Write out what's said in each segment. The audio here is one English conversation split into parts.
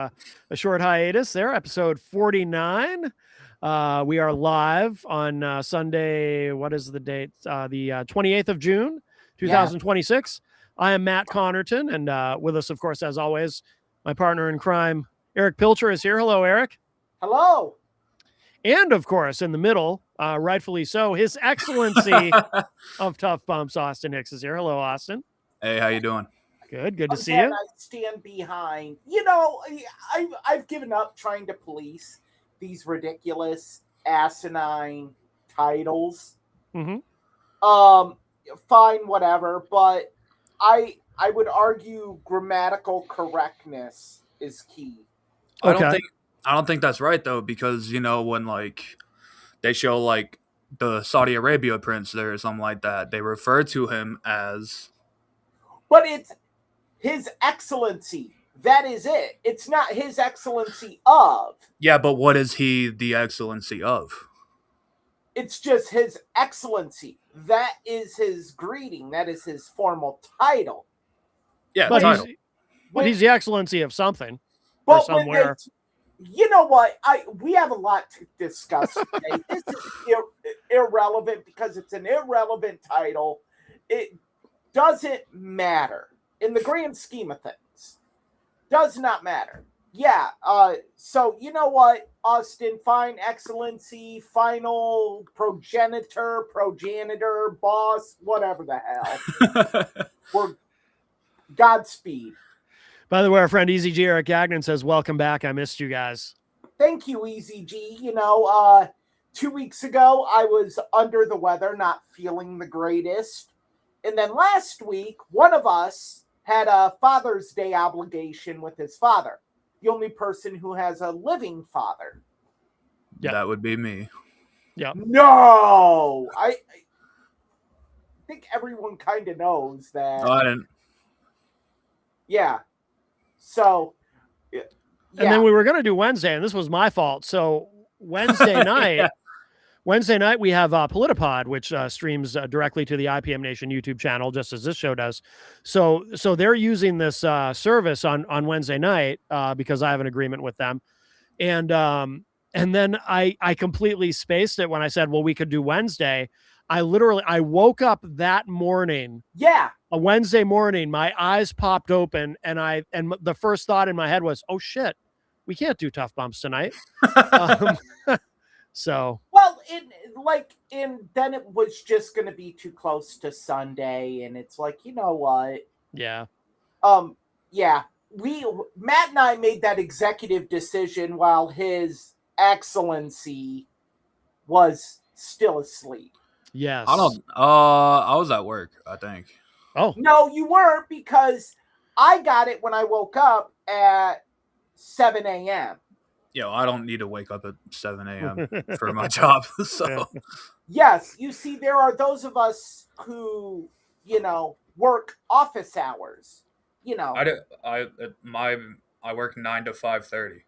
a short hiatus there, episode 49. We are live on Sunday. What is the date? The 28th of June, 2026. Yeah. I am Matt Connerton, and with us, of course, as always, my partner in crime, Eric Pilcher, is here. Hello, Eric. Hello. And, of course, in the middle, rightfully so, His Excellency of Tough Bumps, Austin Hicks, is here. Hello, Austin. Hey, how you doing? Good to see you. I stand behind. I've given up trying to police these ridiculous, asinine titles. Mm-hmm. Fine, whatever. But I would argue grammatical correctness is key. Okay. I don't think that's right though, because when they show the Saudi Arabia prince there or something like that, they refer to him as. But it's His Excellency. That is it. It's not His Excellency of. Yeah, but what is he the excellency of? It's just His Excellency. That is his greeting. That is his formal title. Yeah, but he's the excellency of something. But somewhere. You know what? We have a lot to discuss today. This is irrelevant because it's an irrelevant title. It doesn't matter in the grand scheme of things. Does not matter. Yeah. So you know what, Austin? Fine, excellency, final progenitor, boss, whatever the hell. We're Godspeed. By the way, our friend Easy G Eric Gagnon says, "Welcome back. I missed you guys." Thank you, Easy G. 2 weeks ago I was under the weather, not feeling the greatest. And then last week, one of us had a Father's Day obligation with his father. The only person who has a living father. Yeah. That would be me. Yeah. No! I think everyone kind of knows that. Oh, I didn't. Yeah. So, yeah. And then we were going to do Wednesday, and this was my fault. So Wednesday night, we have Politipod, which streams directly to the IPM Nation YouTube channel, just as this show does. So they're using this service on Wednesday night because I have an agreement with them. And then I completely spaced it when I said, well, we could do Wednesday. I woke up that morning. Yeah. A Wednesday morning, my eyes popped open, and the first thought in my head was, oh shit, we can't do Tough Bumps tonight. So then it was just going to be too close to Sunday, and it's like, you know what? Yeah. Yeah. Matt and I made that executive decision while His Excellency was still asleep. Yes. I was at work, I think. Oh. No, you weren't, because I got it when I woke up at 7 a.m. I don't need to wake up at 7 a.m. for my job. So yes, you see, there are those of us who, work office hours. I work 9 to 5:30.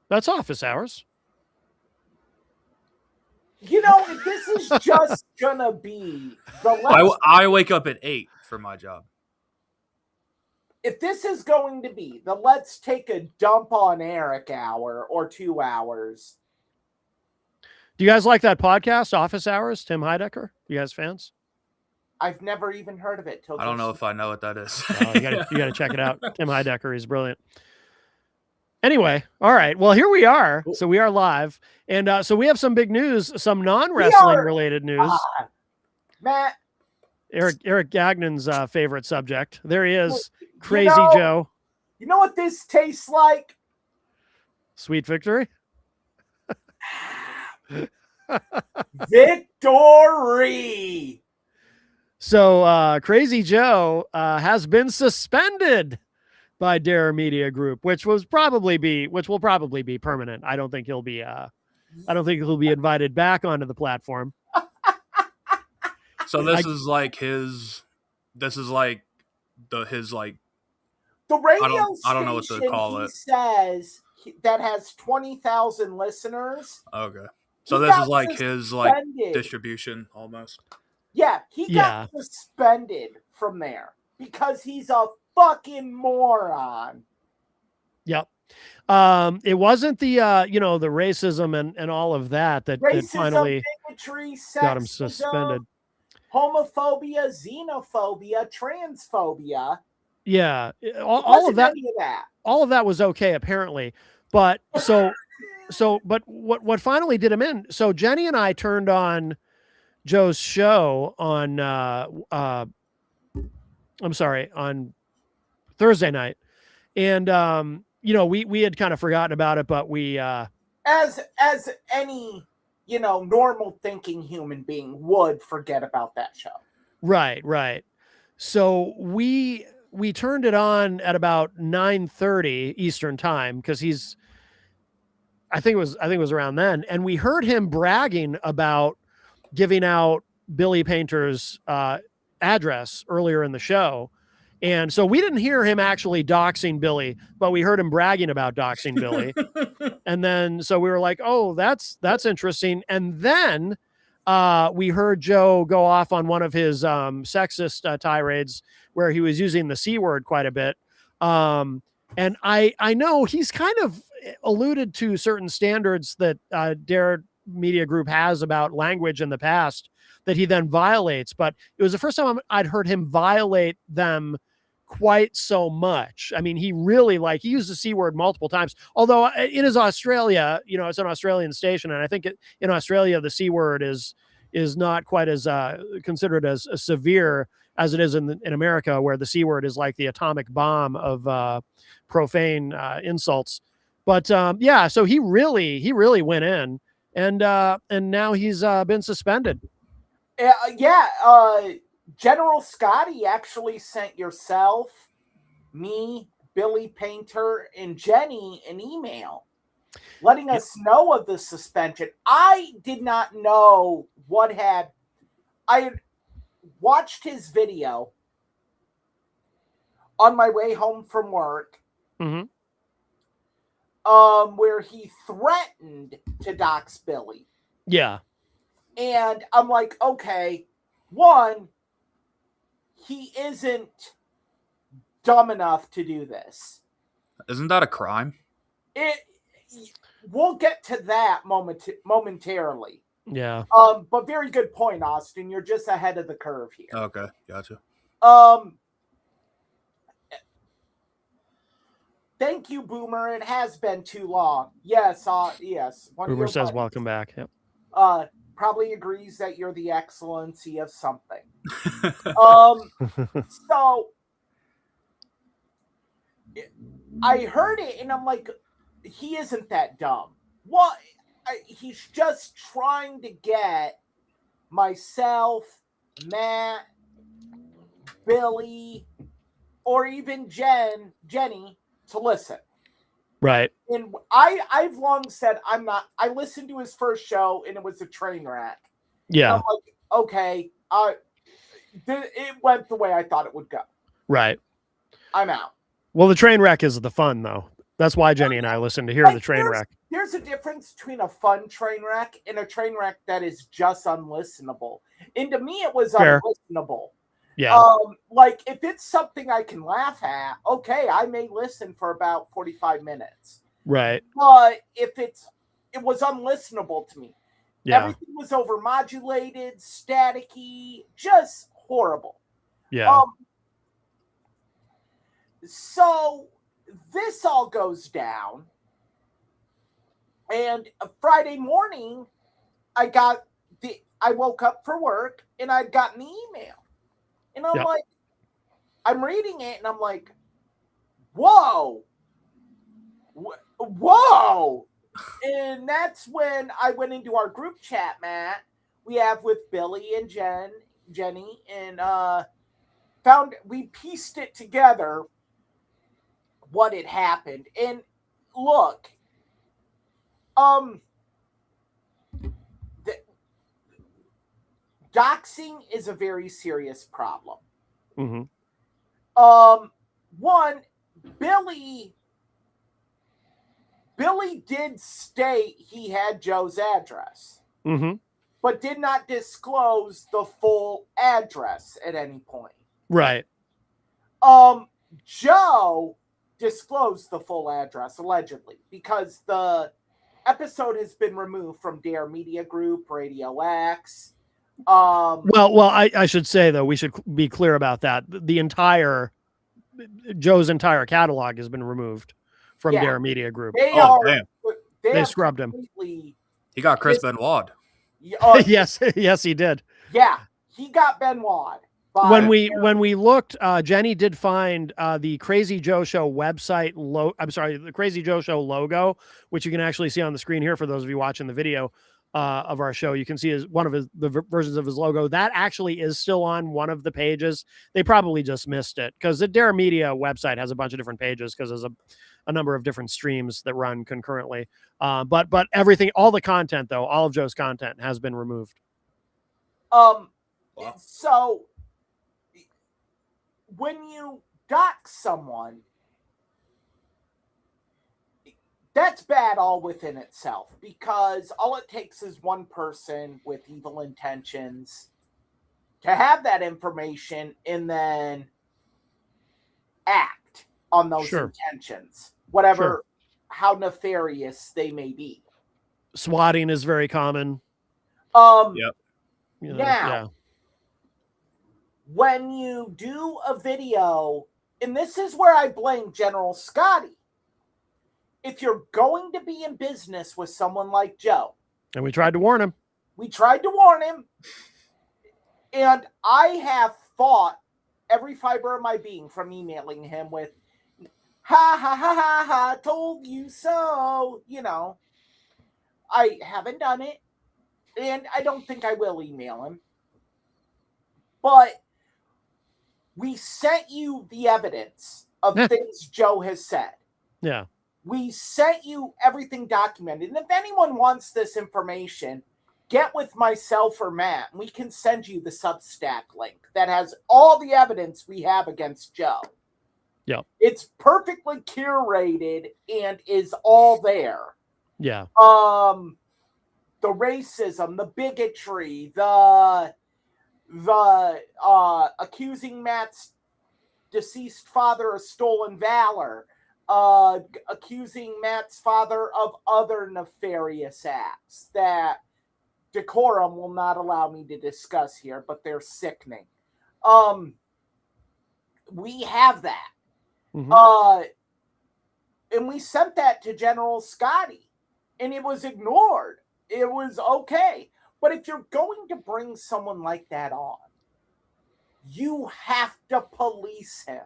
That's office hours. If this is just gonna be I wake up at 8 for my job. If this is going to be the let's take a dump on Eric hour or 2 hours. Do you guys like that podcast, Office Hours, Tim Heidecker? You guys fans? I've never even heard of it. I don't know if I know what that is. You gotta check it out. Tim Heidecker, he's brilliant. Anyway, all right. Well, here we are. So we are live. And so we have some big news, some non-wrestling related news. Matt. Eric Gagnon's favorite subject. There he is. Crazy Joe. You know what this tastes like? Sweet victory. Victory. So Crazy Joe has been suspended by Dare Media Group, which will probably be permanent. I don't think he'll be invited back onto the platform. So this is the radio I don't know what to call it. Says that has 20,000 listeners. Okay. So this is his distribution almost. Yeah, he got suspended from there because he's a fucking moron. Yep. It wasn't the the racism and all of that Racism, finally bigotry, got him sexism, suspended. homophobia, xenophobia, transphobia. Yeah, all Wasn't of that. any of that. All of that was okay, apparently. But but what finally did him in? So Jenny and I turned on Joe's show on I'm sorry, on Thursday night, and we had kind of forgotten about it, but we As any normal thinking human being would forget about that show. right. So we turned it on at about 9:30 Eastern time because I think it was around then, and we heard him bragging about giving out Billy Painter's address earlier in the show. And so we didn't hear him actually doxing Billy, but we heard him bragging about doxing Billy. And then so we were like, oh, that's interesting. And then we heard Joe go off on one of his sexist tirades where he was using the C word quite a bit. And I know he's kind of alluded to certain standards that Dare Media Group has about language in the past that he then violates, but it was the first time I'd heard him violate them quite so much. I mean, he really he used the C word multiple times, although it is Australia, it's an Australian station. And I think in Australia, the C word is not quite as considered as severe as it is in America, where the C word is like the atomic bomb of profane insults. But yeah, so he really went in, and now he's been suspended. General Scotty actually sent yourself, me, Billy Painter, and Jenny an email letting us know of the suspension. I did not know I had watched his video on my way home from work, mm-hmm. Where he threatened to dox Billy. Yeah. And I'm like, okay, one, he isn't dumb enough to do this. Isn't that a crime? We'll get to that momentarily. Yeah. But very good point, Austin. You're just ahead of the curve here. Okay, gotcha. Thank you, Boomer. It has been too long. Yes, yes. Boomer says, "Welcome back." Yep. Probably agrees that you're the excellency of something. So I heard it and I'm like, he isn't that dumb. What? He's just trying to get myself, Matt, Billy, or even Jenny to listen. Right. And I've long said I listened to his first show and it was a train wreck. Yeah. I'm like, okay, it went the way I thought it would go. Right. I'm out. Well, the train wreck is the fun, though. That's why Jenny and I listen to hear the train wreck. There's a difference between a fun train wreck and a train wreck that is just unlistenable. And to me, it was unlistenable. Yeah. Like if it's something I can laugh at, okay, I may listen for about 45 minutes. Right. But if it was unlistenable to me. Yeah. Everything was overmodulated, staticky, just horrible. Yeah. So this all goes down. And Friday morning, I woke up for work and I'd gotten the email. And I'm like, I'm reading it and I'm like, whoa. And that's when I went into our group chat, Matt, we have with Billy and Jenny, and we pieced it together what had happened. And look, doxing is a very serious problem. Mm-hmm. One, Billy did state he had Joe's address, mm-hmm. but did not disclose the full address at any point. Right. Joe disclose the full address, allegedly, because the episode has been removed from Dare Media Group, Radio X. Well, I should say, though, we should be clear about that. Joe's entire catalog has been removed from Yeah. Dare Media Group. Damn. They scrubbed him. He got Chris Benoit. Yes, he did. Yeah, he got Benoit. When we looked, Jenny did find the Crazy Joe Show website. The Crazy Joe Show logo, which you can actually see on the screen here for those of you watching the video of our show. You can see one of the versions of his logo that actually is still on one of the pages. They probably just missed it because the Dare Media website has a bunch of different pages because there's a number of different streams that run concurrently. But everything, all the content though, all of Joe's content has been removed. Wow. So when you dox someone, that's bad all within itself, because all it takes is one person with evil intentions to have that information and then act on those intentions, whatever, how nefarious they may be. Swatting is very common. Yep. Now, when you do a video, and this is where I blame General Scotty, if you're going to be in business with someone like Joe, and we tried to warn him. And I have fought every fiber of my being from emailing him with, ha, ha, ha, ha, ha, told you so. I haven't done it, and I don't think I will email him. But we sent you the evidence of things Joe has said. Yeah. We sent you everything documented. And if anyone wants this information, get with myself or Matt, and we can send you the Substack link that has all the evidence we have against Joe. Yeah. It's perfectly curated and is all there. Yeah. The racism, the bigotry, the accusing Matt's deceased father of stolen valor, accusing Matt's father of other nefarious acts that decorum will not allow me to discuss here, but they're sickening. We have that. Mm-hmm. And we sent that to General Scotty, and it was ignored. It was okay. But if you're going to bring someone like that on, you have to police him.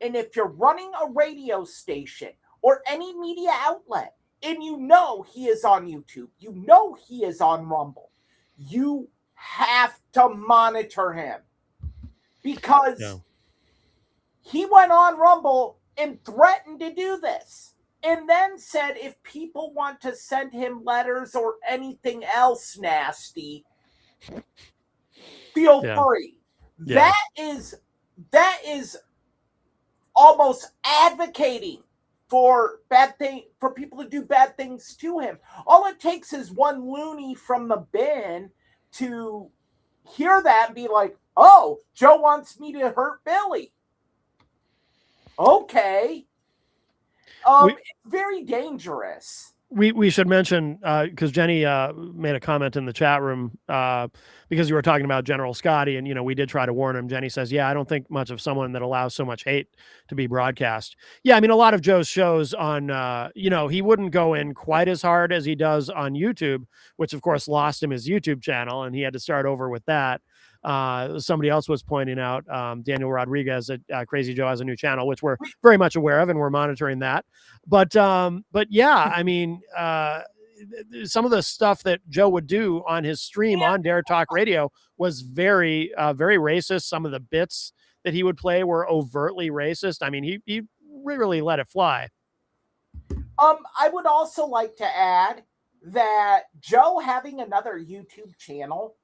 And if you're running a radio station or any media outlet, and you know he is on YouTube, you know he is on Rumble, you have to monitor him. Because he went on Rumble and threatened to do this. And then said if people want to send him letters or anything else nasty, feel free. Yeah. That is almost advocating for people to do bad things to him. All it takes is one loony from the bin to hear that and be like, oh, Joe wants me to hurt Billy. Okay. It's very dangerous. We should mention, because Jenny made a comment in the chat room because you were talking about General Scotty, and we did try to warn him. Jenny says, I don't think much of someone that allows so much hate to be broadcast. Yeah, I mean, a lot of Joe's shows on, he wouldn't go in quite as hard as he does on YouTube, which of course lost him his YouTube channel, and he had to start over with that. Somebody else was pointing out, Daniel Rodriguez at Crazy Joe has a new channel, which we're very much aware of, and we're monitoring that. But yeah, I mean, some of the stuff that Joe would do on his stream on Dare Talk Radio was very, very racist. Some of the bits that he would play were overtly racist. I mean, he really let it fly. I would also like to add that Joe having another YouTube channel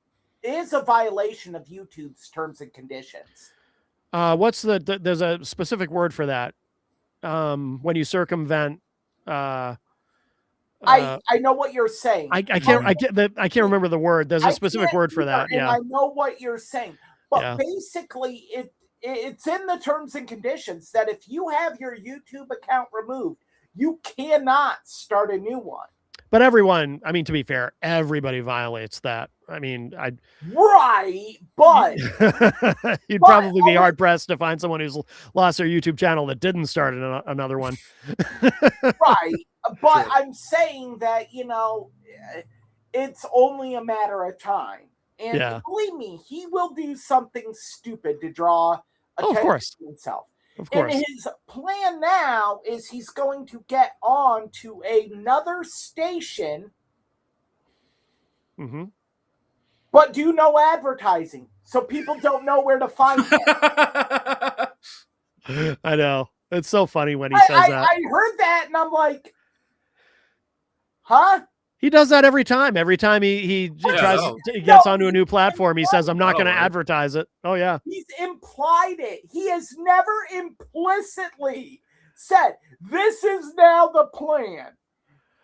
is a violation of YouTube's terms and conditions. What's there's a specific word for that. When you circumvent, I know what you're saying. I can't remember the word. There's a specific word for that. And I know what you're saying, but basically it's in the terms and conditions that if you have your YouTube account removed, you cannot start a new one. But everyone, I mean, to be fair, everybody violates that. I mean, right, but you'd probably be hard pressed to find someone who's lost their YouTube channel that didn't start another one. Right, but Sure. I'm saying that, it's only a matter of time. And Yeah. believe me, he will do something stupid to draw Oh, of attention course. to himself. Of And course. his plan now is he's going to get on to another station, Hmm. but do no advertising. So people don't know where to find him. I know. It's so funny when he says that. I heard that and I'm like, huh? He does that every time. Every time he tries, no. he gets onto a new platform, he says, I'm not going to right. advertise it. Oh, yeah. He's implied it. He has never implicitly said, this is now the plan.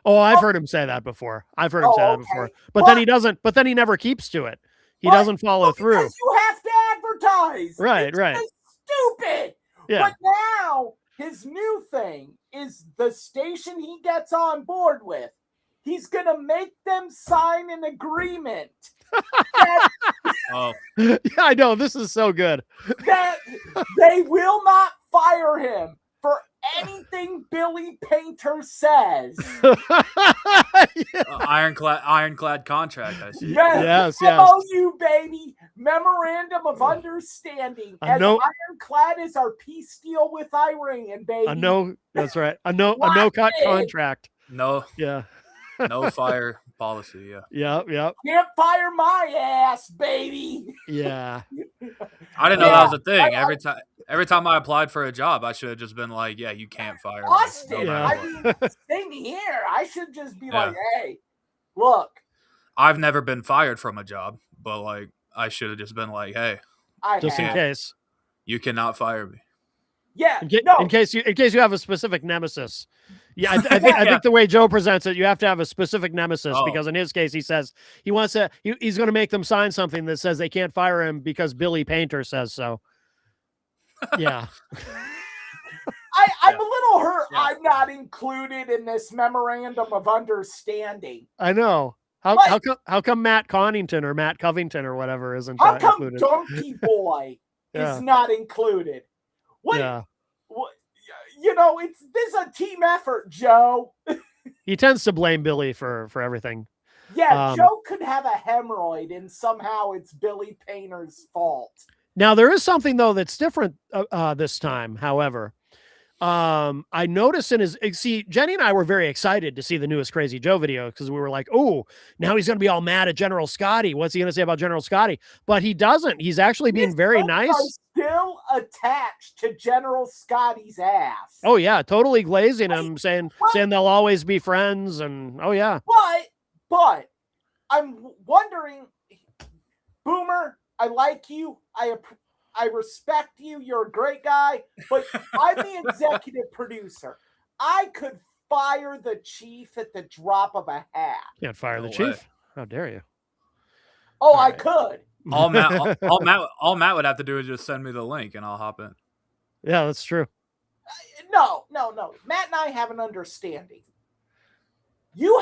Oh, I've heard him say that before. I've heard him say that before. But But- then he doesn't, but then he never keeps to it. He doesn't follow through. Because you have to advertise. Right, It's right. just stupid. Yeah. But now his new thing is the station he gets on board with. He's going to make them sign an agreement Oh, Yeah, I know. This is so good. that they will not fire him for anything Billy Painter says. Yeah. ironclad contract. I see. Yes, yes. MOU, baby. Memorandum of Understanding. A As no- ironclad as our peace deal with Iran, baby. That's right. A no cut Locked in. contract. No, Yeah. no fire policy. Yeah, Yep. Yep. Can't fire my ass, baby. Yeah. I didn't know Yeah. that was a thing. Every time I applied for a job, I should have just been like, "Yeah, you can't fire me." Austin. no Yeah. matter I what. mean, same here. I should just be Yeah. like, hey, look, I've never been fired from a job, but like I should have just been like, "Hey, I Just in have. case. you cannot fire me." Yeah, In, no, in case you have a specific nemesis. Yeah, I think the way Joe presents it, you have to have a specific nemesis, Oh. because in his case, he says he's going to make them sign something that says they can't fire him because Billy Painter says so. Yeah. I'm a little hurt. Yeah. I'm not included in this memorandum of understanding. I know. How Like- how come Matt Connington or Matt Covington or whatever isn't How come included? Donkey Boy Yeah. is not included? What? Yeah. What? This is a team effort, Joe. He tends to blame Billy for everything. Yeah, Joe could have a hemorrhoid and somehow it's Billy Painter's fault. Now there is something though that's different this time. However, I noticed Jenny and I were very excited to see the newest Crazy Joe video, because we were like, oh, now he's going to be all mad at General Scotty. What's he going to say about General Scotty? But he doesn't. He's actually being His very folks nice. are still attached to General Scotty's ass. Oh yeah, totally glazing him, saying they'll always be friends, and oh yeah. But I'm wondering, Boomer, I like you. I respect you. You're a great guy, but I'm the executive producer. I could fire the chief at the drop of a hat. Can't fire the No chief. way. How dare you? Oh, I Right. could. All Matt would have to do is just send me the link, and I'll hop in. Yeah, that's true. No. Matt and I have an understanding. You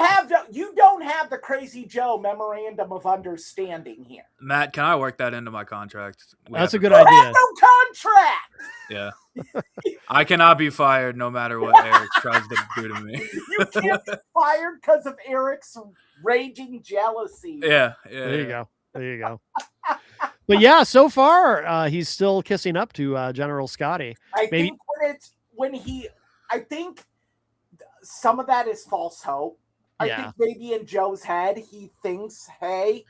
don't have the Crazy Joe memorandum of understanding here. Matt, can I work that into my contract? That's a good You idea. have no contract. Yeah. I cannot be fired no matter what Eric tries to do to me. You can't be fired because of Eric's raging jealousy. Yeah. There you go. There you go. But yeah, so far he's still kissing up to General Scotty. I Maybe- think I think some of that is false hope. I Yeah. think maybe in Joe's head he thinks, hey,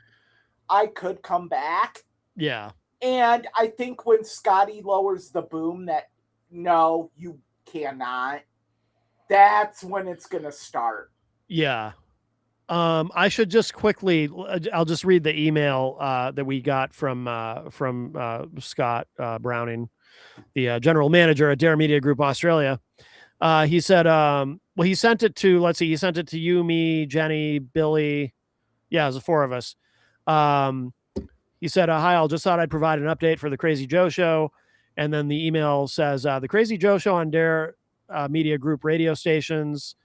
I could come back. Yeah. And I think when Scotty lowers the boom that no, you cannot, that's when it's gonna start. Yeah. I should just quickly, I'll just read the email that we got from Scott Browning, the general manager at Dare Media Group Australia. He said, well, he sent it to, let's see, he sent it to you, me, Jenny, Billy. Yeah, it was the four of us. He said, hi, I just thought I'd provide an update for the Crazy Joe show. And then the email says, the Crazy Joe Show on Dare Media Group radio stations,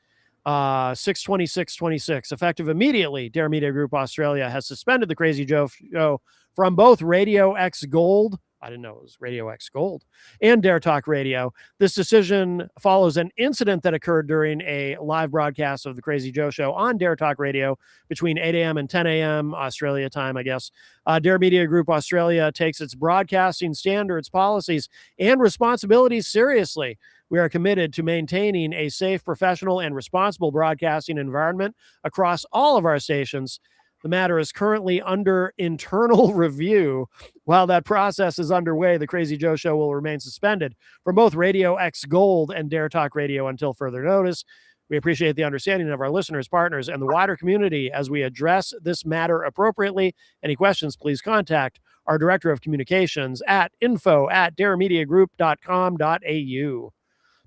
6/26/26, effective immediately. Dare Media Group Australia has suspended the Crazy Joe Show from both Radio X Gold. I didn't know it was Radio X Gold and Dare Talk Radio. This decision follows an incident that occurred during a live broadcast of the Crazy Joe Show on Dare Talk Radio between 8 a.m. and 10 a.m. Australia time, I guess. Dare Media Group Australia takes its broadcasting standards, policies, and responsibilities seriously. We are committed to maintaining a safe, professional, and responsible broadcasting environment across all of our stations. The matter is currently under internal review. While that process is underway, the Crazy Joe Show will remain suspended from both Radio X Gold and Dare Talk Radio until further notice. We appreciate the understanding of our listeners, partners, and the wider community as we address this matter appropriately. Any questions, please contact our Director of Communications at info@daremediagroup.com.au.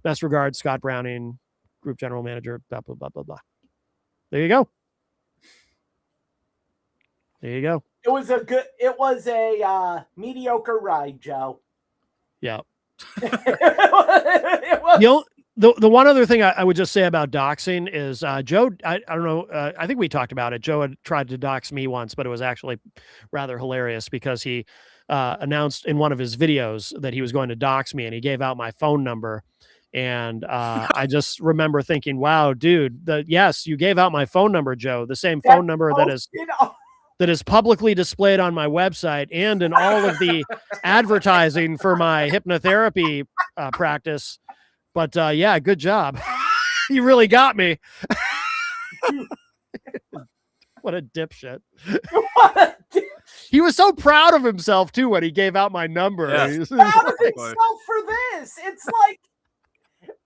Best regards, Scott Browning, Group General Manager, blah, blah, blah, blah, blah. There you go. There you go. It was a mediocre ride, Joe. Yeah. It was. The one other thing I would just say about doxing is Joe, I don't know, I think we talked about it. Joe had tried to dox me once, but it was actually rather hilarious because he announced in one of his videos that he was going to dox me, and he gave out my phone number. And I just remember thinking, wow, dude, yes, you gave out my phone number, Joe, the same phone number that is publicly displayed on my website and in all of the advertising for my hypnotherapy practice. But yeah, good job. You really got me. What a dipshit. He was so proud of himself too when he gave out my number. Yeah. He's proud of himself for this. It's like,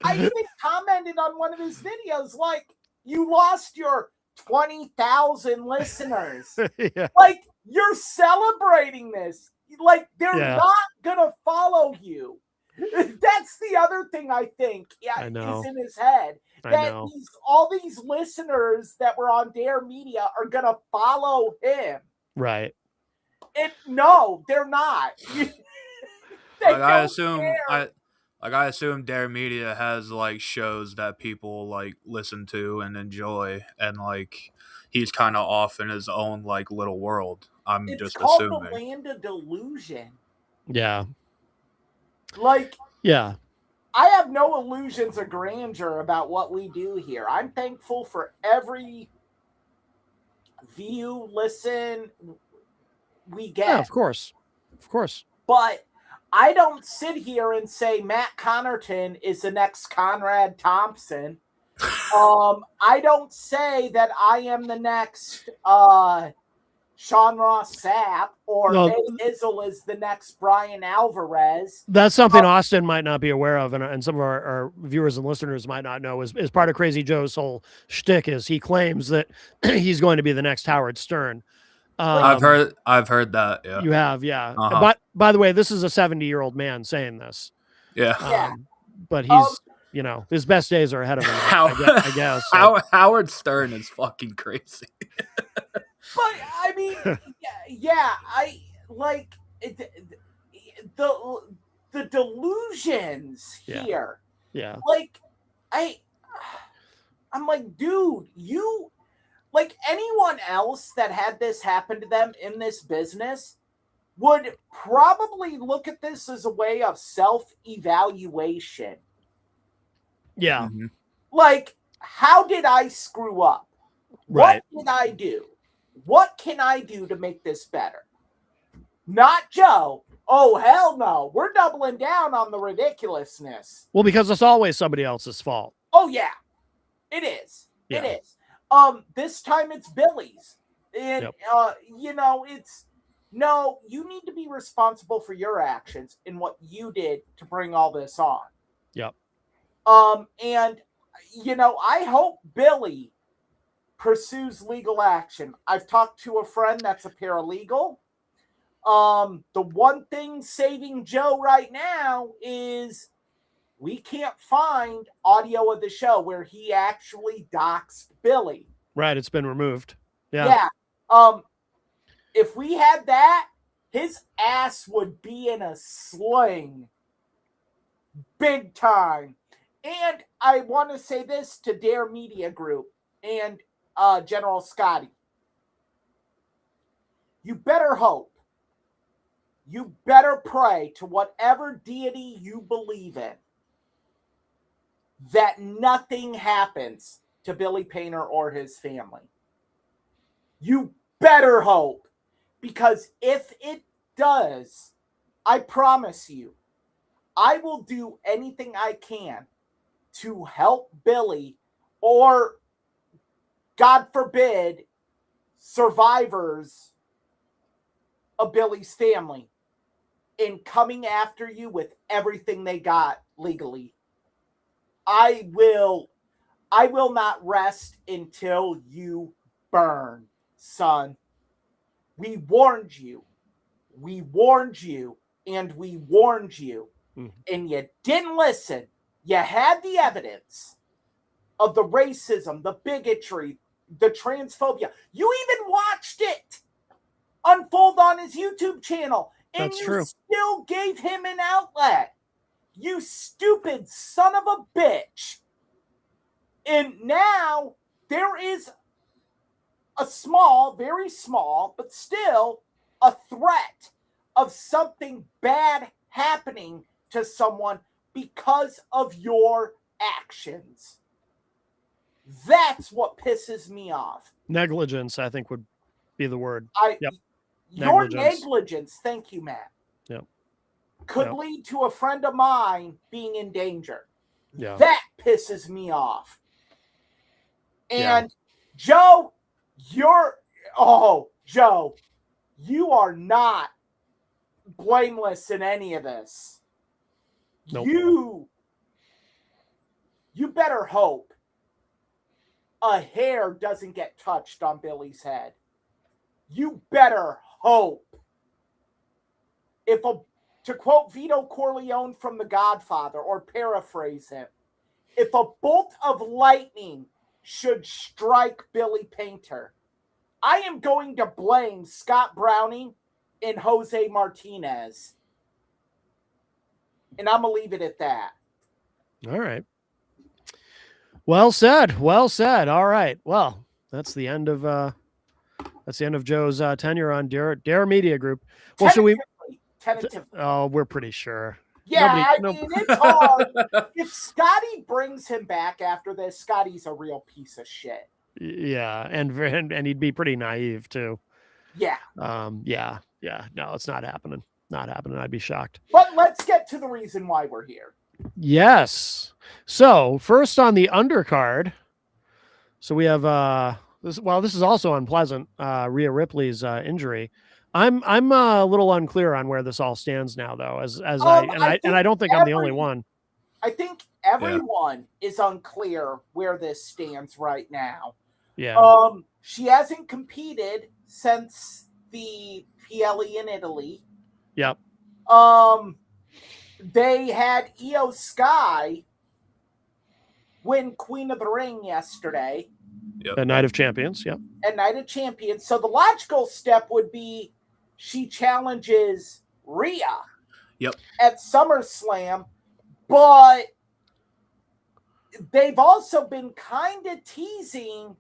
I even commented on one of his videos, like, you lost your 20,000 listeners. Yeah. Like, you're celebrating this. Like, they're not gonna follow you. That's the other thing I think is in his head. That all these listeners that were on Dare Media are gonna follow him. Right. No, they're not. I assume Dare Media has like shows that people like listen to and enjoy, and like he's kind of off in his own like little world. It's called the land of delusion. Yeah. Like, yeah. I have no illusions of grandeur about what we do here. I'm thankful for every view, listen we get. Yeah, of course. Of course. But I don't sit here and say Matt Connerton is the next Conrad Thompson. I don't say that I am the next Sean Ross Sapp or Izzle is the next Brian Alvarez. That's something Austin might not be aware of, and some of our viewers and listeners might not know. Is part of Crazy Joe's whole shtick is he claims that he's going to be the next Howard Stern. I've heard that. Yeah, you have, yeah. But by the way, this is a 70-year-old man saying this. Yeah, but he's his best days are ahead of him. I guess. So. Howard Stern is fucking crazy. But I mean, I like the delusions here. Yeah, like I'm like, dude, you. Like anyone else that had this happen to them in this business would probably look at this as a way of self-evaluation. Yeah. Mm-hmm. Like, how did I screw up? Right. What did I do? What can I do to make this better? Not Joe. Oh, hell no. We're doubling down on the ridiculousness. Well, because it's always somebody else's fault. Oh, yeah. It is. Yeah. It is. This time it's Billy's. And, it's, no, you need to be responsible for your actions and what you did to bring all this on. Yep. And, I hope Billy pursues legal action. I've talked to a friend that's a paralegal. The one thing saving Joe right now is we can't find audio of the show where he actually doxed Billy. Right, it's been removed. Yeah. Yeah. If we had that, his ass would be in a sling big time. And I want to say this to Dare Media Group and General Scotty. You better hope, you better pray to whatever deity you believe in that nothing happens to Billy Painter or his family. You better hope, because if it does, I promise you, I will do anything I can to help Billy, or God forbid, survivors of Billy's family, in coming after you with everything they got legally. I will not rest until you burn, son. We warned you. We warned you, and we warned you. And you didn't listen. You had the evidence of the racism, the bigotry, the transphobia. You even watched it unfold on his YouTube channel, and That's you true. still gave him an outlet. You stupid son of a bitch. And now there is a small, very small, but still a threat of something bad happening to someone because of your actions. That's what pisses me off. Negligence, I think, would be the word. Yep. Your negligence, thank you, Matt, could lead to a friend of mine being in danger. Yeah. That pisses me off. And Joe, Joe, you are not blameless in any of this. Nope. You better hope a hair doesn't get touched on Billy's head. You better hope. To quote Vito Corleone from The Godfather, or paraphrase him, if a bolt of lightning should strike Billy Painter, I am going to blame Scott Browning and Jose Martinez. And I'm going to leave it at that. All right. Well said. Well said. All right. Well, that's the end of Joe's tenure on Dare Media Group. Well, should we? Tentatively. Oh, we're pretty sure. Yeah, I mean, it's hard. If Scotty brings him back after this, Scotty's a real piece of shit. Yeah, and he'd be pretty naive too. Yeah. Yeah. No, it's not happening. Not happening. I'd be shocked. But let's get to the reason why we're here. Yes. So first on the undercard, so we have this. Well, this is also unpleasant. Rhea Ripley's injury. I'm a little unclear on where this all stands now, though. I don't think I'm the only one. I think everyone is unclear where this stands right now. Yeah. She hasn't competed since the PLE in Italy. Yep. They had Io Sky win Queen of the Ring yesterday. Yep. At Night of Champions. Yep. At Night of Champions. So the logical step would be she challenges Rhea. Yep. At SummerSlam, but they've also been kind of teasing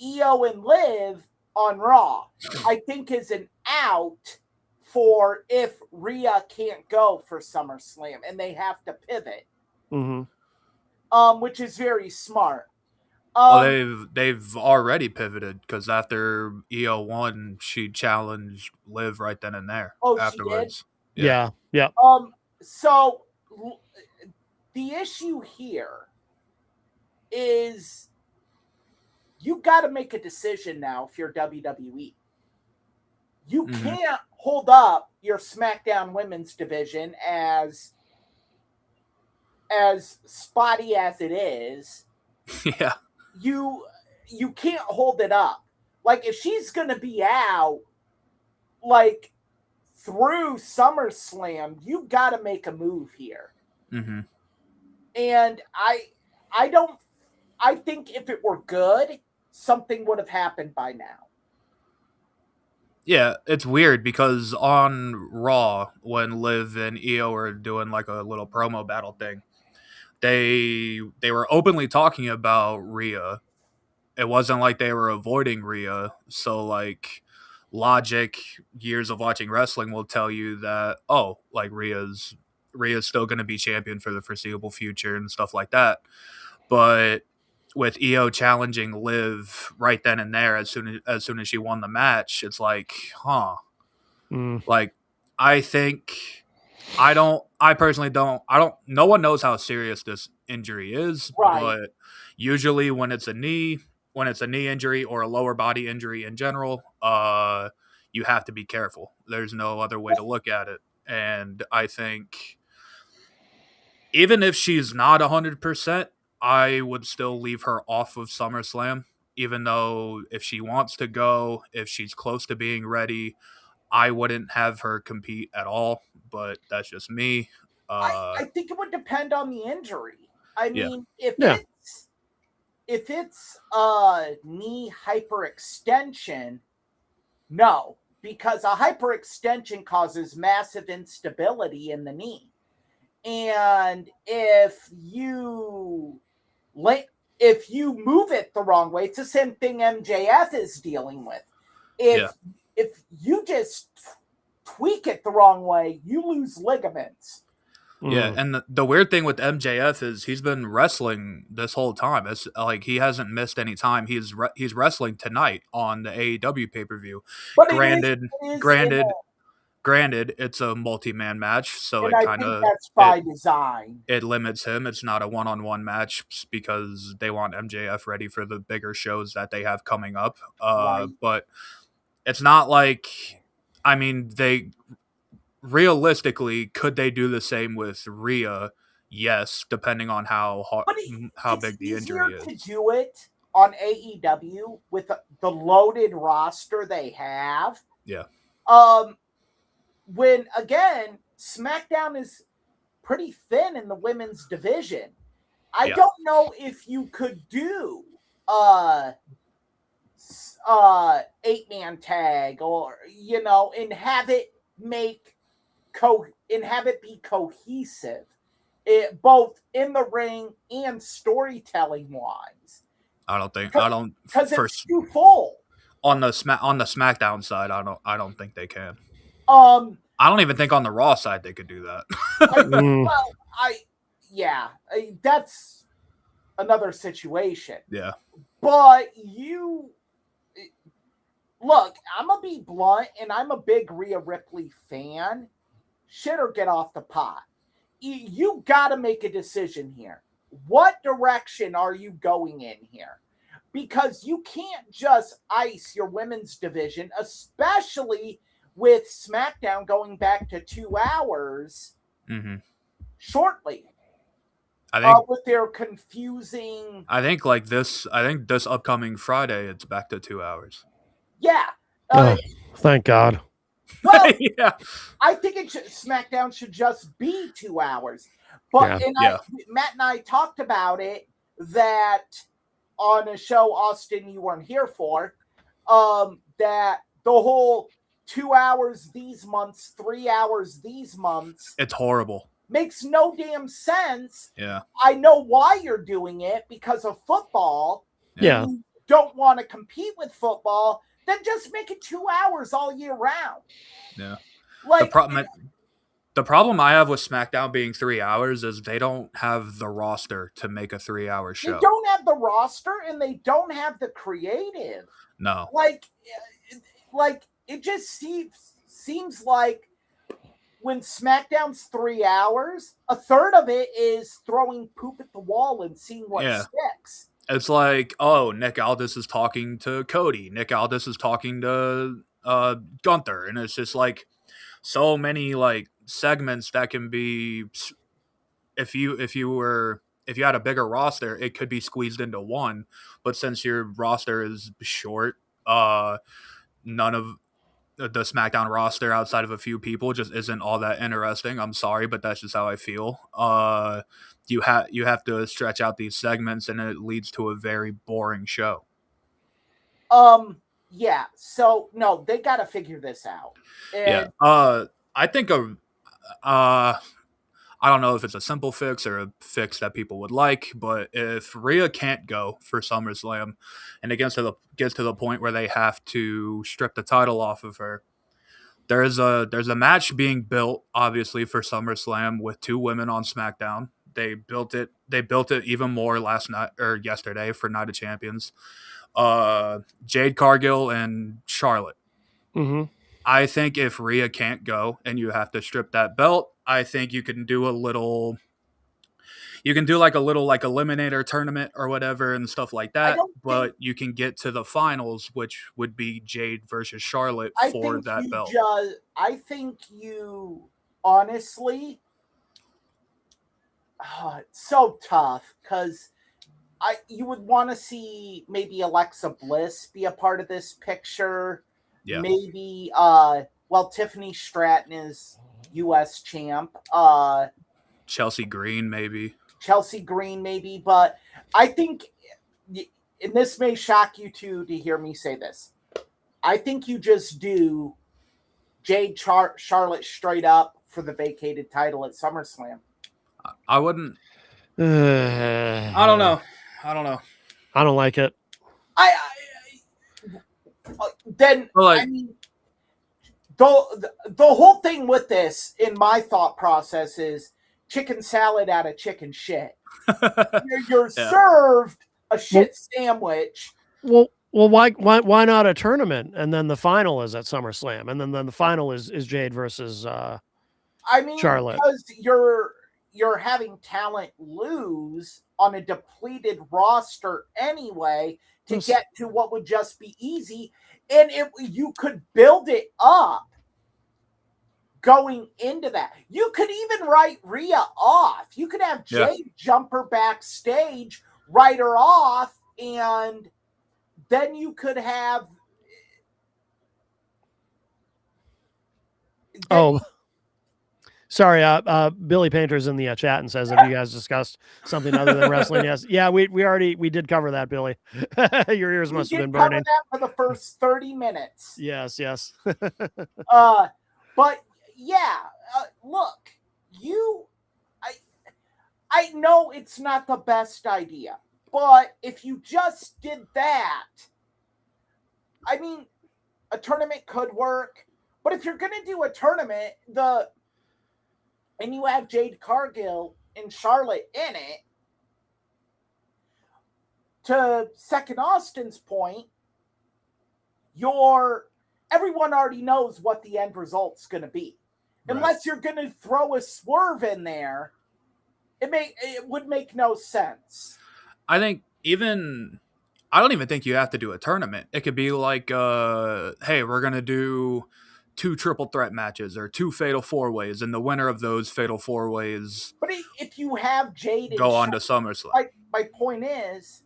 Io and Liv on Raw. I think is an out for if Rhea can't go for SummerSlam and they have to pivot. Mm-hmm. Which is very smart. Well, they've already pivoted because after Io won, she challenged Liv right then and there. Afterwards. She did? Yeah. So the issue here is you got to make a decision now if you're WWE. You can't hold up your SmackDown Women's division as spotty as it is. Yeah. You can't hold it up. Like, if she's going to be out, like, through SummerSlam, you got to make a move here. Mm-hmm. And I think if it were good, something would have happened by now. Yeah, it's weird because on Raw, when Liv and Io were doing like a little promo battle thing, they were openly talking about Rhea. It wasn't like they were avoiding Rhea. So like logic, years of watching wrestling will tell you that, oh, like Rhea's still going to be champion for the foreseeable future and stuff like that. But with Io challenging Liv right then and there, as soon as she won the match, it's like, huh. Mm. Like, I think I personally don't. I don't. No one knows how serious this injury is, Right. but usually when it's a knee injury or a lower body injury in general, you have to be careful. There's no other way to look at it, and I think even if she's not 100%, I would still leave her off of SummerSlam. Even though if she wants to go, if she's close to being ready, I wouldn't have her compete at all, but that's just me. I think it would depend on the injury. I Yeah. mean, Yeah. if it's knee hyperextension, no, because a hyperextension causes massive instability in the knee. And if you move it the wrong way, it's the same thing MJF is dealing with. If you just tweak it the wrong way, you lose ligaments. Yeah, Mm. and the weird thing with MJF is he's been wrestling this whole time. It's like he hasn't missed any time. He's wrestling tonight on the AEW pay-per-view. But Granted, it is granted, granted, it's a multi-man match, so and it I kind think of that's by design. it limits him. It's not a one-on-one match because they want MJF ready for the bigger shows that they have coming up. Right. But it's not like, I mean, they realistically, could they do the same with Rhea? Yes, depending on But how it's big the easier injury to is. do it on AEW with the loaded roster they have. Yeah. When again, SmackDown is pretty thin in the women's division. I Yeah. don't know if you could do 8-man tag or and have it be cohesive, both in the ring and storytelling wise. I don't Because for it's too full. on the SmackDown side, I don't think they can. Um, I don't even think on the Raw side they could do that. well, that's another situation. Yeah. But look, I'm gonna be blunt, and I'm a big Rhea Ripley fan. Shit or get off the pot. You got to make a decision here. What direction are you going in here? Because you can't just ice your women's division, especially with SmackDown going back to 2 hours shortly. I think with their confusing. I think this upcoming Friday it's back to 2 hours. Yeah. Thank God. Well, yeah. I think SmackDown should just be 2 hours. But Matt and I talked about it that on a show, Austin, you weren't here for, that the whole 2 hours these months, 3 hours these months. It's horrible. Makes no damn sense. Yeah. I know why you're doing it because of football. Yeah. You don't want to compete with football. Then just make it 2 hours all year round. Yeah. Like the problem I have with SmackDown being 3 hours is they don't have the roster to make a 3-hour show. They don't have the roster and they don't have the creative. No. Like it just seems like when SmackDown's 3 hours, a third of it is throwing poop at the wall and seeing what sticks. It's like, oh, Nick Aldis is talking to Cody. Nick Aldis is talking to Gunther. And it's just like so many like segments that can be, if you had a bigger roster, it could be squeezed into one. But since your roster is short, none of the SmackDown roster outside of a few people just isn't all that interesting. I'm sorry, but that's just how I feel. You have to stretch out these segments, and it leads to a very boring show. yeah. So no, they got to figure this out. Yeah. And I think I don't know if it's a simple fix or a fix that people would like, but if Rhea can't go for SummerSlam and it gets to the point where they have to strip the title off of her, there's a match being built obviously for SummerSlam with two women on SmackDown. They built it even more last night or yesterday for Night of Champions. Jade Cargill and Charlotte. Mm-hmm. I think if Rhea can't go and you have to strip that belt, I think you can do like a little like eliminator tournament or whatever and stuff like I that. don't think But you can get to the finals, which would be Jade versus Charlotte I for think that you belt. just I think you honestly it's so tough because you would want to see maybe Alexa Bliss be a part of this picture. Yeah. Maybe Tiffany Stratton is US champ. Chelsea Green, maybe. Chelsea Green, maybe, but I think, and this may shock you too to hear me say this, I think you just do Jade Charlotte straight up for the vacated title at SummerSlam. I wouldn't. I I don't know. I don't like it. Then like, I mean, the whole thing with this, in my thought process, is chicken salad out of chicken shit. You're Yeah. served a shit sandwich. Well, why not a tournament and then the final is at SummerSlam and then the final is Jade versus I mean, Charlotte. because you're having talent lose on a depleted roster anyway to get to what would just be easy, and you could build it up going into that. You could even write Rhea off. You could have Jade jump her backstage, write her off, and then you could have. Sorry, Billy Painter's in the chat and says, "Have you guys discussed something other than wrestling?" Yes, yeah, we did cover that, Billy. Your ears must have been burning. That for the first 30 minutes. Yes. But yeah, look, I know it's not the best idea, but if you just did that, I mean, a tournament could work. But if you're going to do a tournament, and you have Jade Cargill and Charlotte in it, to Second Austin's point, everyone already knows what the end result's going to be. Right. Unless you're going to throw a swerve in there, it would make no sense. I don't even think you have to do a tournament. It could be like, hey, we're going to do 2 triple threat matches or 2 fatal 4-ways, and the winner of those fatal 4-ways. But if you have Jade go on to SummerSlam. My point is,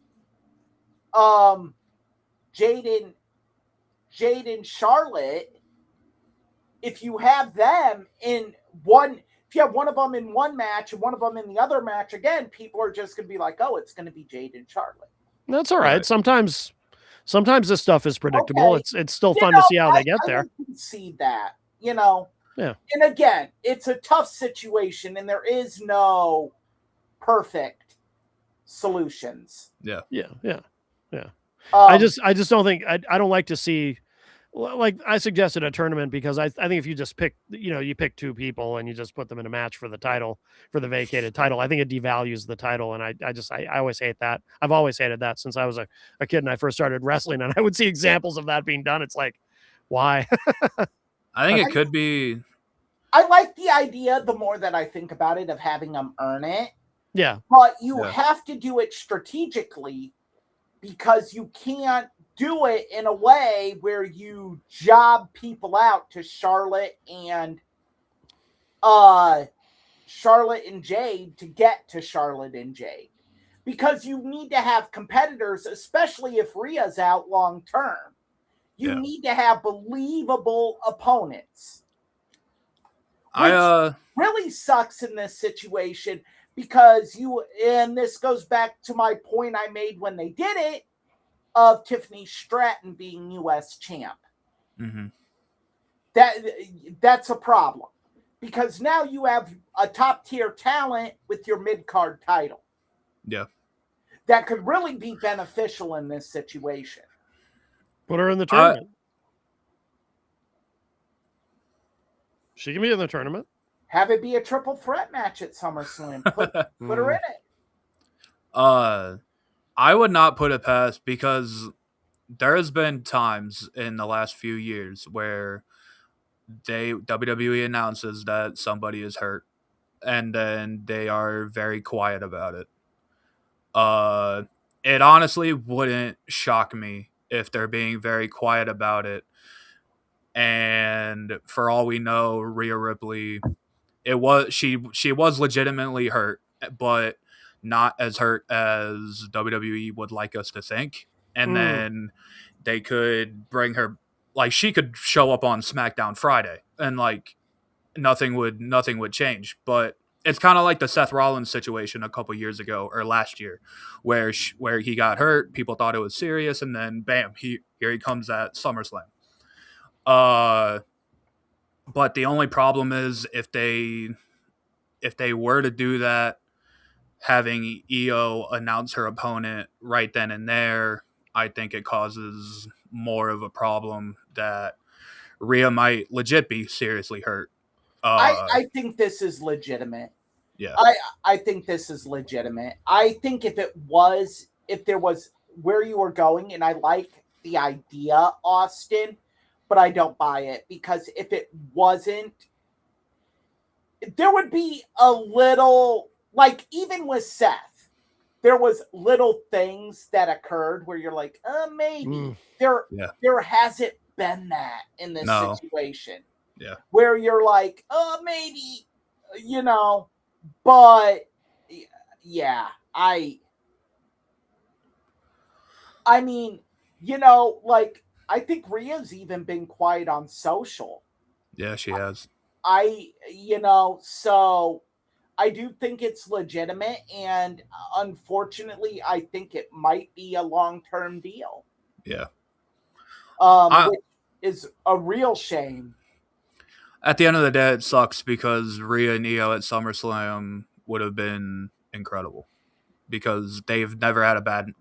Jade and Charlotte, if you have them if you have one of them in one match and one of them in the other match, again, people are just going to be like, oh, it's going to be Jade and Charlotte. That's all right. Sometimes this stuff is predictable. Okay. It's still fun to see how they get there. I can see that, Yeah. And again, it's a tough situation and there is no perfect solutions. Yeah. I just don't think I don't like to see, like I suggested a tournament because I think if you just pick, you pick 2 people and you just put them in a match for the title, for the vacated title, I think it devalues the title. And I always hate that. I've always hated that since I was a kid and I first started wrestling, and I would see examples of that being done. It's like, why? I think it could be. I like the idea, the more that I think about it, of having them earn it. Yeah. But you have to do it strategically, because you can't do it in a way where you job people out to Charlotte and Jade to get to Charlotte and Jade, because you need to have competitors, especially if Rhea's out long term. You need to have believable opponents. Which really sucks in this situation, because and this goes back to my point I made when they did it, of Tiffany Stratton being U.S. champ. Mm-hmm. That's a problem because now you have a top tier talent with your mid card title. Yeah. That could really be beneficial in this situation. Put her in the tournament. She can be in the tournament. Have it be a triple threat match at SummerSlam. Put her in it. I would not put it past, because there has been times in the last few years where WWE announces that somebody is hurt, and then they are very quiet about it. It honestly wouldn't shock me if they're being very quiet about it. And for all we know, Rhea Ripley, she was legitimately hurt, but not as hurt as WWE would like us to think. And then they could bring her, like, she could show up on SmackDown Friday, and like nothing would change. But it's kind of like the Seth Rollins situation a couple years ago, or last year, where he got hurt. People thought it was serious, and then bam, here he comes at SummerSlam. But the only problem is if they were to do that, having Io announce her opponent right then and there, I think it causes more of a problem that Rhea might legit be seriously hurt. I think this is legitimate. Yeah. I think this is legitimate. I think if there was where you were going, and I like the idea, Austin, but I don't buy it, because if it wasn't, there would be a little, like, even with Seth, there was little things that occurred where you're like, maybe. There hasn't been that in this situation. Yeah. Where you're like, maybe, but yeah, I mean, like, I think Rhea's even been quiet on social. Yeah, she has. So I do think it's legitimate, and unfortunately, I think it might be a long-term deal. Yeah. Which is a real shame. At the end of the day, it sucks, because Rhea and Io at SummerSlam would have been incredible, because they've never had a bad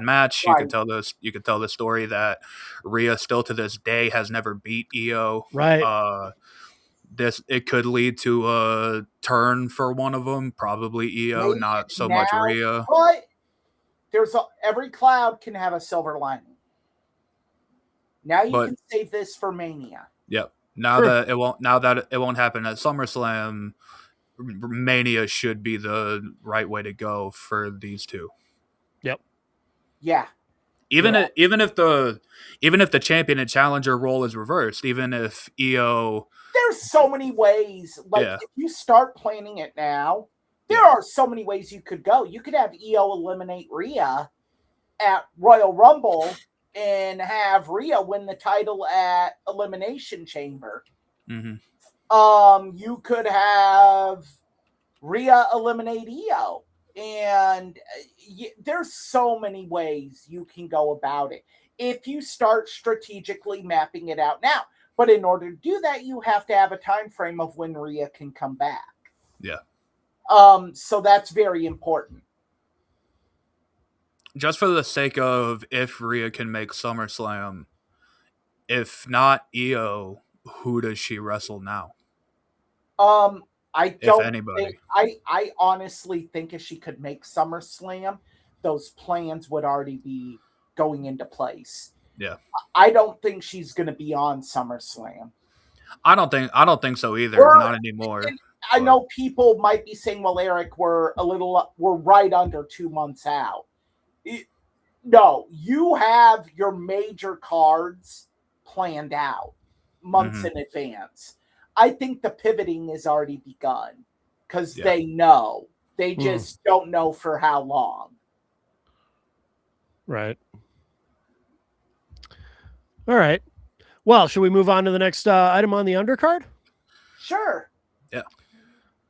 match. Right. You could tell the story that Rhea still to this day has never beat Io. Right. It could lead to a turn for one of them, probably Io, not so much Rhea. But every cloud can have a silver lining. Now you can save this for Mania. Yep. Now that it won't happen at SummerSlam, Mania should be the right way to go for these two. Yep. Yeah. Even if the champion and challenger role is reversed, even if Io, there's so many ways. Like, if you start planning it now, there are so many ways you could go. You could have Io eliminate Rhea at Royal Rumble and have Rhea win the title at Elimination Chamber. Mm-hmm. You could have Rhea eliminate Io. And there's so many ways you can go about it if you start strategically mapping it out now. But in order to do that, you have to have a time frame of when Rhea can come back. Yeah. So that's very important. Just for the sake of, if Rhea can make SummerSlam, if not Io, who does she wrestle now? I honestly think if she could make SummerSlam, those plans would already be going into place. Yeah. I don't think she's going to be on SummerSlam. I don't think so either. Not anymore. I know people might be saying, "Well, Eric, we're right under 2 months out." No, you have your major cards planned out months in advance. I think the pivoting has already begun, because they know. They just don't know for how long. Right. All right. Well, should we move on to the next item on the undercard? Sure. Yeah.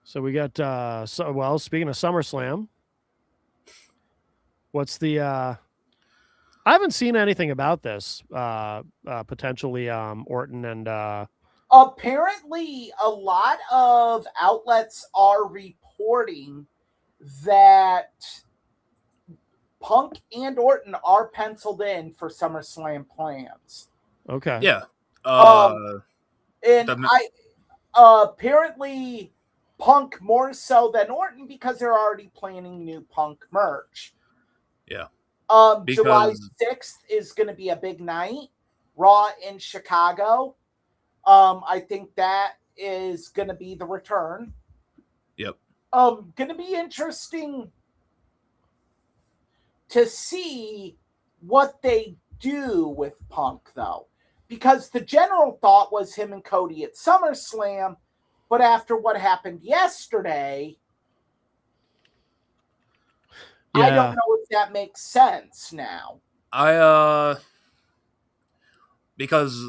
So we got speaking of SummerSlam, what's the I haven't seen anything about this. Potentially, Orton and Apparently, a lot of outlets are reporting that Punk and Orton are penciled in for SummerSlam plans. okay. Yeah. And the- I apparently Punk more so than Orton because they're already planning new Punk merch. Yeah. July Because 6th is going to be a big night. Raw in Chicago. I think that is going to be the return. Yep. Going to be interesting to see what they do with Punk, though, because the general thought was him and Cody at SummerSlam, but after what happened yesterday, I don't know if that makes sense now. Because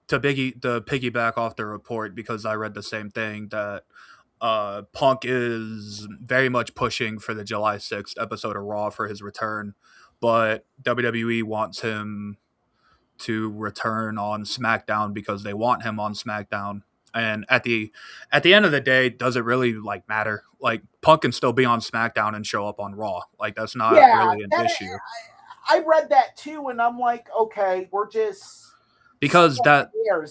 to piggyback off the report, because I read the same thing, that Punk is very much pushing for the July 6th episode of Raw for his return, but WWE wants him to return on SmackDown because they want him on SmackDown. And at the end of the day, does it really like matter? Like, Punk can still be on SmackDown and show up on Raw. Like, that's not really an issue. I read that too, and I'm like, okay, we're just because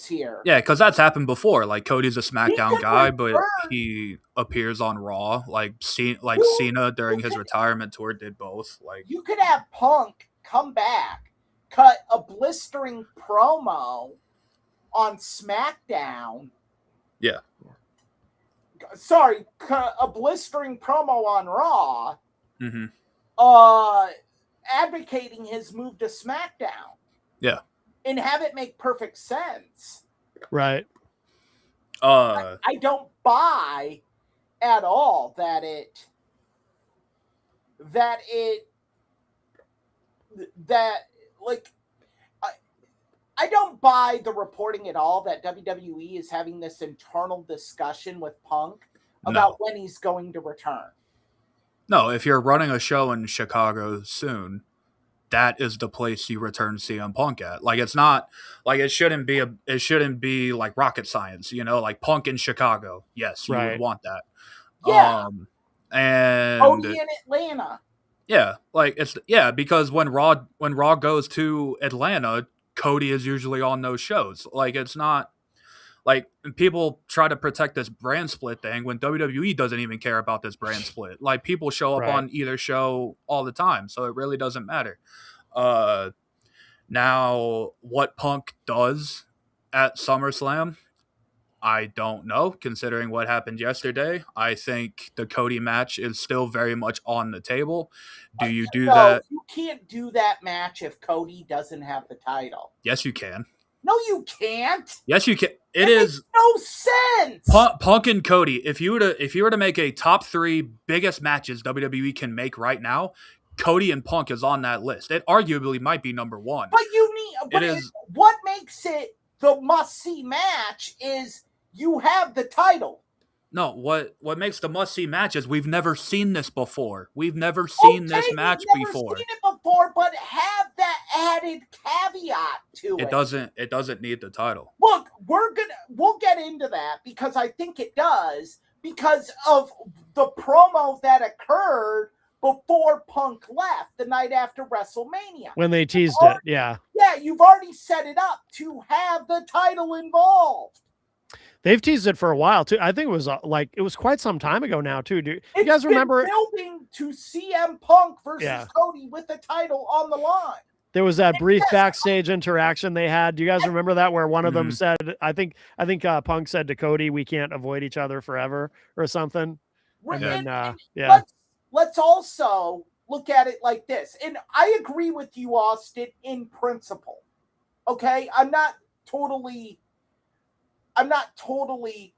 here. Yeah, because that's happened before. Like, Cody's a SmackDown guy, but he appears on Raw. Like Cena during his retirement tour did both. Like, you could have Punk come back, cut a blistering promo on SmackDown. Yeah. Sorry, cut a blistering promo on Raw. Mm-hmm. Advocating his move to SmackDown. Yeah. And have it make perfect sense. Right. I don't buy at all that I don't buy the reporting at all that WWE is having this internal discussion with Punk about when he's going to return. No, if you're running a show in Chicago soon, that is the place you return CM Punk at. Like, it's not like it shouldn't be like rocket science, like Punk in Chicago. Yes, you would want that. Yeah. And Cody in Atlanta. Yeah, because when Raw goes to Atlanta, Cody is usually on those shows. Like, it's not like people try to protect this brand split thing when WWE doesn't even care about this brand split. Like, people show up on either show all the time, so it really doesn't matter. Now, what Punk does at SummerSlam, I don't know, considering what happened yesterday. I think the Cody match is still very much on the table. Do you do that? You can't do that match if Cody doesn't have the title. Yes, you can. No, you can't. Yes, you can. It is makes no sense. Punk and Cody. If you were to make a top 3 biggest matches WWE can make right now, Cody and Punk is on that list. It arguably might be number 1. But what makes it the must-see match is you have the title. No, what makes the must-see match is we've never seen this before. We've never seen this match before. Seen it before, but have that added caveat to it. It doesn't need the title. Look, we'll get into that because I think it does because of the promo that occurred before Punk left the night after WrestleMania. When they teased it, yeah. Yeah, you've already set it up to have the title involved. They've teased it for a while too. I think it was quite some time ago now too. Do you guys remember building to CM Punk versus Cody with the title on the line? There was that brief backstage interaction they had. Do you guys remember that where one of them said, I think Punk said to Cody, "We can't avoid each other forever" or something. And then let's also look at it like this. And I agree with you, Austin, in principle. Okay? I'm not totally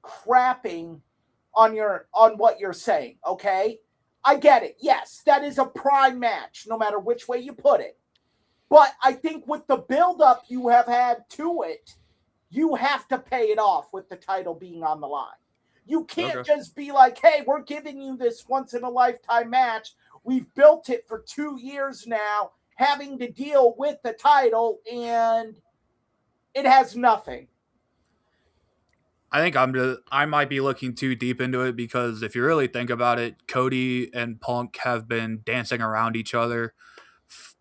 crapping on what you're saying, okay? I get it. Yes, that is a prime match, no matter which way you put it. But I think with the build-up you have had to it, you have to pay it off with the title being on the line. You can't just be like, hey, we're giving you this once-in-a-lifetime match. We've built it for 2 years now. having to deal with the title, and it has nothing. I think I might be looking too deep into it, because if you really think about it, Cody and Punk have been dancing around each other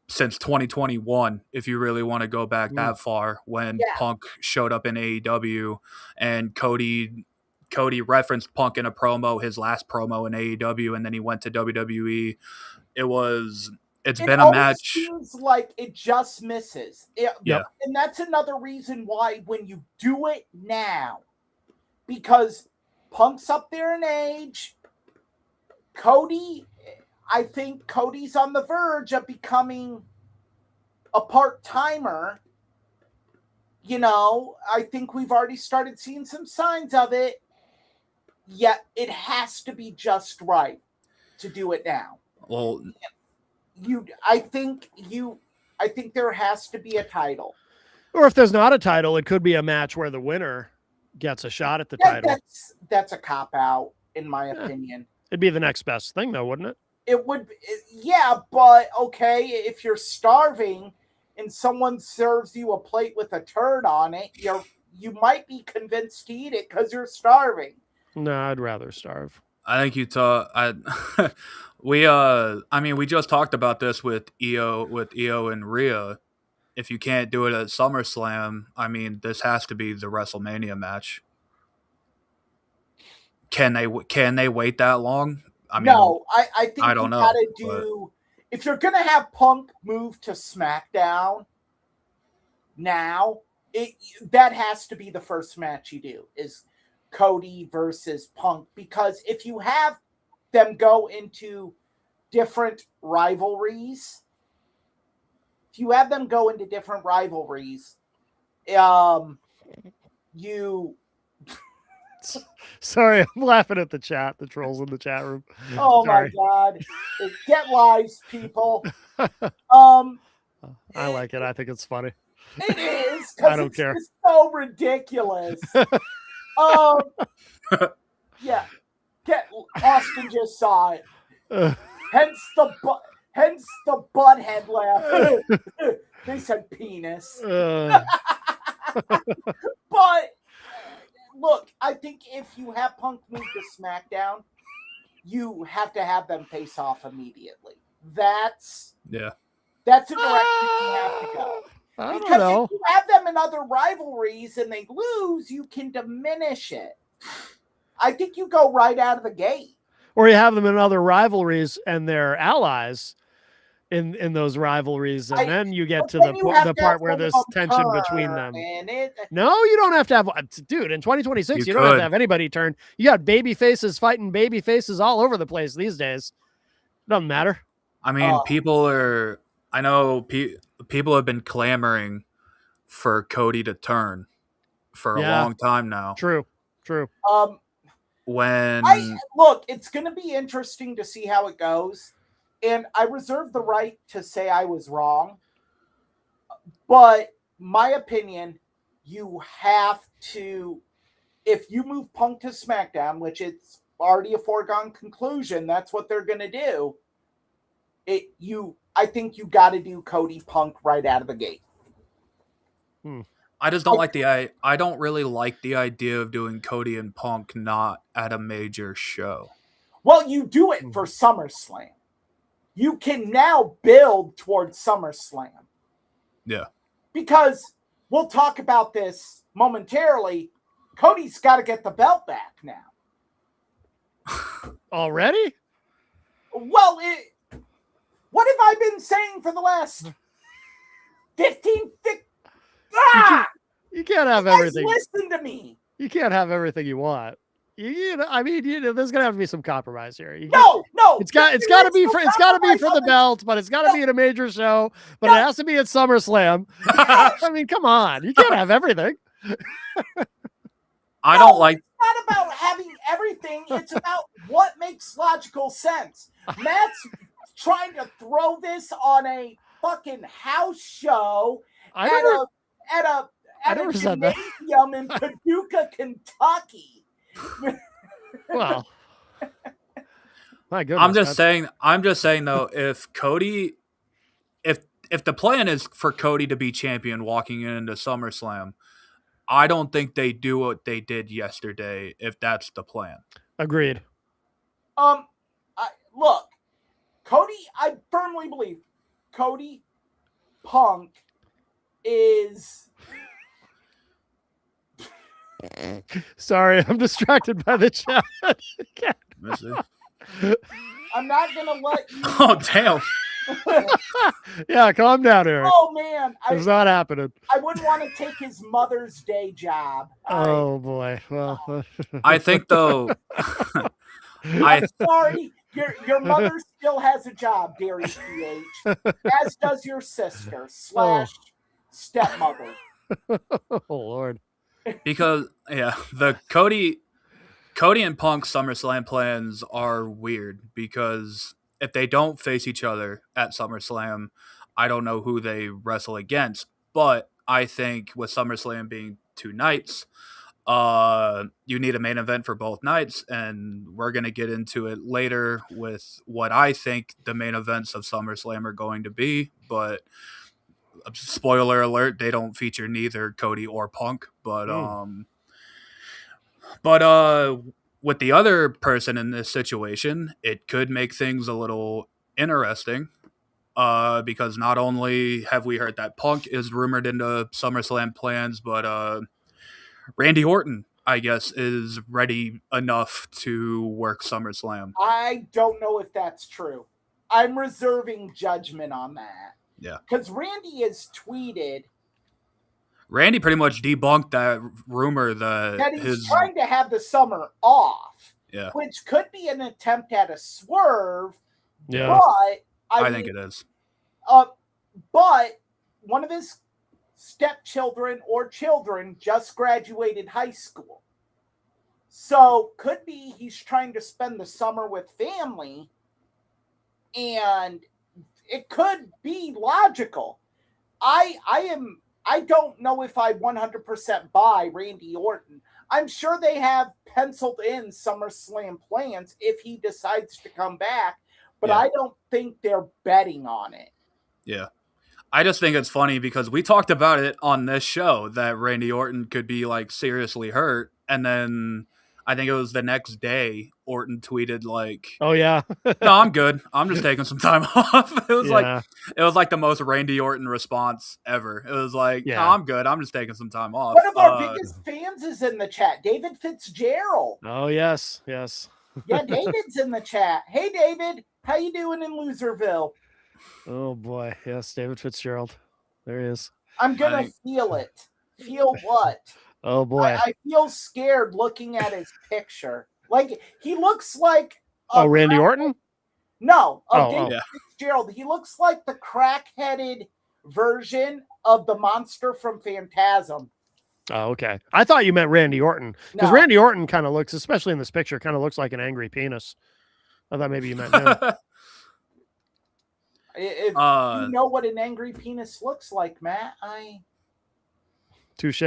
since 2021, if you really want to go back that far, when Punk showed up in AEW, and Cody referenced Punk in a promo, his last promo in AEW, and then he went to WWE. It's been a match. It seems like it just misses. Yeah. And that's another reason why when you do it now, because Punk's up there in age, Cody, I think Cody's on the verge of becoming a part-timer. I think we've already started seeing some signs of it. Yet it has to be just right to do it now. Well, I think there has to be a title. Or if there's not a title, it could be a match where the winner gets a shot at the title. That's a cop-out, in my opinion. It'd be the next best thing, though, wouldn't it? It would, yeah, but okay, if you're starving and someone serves you a plate with a turd on it, you might be convinced to eat it because you're starving. No, I'd rather starve. I think we just talked about this with Io and Rhea. If you can't do it at SummerSlam, this has to be the WrestleMania match. Can they wait that long? No, I think I don't know. Gotta do, if you're gonna have Punk move to SmackDown now, that has to be the first match you do, is Cody versus Punk, because if you have them go into different rivalries, you Sorry, I'm laughing at the chat, the trolls in the chat room. Oh Sorry. my God. Get lives, people. I like it. I think it's funny. It is. I don't care. It's so ridiculous. Yeah. Austin just saw it. Hence the butthead laugh. They said penis. But look, I think if you have Punk move to SmackDown, you have to have them face off immediately. That's a direction you have to go. I don't Because know. if you have them in other rivalries and they lose, you can diminish it. I think you go right out of the gate. Or you have them in other rivalries and they're allies in those rivalries, and then you get to the part where there's tension between them. No, you don't have to have, dude, in 2026, you don't have to have anybody turn. You got baby faces fighting baby faces all over the place these days. Doesn't matter. People have been clamoring for Cody to turn for a long time now. True. Look, it's going to be interesting to see how it goes. And I reserve the right to say I was wrong. But my opinion, you have to, if you move Punk to SmackDown, which it's already a foregone conclusion, that's what they're going to do. I think you got to do Cody Punk right out of the gate. I just don't I don't really like the idea of doing Cody and Punk not at a major show. Well, you do it for SummerSlam. You can now build towards SummerSlam. Yeah. Because we'll talk about this momentarily. Cody's got to get the belt back now. Already? Well, what have I been saying for the last 15? You can't have everything. Listen to me. You can't have everything you want. There's gonna have to be some compromise here. No. It's got to be for the belt, but it's got to be at a major show. But it has to be at SummerSlam. Come on, you can't have everything. I don't like. It's not about having everything. It's about what makes logical sense. Matt's trying to throw this on a fucking house show at a gymnasium in Paducah, Kentucky. Well, my goodness. I'm just saying though, if if the plan is for Cody to be champion walking into SummerSlam, I don't think they do what they did yesterday if that's the plan. Agreed. Look, Cody, I firmly believe Cody Punk is. Sorry, I'm distracted by the chat. I'm not gonna let you. Oh damn! Yeah, calm down, Eric. Oh man, It's not happening. I wouldn't want to take his Mother's Day job. Oh boy. Well, I think though. I'm sorry, your mother still has a job, Dairy PH, as does your sister / stepmother. Oh Lord. Because the Cody and Punk SummerSlam plans are weird because if they don't face each other at SummerSlam, I don't know who they wrestle against. But I think with SummerSlam being 2 nights, you need a main event for both nights, and we're going to get into it later with what I think the main events of SummerSlam are going to be. But spoiler alert, they don't feature neither Cody or Punk. But with the other person in this situation, it could make things a little interesting. Because not only have we heard that Punk is rumored into SummerSlam plans, but Randy Orton, I guess, is ready enough to work SummerSlam. I don't know if that's true. I'm reserving judgment on that. Yeah. Because Randy has tweeted. Randy pretty much debunked that rumor that he's trying to have the summer off. Yeah. Which could be an attempt at a swerve. Yeah. But I think it is. But one of his stepchildren or children just graduated high school. So could be he's trying to spend the summer with family, and it could be logical. I don't know if I 100% buy Randy Orton. I'm sure they have penciled in SummerSlam plans if he decides to come back, but I don't think they're betting on it. Yeah. I just think it's funny because we talked about it on this show that Randy Orton could be like seriously hurt. And then I think it was the next day Orton tweeted like, "Oh yeah, no, I'm good. I'm just taking some time off." It was like the most Randy Orton response ever. It was like, no, I'm good. I'm just taking some time off. One of our biggest fans is in the chat, David Fitzgerald. Oh yes. Yeah, David's in the chat. Hey David, how you doing in Loserville? Oh boy, yes, David Fitzgerald. There he is. I'm gonna feel it. Feel what? Oh boy, I feel scared looking at his picture. Like he looks like Randy Orton? No, David Fitzgerald. He looks like the crack-headed version of the monster from Phantasm. Oh, okay. I thought you meant Randy Orton because Randy Orton kind of looks, especially in this picture, kind of looks like an angry penis. I thought maybe you meant him. If you know what an angry penis looks like, Matt, touche.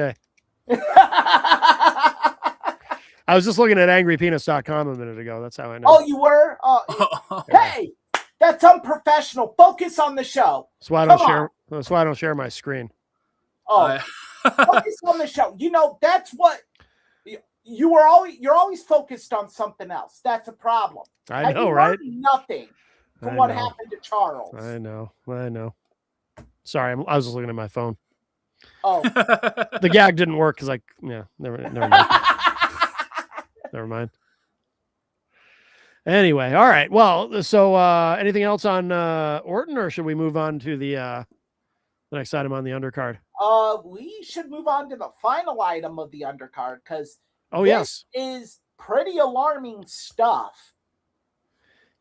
I was just looking at angrypenis.com a minute ago. That's how I know. Oh, you were? Hey, that's unprofessional. Focus on the show. That's why I don't share my screen. Oh, focus on the show. You know, that's what you're always focused on something else. That's a problem. I know, right? Nothing from what happened to Charles. I know. Sorry, I was just looking at my phone. Oh, the gag didn't work because never mind. Never mind. Anyway, all right. Well, so anything else on Orton, or should we move on to the next item on the undercard? We should move on to the final item of the undercard because this is pretty alarming stuff.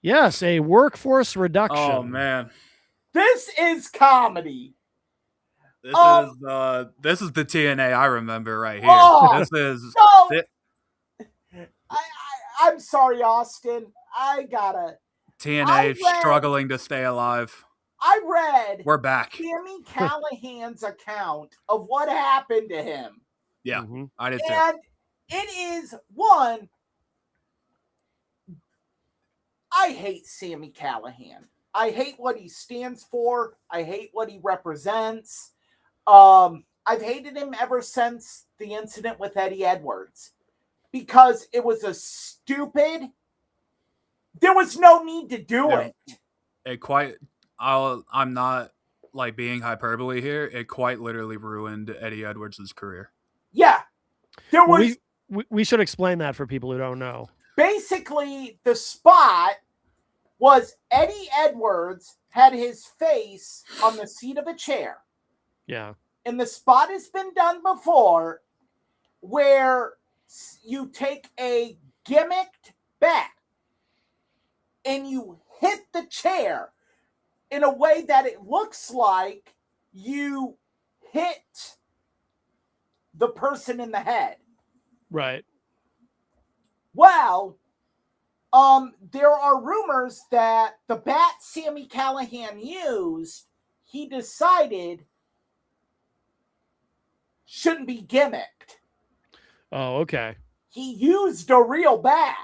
Yes, a workforce reduction. Oh man, this is comedy. This is the TNA I remember right here. I'm sorry, Austin. TNA struggling to stay alive. I read we're back. Sami Callihan's account of what happened to him. Yeah, I did too. And it is one. I hate Sami Callihan. I hate what he stands for. I hate what he represents. I've hated him ever since the incident with Eddie Edwards because it was a stupid. There was no need to do it. I'm not like being hyperbole here. It quite literally ruined Eddie Edwards' career. Yeah. There Well, was we should explain that for people who don't know. basically the spot was Eddie Edwards had his face on the seat of a chair. Yeah. And the spot has been done before where you take a gimmicked bat and you hit the chair in a way that it looks like you hit the person in the head. Right. Well, there are rumors that the bat Sami Callihan used, he decided shouldn't be gimmicked. Oh, okay. He used a real bat.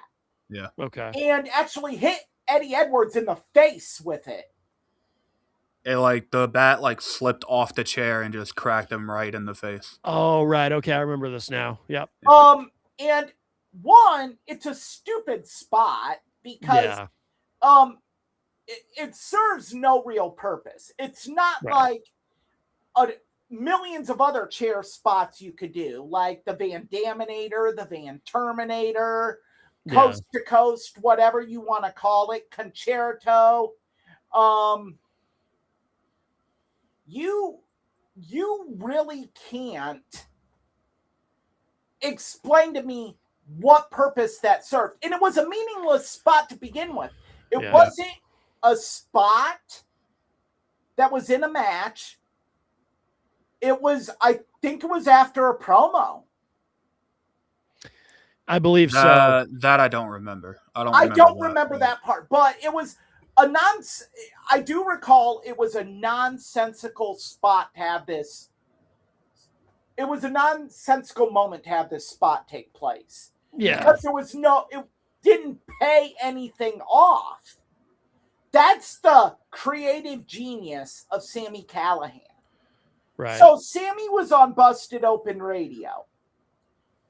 Yeah. Okay. And actually hit Eddie Edwards in the face with it. The bat slipped off the chair and just cracked him right in the face. Oh, right. Okay, I remember this now. Yep. And one, it's a stupid spot because it serves no real purpose. It's not Right. like millions of other chair spots you could do, like the Van Daminator, the Van Terminator, coast to coast, whatever you want to call it, concerto. You really can't explain to me what purpose that served. And it was a meaningless spot to begin with. It wasn't a spot that was in a match. It was, I think it was after a promo. I believe so. That I don't remember. I don't remember that part, but it was I do recall it was a nonsensical spot to have this. It was a nonsensical moment to have this spot take place. Yeah. Because it didn't pay anything off. That's the creative genius of Sami Callihan. Right. So Sami was on Busted Open Radio.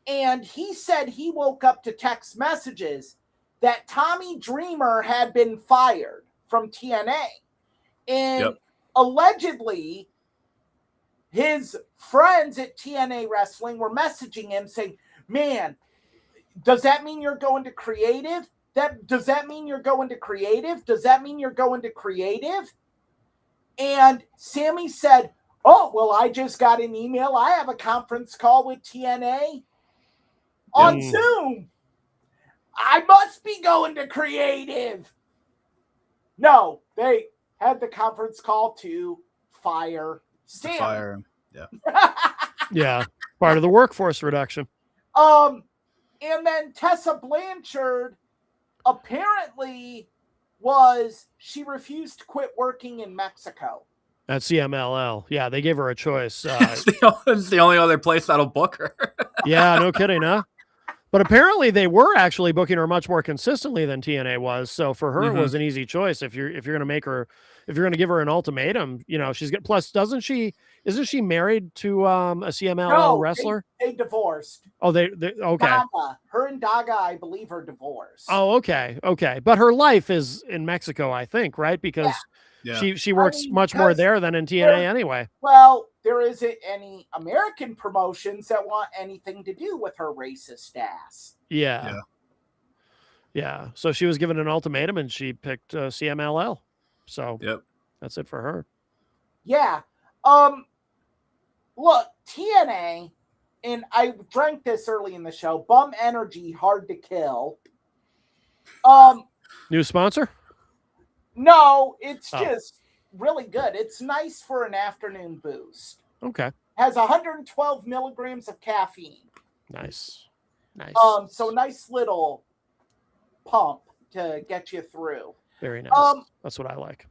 And he said he woke up to text messages that Tommy Dreamer had been fired from TNA. And allegedly, his friends at TNA Wrestling were messaging him saying, man, does that mean you're going to creative? Does that mean you're going to creative? Does that mean you're going to creative? And Sami said, oh, well, I just got an email. I have a conference call with TNA on Zoom. I must be going to creative. No, they had the conference call to fire Sami. Fire him. Yeah. Yeah. Part of the workforce reduction. And then Tessa Blanchard apparently she refused to quit working in Mexico. At CMLL. Yeah, they gave her a choice. It's the only other place that'll book her. Yeah, no kidding, huh? But apparently they were actually booking her much more consistently than TNA was. So for her, it was an easy choice. If you're going to give her an ultimatum, she's got, plus isn't she married to a CMLL wrestler? They divorced. Oh, they okay. Daga. Her and Daga, I believe, are divorced. Oh, okay. Okay. But her life is in Mexico, I think, right? Because she works much more there than in TNA anyway. Well, there isn't any American promotions that want anything to do with her racist ass. Yeah. So she was given an ultimatum and she picked CMLL. So that's it for her. Yeah. Look, TNA, and I drank this early in the show, Bum Energy, hard to kill. New sponsor? No, it's just really good. It's nice for an afternoon boost. Okay. Has 112 milligrams of caffeine. Nice. So nice little pump to get you through. Very nice. That's what I like.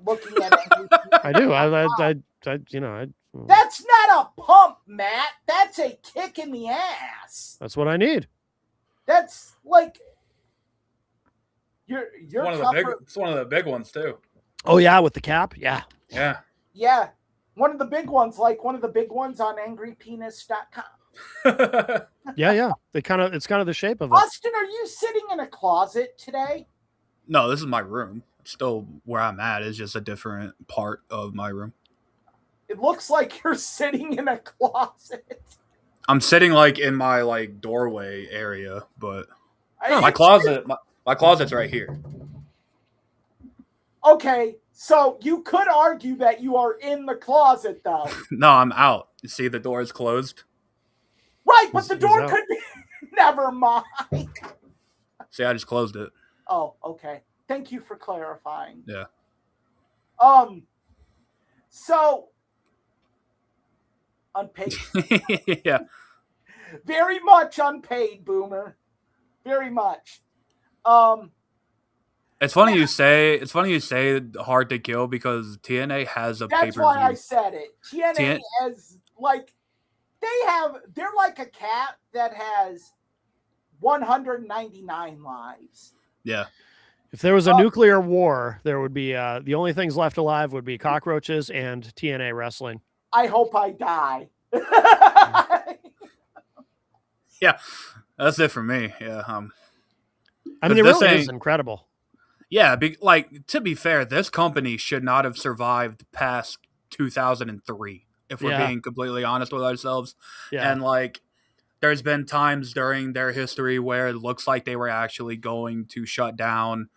Looking at I do. That's not a pump, Matt. That's a kick in the ass. That's what I need. That's like Your It's one of the big ones too. Oh yeah, with the cap. Yeah. Yeah. One of the big ones, like one of the big ones on angrypenis.com. Yeah. It's kind of the shape of it. Austin, are you sitting in a closet today? No, this is my room. It's still where I'm at. It's just a different part of my room. It looks like you're sitting in a closet. I'm sitting like in my like doorway area, but my closet's right here. Okay, so you could argue that you are in the closet, though. No, I'm out. You see, the door is closed. Right, but the He's door out. could be. Never mind. See, I just closed it. Oh, okay. Thank you for clarifying. Yeah. So unpaid. Yeah. Very much unpaid, Boomer. Very much. It's funny you say hard to kill because TNA has a That's pay-per-view. why I said it. TNA has like they're like a cat that has 199 lives. Yeah. If there was a nuclear war, there would be the only things left alive would be cockroaches and TNA wrestling. I hope I die. Yeah. That's it for me. Yeah. I mean, it really is incredible. Yeah, to be fair, this company should not have survived past 2003, if we're being completely honest with ourselves. Yeah. And like, there's been times during their history where it looks like they were actually going to shut down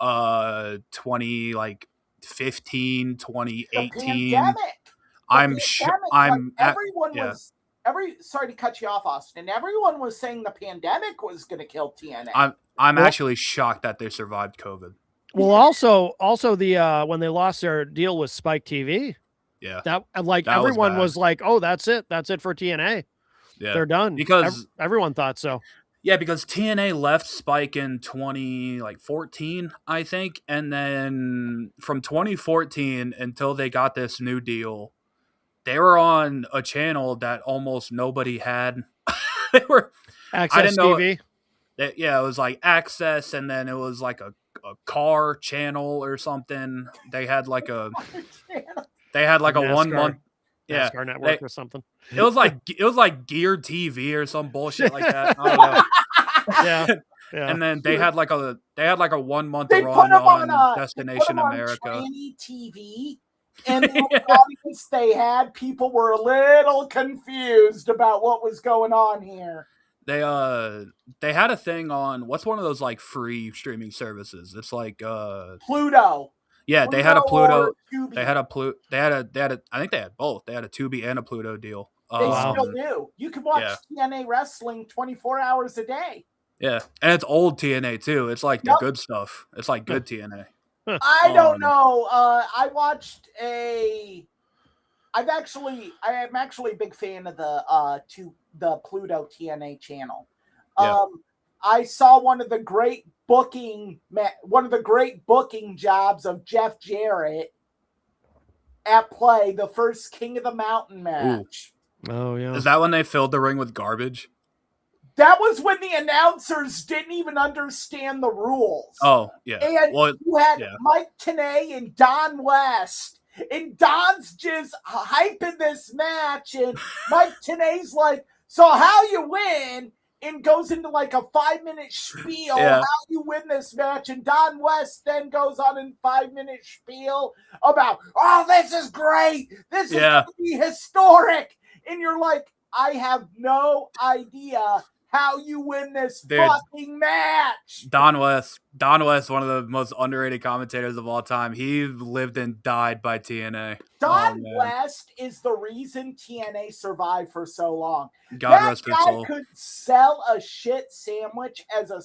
2015, 2018. Sorry to cut you off, Austin. Everyone was saying the pandemic was going to kill TNA. I'm actually shocked that they survived COVID. Well, also the when they lost their deal with Spike TV, that everyone was like, "Oh, that's it for TNA. Yeah, they're done." Because everyone thought so. Yeah, because TNA left Spike in 2014, I think, and then from 2014 until they got this new deal, they were on a channel that almost nobody had. They were Access TV. It was like Access, and then it was like a car channel or something. They had like a NASCAR, 1 month NASCAR network or something. It was like Gear TV or some bullshit like that. I don't know. Yeah. And then they had like a 1 month they run put them on Destination America. Tranny TV, and the audience they had, people were a little confused about what was going on here. They had a thing on what's one of those like free streaming services. It's like Pluto. Yeah, they had a Pluto. Tubi. They had a I think they had both. They had a Tubi and a Pluto deal. They still do. You can watch TNA wrestling 24 hours a day. Yeah, and it's old TNA too. It's like the good stuff. It's like good TNA. I don't know. I watched I am actually a big fan of the Pluto TNA channel. I saw one of the great booking jobs of Jeff Jarrett at play, the first King of the Mountain match. Ooh. Oh yeah. Is that when they filled the ring with garbage? That was when the announcers didn't even understand the rules. Oh, yeah. And you had Mike Tenay and Don West. And Don's just hyping this match. And Mike Tenay's like, so how you win? And goes into like a 5-minute spiel how you win this match. And Don West then goes on in 5-minute spiel about, oh, this is great. This is going to be historic. And you're like, I have no idea how you win this fucking match. Don West, one of the most underrated commentators of all time. He lived and died by TNA. Don West is the reason TNA survived for so long. God rest his soul. That guy could sell a shit sandwich as a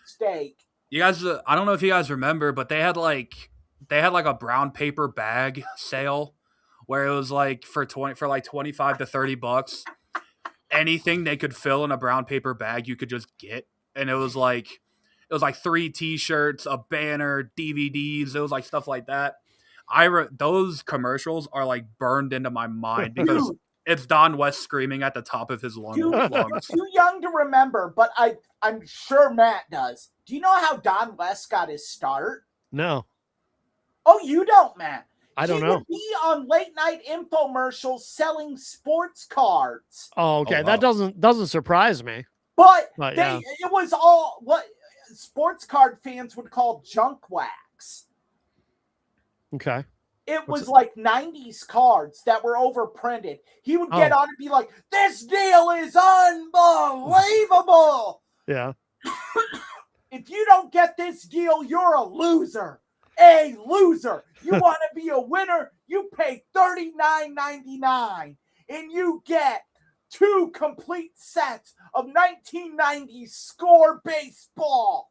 steak. You guys, I don't know if you guys remember, but they had like a brown paper bag sale where it was like for like $25 to $30. Anything they could fill in a brown paper bag, you could just get. And it was like 3 T-shirts, a banner, DVDs. It was like stuff like that. Those commercials are like burned into my mind because It's Don West screaming at the top of his lungs. Too young to remember, but I'm sure Matt does. Do you know how Don West got his start? No. Oh, you don't, Matt. I don't He know. would be on late night infomercials selling sports cards. Oh, okay. Oh, wow. That doesn't surprise me. But yeah. it was all what sports card fans would call junk wax. Okay. It was like 90s cards that were overprinted. He would get on and be like, this deal is unbelievable. Yeah. If you don't get this deal, you're a loser. A loser. You want to be a winner? You pay $39.99 and you get 2 complete sets of 1990s Score baseball.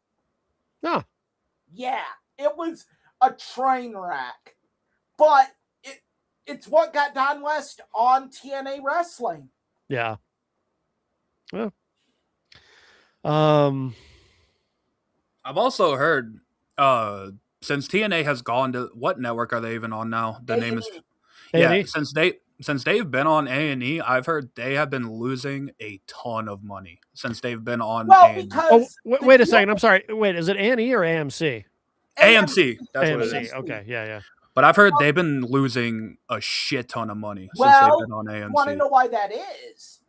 Oh. Yeah, it was a train wreck. But it's what got Don West on TNA Wrestling. Yeah. Well, I've also heard since TNA has gone to what network are they even on now? The name is A&E? since they've been on A&E, I've heard they have been losing a ton of money since they've been on A&E. Because wait a second. I'm sorry. Wait, is it A&E or AMC? AMC. That's AMC. what it is. Okay. Yeah. But I've heard they've been losing a shit ton of money since they've been on AMC. You want to know why that is?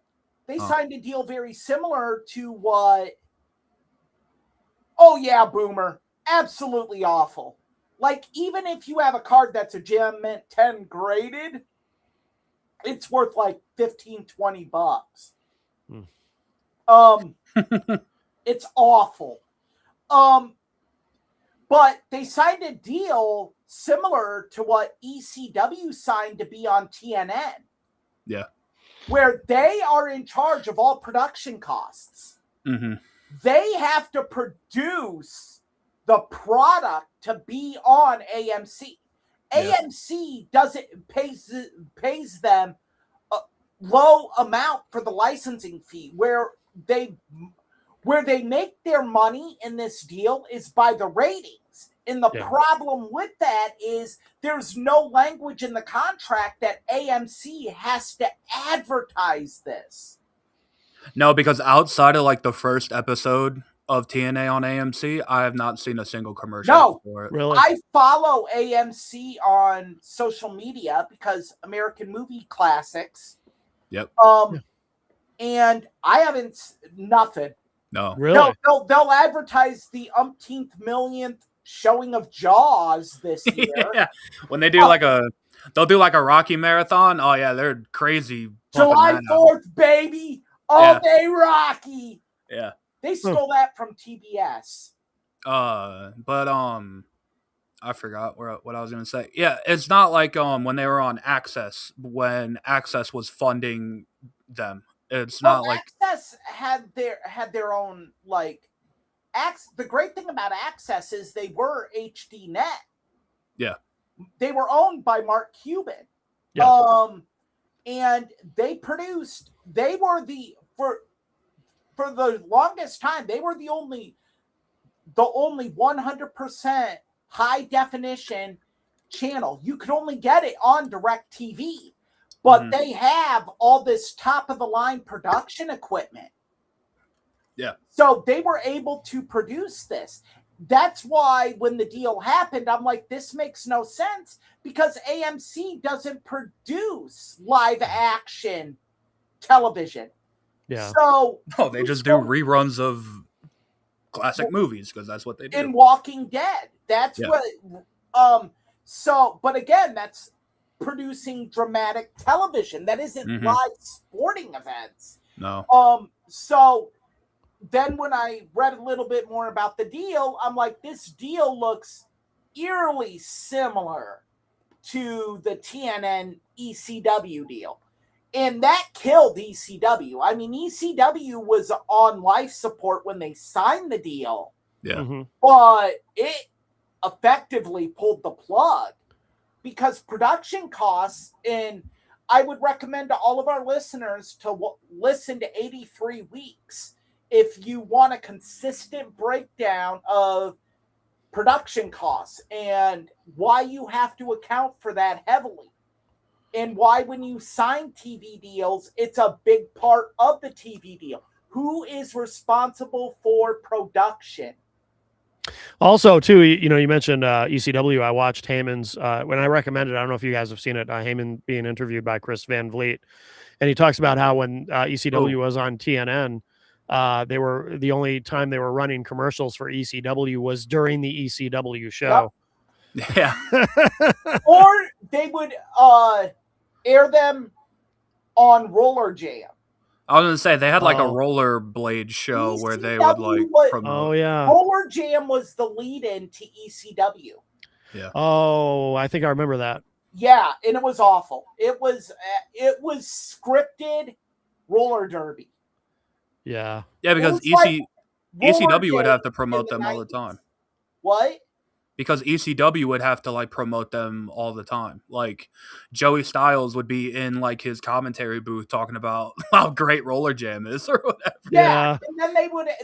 They signed a deal very similar to what... Oh, yeah, Boomer. Absolutely awful. Like, even if you have a card that's a Gem Mint 10 graded, it's worth like $15-$20. It's awful. But they signed a deal similar to what ECW signed to be on TNN. Yeah. Where they are in charge of all production costs. Mm-hmm. They have to produce the product to be on AMC. Yeah. AMC pays them a low amount for the licensing fee. Where they make their money in this deal is by the ratings. And the problem with that is there's no language in the contract that AMC has to advertise this. No, because outside of like the first episode of TNA on AMC, I have not seen a single commercial for it. Really? I follow AMC on social media because American Movie Classics. Yep. And I haven't nothing. No. Really? They'll advertise the umpteenth millionth showing of Jaws this year. Yeah. When they do they'll do like a Rocky marathon. Oh yeah, they're crazy. July 4th, baby. All day Rocky. Yeah. They stole that from TBS. But I forgot what I was gonna say. Yeah, it's not like when they were on Access, when Access was funding them. It's not like Access had their own like the great thing about Access is they were HD Net. Yeah. They were owned by Mark Cuban. Yeah. And they were for the longest time, they were the only 100% high definition channel. You could only get it on DirecTV, but they have all this top of the line production equipment. Yeah. So they were able to produce this. That's why when the deal happened, I'm like, this makes no sense because AMC doesn't produce live action television. Yeah. So they just do reruns of classic movies because that's what they do. In Walking Dead. That's what but again, that's producing dramatic television. That isn't live sporting events. No. So then when I read a little bit more about the deal, I'm like, this deal looks eerily similar to the TNN ECW deal. And that killed ECW. I mean, ECW was on life support when they signed the deal. Yeah. But it effectively pulled the plug because production costs, and I would recommend to all of our listeners to listen to 83 Weeks if you want a consistent breakdown of production costs and why you have to account for that heavily. and why when you sign TV deals, it's a big part of the TV deal. Who is responsible for production? Also, too, you mentioned ECW. I watched Heyman's when I recommended. I don't know if you guys have seen it. Heyman being interviewed by Chris Van Vliet, and he talks about how when ECW was on TNN, they were the only time they were running commercials for ECW was during the ECW show. Yeah. Or they would air them on Roller Jam. I was gonna say they had like a rollerblade show where they would like promote. Oh yeah. Roller Jam was the lead-in to ECW. Yeah. Oh, I think I remember that. Yeah, and it was awful. It was scripted roller derby. Yeah. Yeah, because ECW would have to promote them all the time. What? Because ECW would have to like promote them all the time. Like Joey Styles would be in like his commentary booth talking about how great Roller Jam is or whatever. Yeah. And then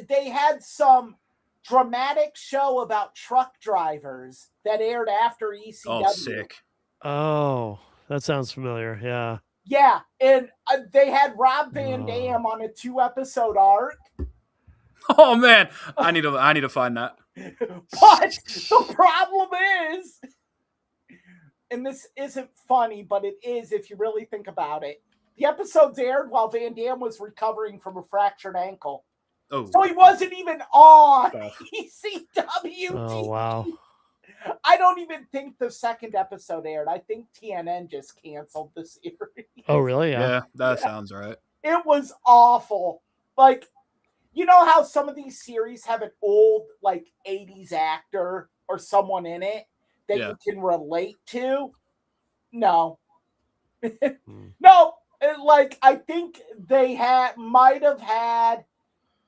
they had some dramatic show about truck drivers that aired after ECW. Oh, sick. Oh, that sounds familiar. Yeah. Yeah, and they had Rob Van Dam on a 2-episode arc. Oh man, I need to find that. But the problem is, and this isn't funny, but it is if you really think about it. The episodes aired while Van Dam was recovering from a fractured ankle. Oh. So he wasn't even on ECW. Oh, wow. I don't even think the second episode aired. I think TNN just canceled the series. Oh, really? Yeah, that sounds right. It was awful. Like, you know how some of these series have an old, like, 80s actor or someone in it that you can relate to? No. No. Like, I think they might have had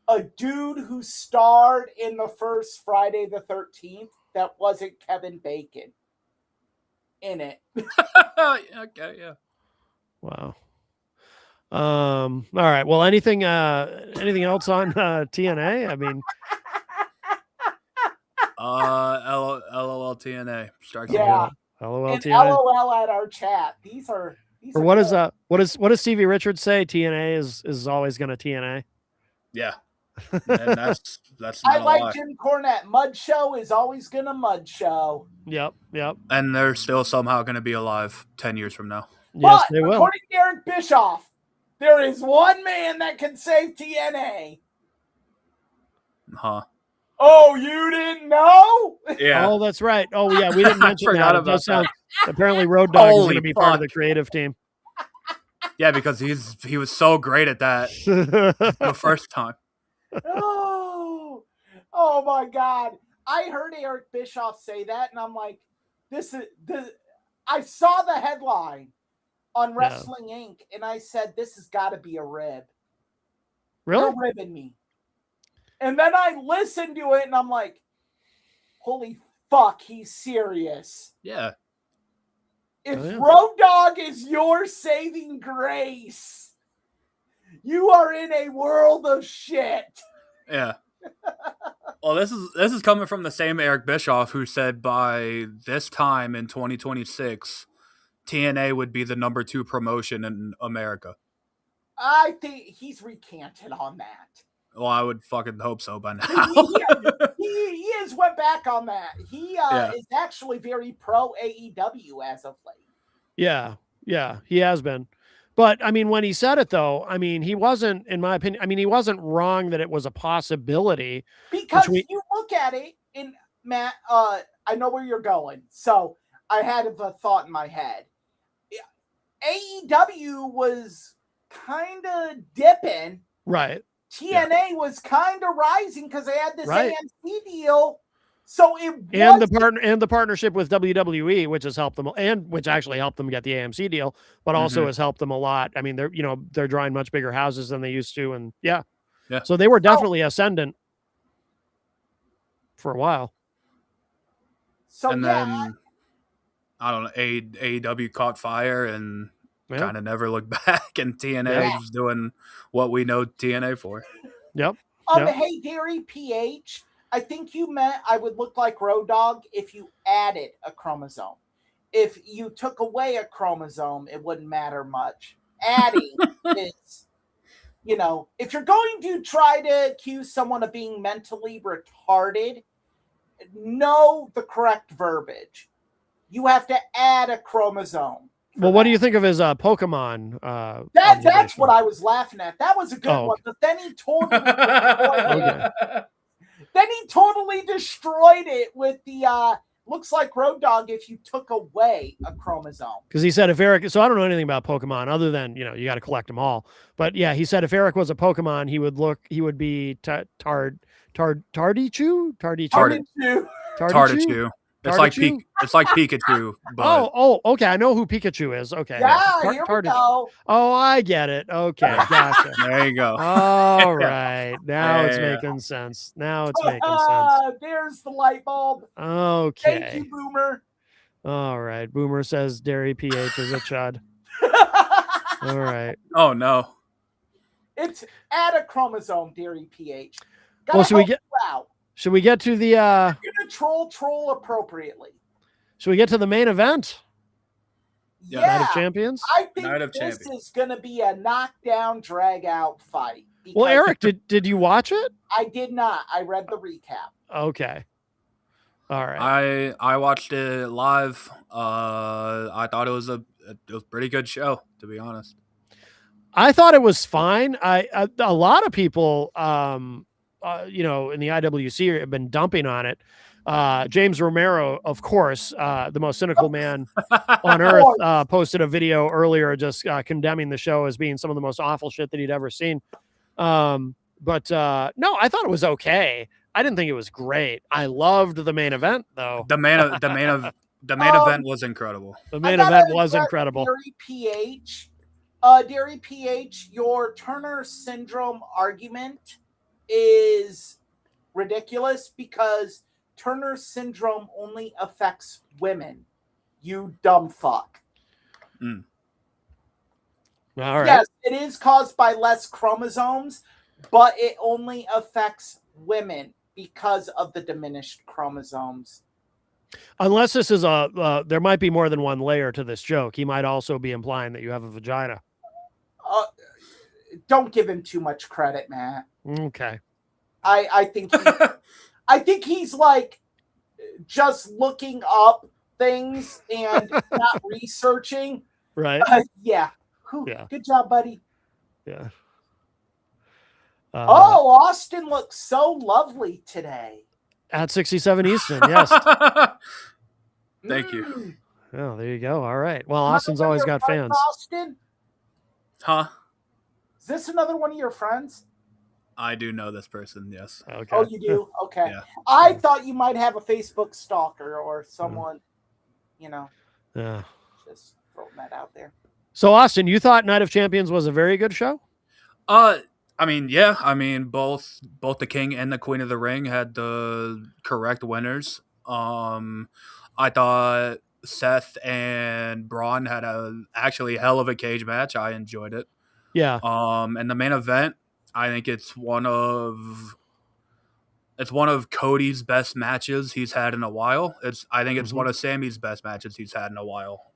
a dude who starred in the first Friday the 13th that wasn't Kevin Bacon in it. Okay, yeah. Wow. All right. Well, anything else on TNA? I mean, LOL TNA. Yeah. LOL and TNA. LOL at our chat. These are or what is what does Stevie Richards say? TNA is always going to TNA. Yeah. And that's I like Jim Cornette. Mud Show is always gonna Mud Show. Yep. And they're still somehow going to be alive 10 years from now. Yes, they will. According to Eric Bischoff, there is one man that can save TNA. Huh. Oh, you didn't know? Yeah. Oh, that's right. Oh, yeah. We didn't mention forgot that. about that. Apparently, Road Dogg is going to be part of the creative team. Yeah, because he was so great at that the first time. Oh my God. I heard Eric Bischoff say that, and I'm like, I saw the headline on Wrestling Inc., and I said, this has got to be a rib. Really? They're ribbing me. And then I listened to it, and I'm like, holy fuck, he's serious. Yeah. If Road Dogg is your saving grace, you are in a world of shit. Yeah. Well, this is coming from the same Eric Bischoff who said by this time in 2026, TNA would be the number 2 promotion in America. I think he's recanted on that. Well, I would fucking hope so by now. he has went back on that. He is actually very pro AEW as of late. Yeah, he has been. But, I mean, when he said it, though, I mean, he wasn't, in my opinion, I mean, he wasn't wrong that it was a possibility. Because you look at it, and Matt, I know where you're going. So I had a thought in my head. AEW was kind of dipping. Right. TNA was kind of rising because they had this AMC deal. So the partnership with WWE, which has helped them, and which actually helped them get the AMC deal, but also has helped them a lot. I mean, they're drawing much bigger houses than they used to, and yeah. So they were definitely ascendant for a while. So and then I don't know, AEW caught fire and kind of never looked back, and TNA was doing what we know TNA for. Yep. Hey, Dairy PH. I think you meant I would look like Road Dogg if you added a chromosome. if you took away a chromosome, it wouldn't matter much. Adding is, if you're going to try to accuse someone of being mentally retarded, know the correct verbiage. You have to add a chromosome. Well, what do you think of his Pokemon? That's what I was laughing at. That was a good one, but then he totally destroyed it with the looks like Road Dogg if you took away a chromosome. Because he said if Eric, so I don't know anything about Pokemon other than, you got to collect them all. But yeah, he said if Eric was a Pokemon, he would be Tardichu? It's like Pikachu. But... okay. I know who Pikachu is. Okay. Yeah, here we go. Oh, I get it. Okay, gotcha. There you go. All right. Now it's making sense. There's the light bulb. Okay. Thank you, Boomer. All right. Boomer says Dairy PH is a chud. All right. Oh, no. It's add a chromosome, Dairy PH. Well, should we get to the you're gonna troll appropriately. Should we get to the main event? Yeah. Night of Champions? I think this is gonna be a knockdown, drag out fight. Well, Eric, did you watch it? I did not. I read the recap. Okay. All right. I watched it live. I thought it was a pretty good show, to be honest. I thought it was fine. A lot of people in the IWC have been dumping on it. James Romero, of course, the most cynical man on earth, posted a video earlier just condemning the show as being some of the most awful shit that he'd ever seen. No, I thought it was okay. I didn't think it was great. I loved the main event, though. The main event was incredible. The main event was incredible. Dairy PH, your Turner syndrome argument is ridiculous because Turner syndrome only affects women. You dumb fuck. All right. Yes, it is caused by less chromosomes, but it only affects women because of the diminished chromosomes. Unless this is there might be more than one layer to this joke. He might also be implying that you have a vagina. Don't give him too much credit, Matt. Okay. I think he's like just looking up things and not researching. Right. Yeah. Good job, buddy. Yeah. Austin looks so lovely today. At 67 Eastern, yes. Thank you. Oh, there you go. All right. Well, Austin's always got fans. Austin? Huh? Is this another one of your friends? I do know this person, yes. Okay. Oh, you do? Okay. Yeah. I thought you might have a Facebook stalker or someone, Yeah. Just throwing that out there. So, Austin, you thought Night of Champions was a very good show? I mean, yeah. I mean, both the King and the Queen of the Ring had the correct winners. I thought Seth and Braun had actually hell of a cage match. I enjoyed it. Yeah. And the main event, I think it's one of Cody's best matches he's had in a while. I think it's one of Sammy's best matches he's had in a while.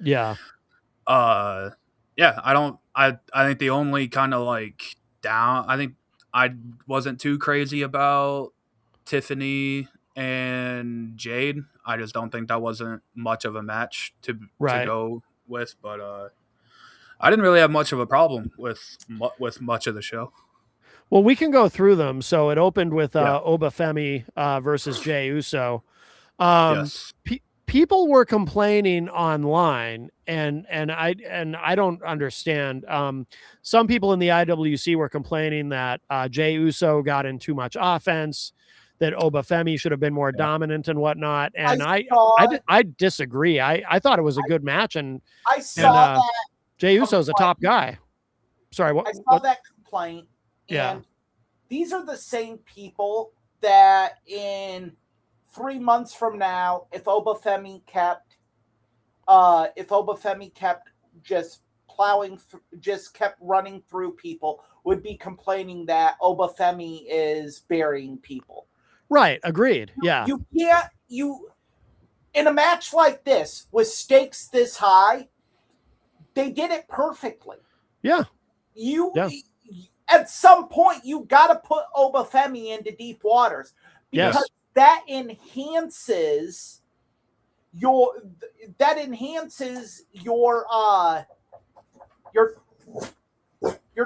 Yeah. Yeah, I think the only kind of like down, I think I wasn't too crazy about Tiffany and Jade. I just don't think that wasn't much of a match to go with, but I didn't really have much of a problem with much of the show. Well, we can go through them. So it opened with Obafemi versus Jey Uso. Yes. People were complaining online, and I don't understand. Some people in the IWC were complaining that Jey Uso got in too much offense, that Obafemi should have been more dominant and whatnot. And I disagree. I thought it was a good match, and I saw that. Jey Uso's a top guy. Sorry, what? I saw that complaint. Yeah. And these are the same people that in 3 months from now, if Obafemi kept just plowing, just kept running through people, would be complaining that Obafemi is burying people. Right. Agreed. Yeah. in a match like this with stakes this high, they did it perfectly. Yeah. At some point you got to put Obafemi into deep waters because that enhances your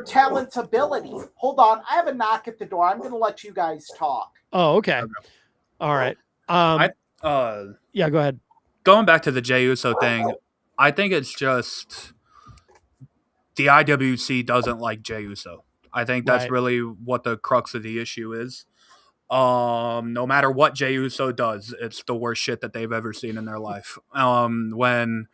talent's ability. Hold on, I have a knock at the door. I'm going to let you guys talk. Oh, okay. All right. Yeah, go ahead. Going back to the Jey Uso thing, I think it's just the IWC doesn't like Jey Uso. I think that's really what the crux of the issue is. No matter what Jey Uso does, it's the worst shit that they've ever seen in their life. When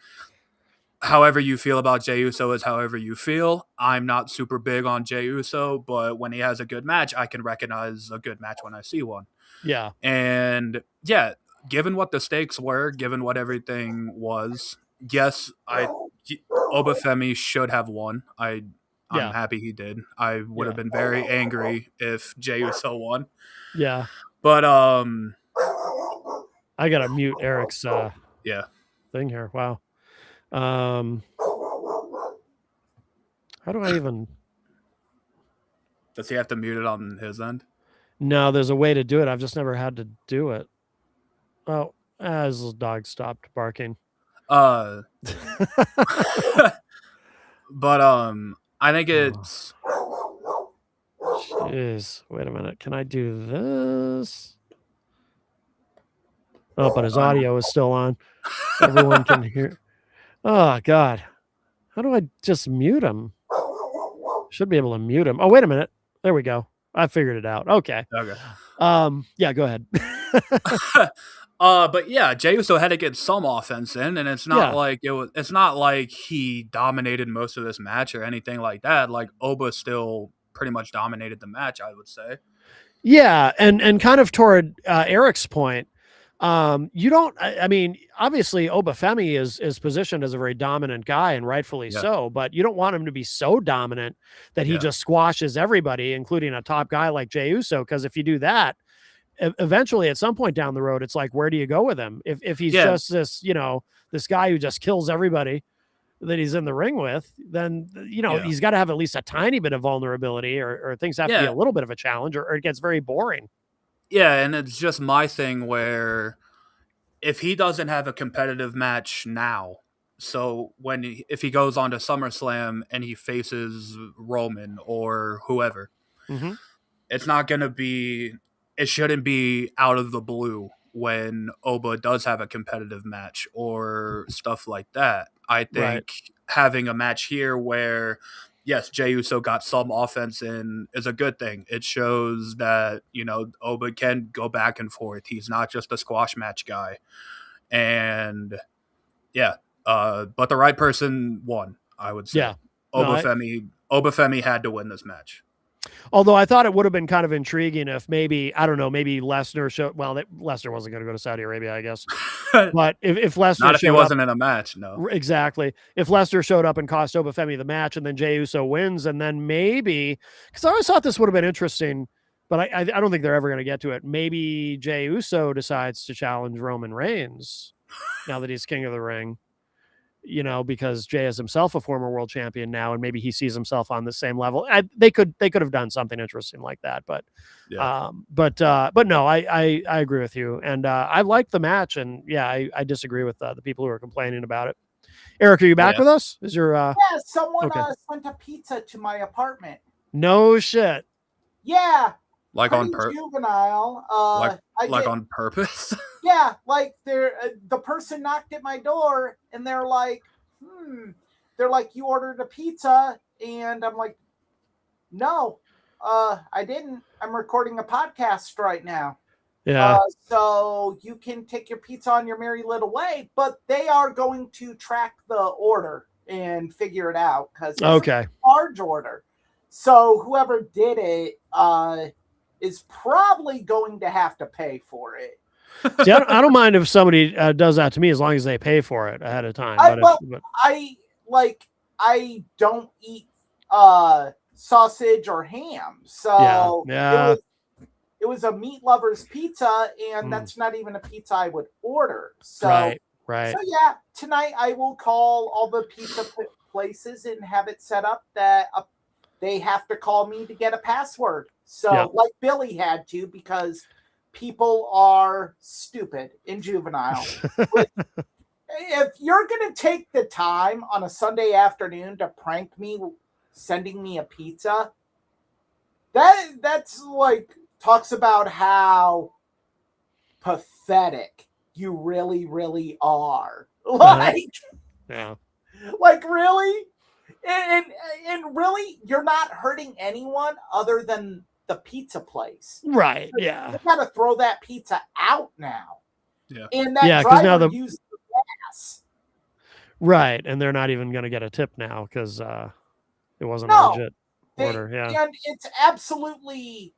however you feel about Jey Uso is however you feel. I'm not super big on Jey Uso, but when he has a good match, I can recognize a good match when I see one. Yeah. And yeah, given what the stakes were, given what everything was, yes, Obafemi should have won. I'm happy he did. I would have been very angry if Jey Uso won. Yeah. But I gotta mute Eric's thing here. Wow. How do I even? Does he have to mute it on his end? No, there's a way to do it. I've just never had to do it. Oh, his little dog stopped barking. But I think it's. Jeez, wait a minute. Can I do this? Oh, but his audio is still on. Everyone can hear. Oh God, how do I just mute him? Should be able to mute him. Oh, wait a minute. There we go. I figured it out. Okay. Yeah, go ahead. But yeah, Jey Uso had to get some offense in, and it's not like it's not like he dominated most of this match or anything like that. Like Oba still pretty much dominated the match, I would say. Yeah, and kind of toward Eric's point, you don't. I mean, obviously, Obafemi is positioned as a very dominant guy, and rightfully so. But you don't want him to be so dominant that he just squashes everybody, including a top guy like Jey Uso. Because if you do that, eventually, at some point down the road, it's like, where do you go with him? If he's just this, this guy who just kills everybody that he's in the ring with, then he's got to have at least a tiny bit of vulnerability, or things have to be a little bit of a challenge, or it gets very boring. Yeah, and it's just my thing where if he doesn't have a competitive match now, so if he goes on to SummerSlam and he faces Roman or whoever, it's not going to be, it shouldn't be out of the blue when Oba does have a competitive match or stuff like that. I think having a match here where, yes, Jey Uso got some offense in is a good thing. It shows that, Oba can go back and forth. He's not just a squash match guy. And but the right person won, I would say. Yeah. Obafemi had to win this match. Although I thought it would have been kind of intriguing if maybe Lesnar showed. Well, Lesnar wasn't going to go to Saudi Arabia, I guess. But if Lesnar not if he wasn't in a match, no. Exactly. If Lesnar showed up and cost Obafemi the match, and then Jey Uso wins, and then maybe, because I always thought this would have been interesting, but I don't think they're ever going to get to it. Maybe Jey Uso decides to challenge Roman Reigns now that he's King of the Ring. Because Jey is himself a former world champion now, and maybe he sees himself on the same level. They could have done something interesting like that, but no, I agree with you, and I liked the match, and I disagree with the people who are complaining about it. Eric, are you back with us? Is your someone sent a pizza to my apartment. No shit. Yeah. Like on purpose? Juvenile. On purpose? Yeah, like the person knocked at my door and they're like, you ordered a pizza, and I'm like, no, I didn't. I'm recording a podcast right now. Yeah. So you can take your pizza on your merry little way, but they are going to track the order and figure it out because it's a large order. So whoever did it is probably going to have to pay for it. See, I don't mind if somebody does that to me as long as they pay for it ahead of time. I don't eat sausage or ham, so it was a meat lover's pizza, and Mm. that's not even a pizza I would order. So, right. so yeah, tonight I will call all the pizza places and have it set up that they have to call me to get a password. So, Yeah. like Billy had to, because people are stupid and juvenile. If you're going to take the time on a Sunday afternoon to prank me, sending me a pizza, that's like talks about how pathetic you really, really are. Like, Yeah. like really, and really, you're not hurting anyone other than the pizza place. Right. Yeah. You got to throw that pizza out now. Yeah. And that Yeah, 'cause now driver the- used the gas. Right. And they're not even going to get a tip now because it wasn't a No, legit order. Yeah. And it's absolutely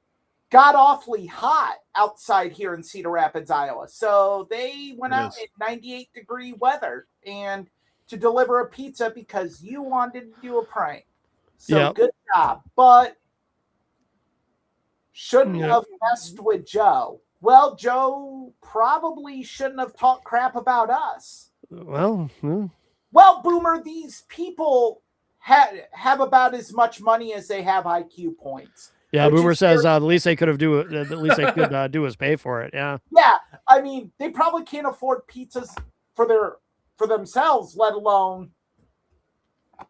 god awfully hot outside here in Cedar Rapids, Iowa. So they went It out is. in 98-degree weather and to deliver a pizza because you wanted to do a prank. So Yep. good job. But shouldn't Yep. have messed with Joe. Well, Joe probably shouldn't have talked crap about us. Well, Well, Boomer, these people have about as much money as they have IQ points. yeah. Which Boomer is says very- the least they could have do the least they could do is pay for it. Yeah. Yeah, I mean, they probably can't afford pizzas for themselves, let alone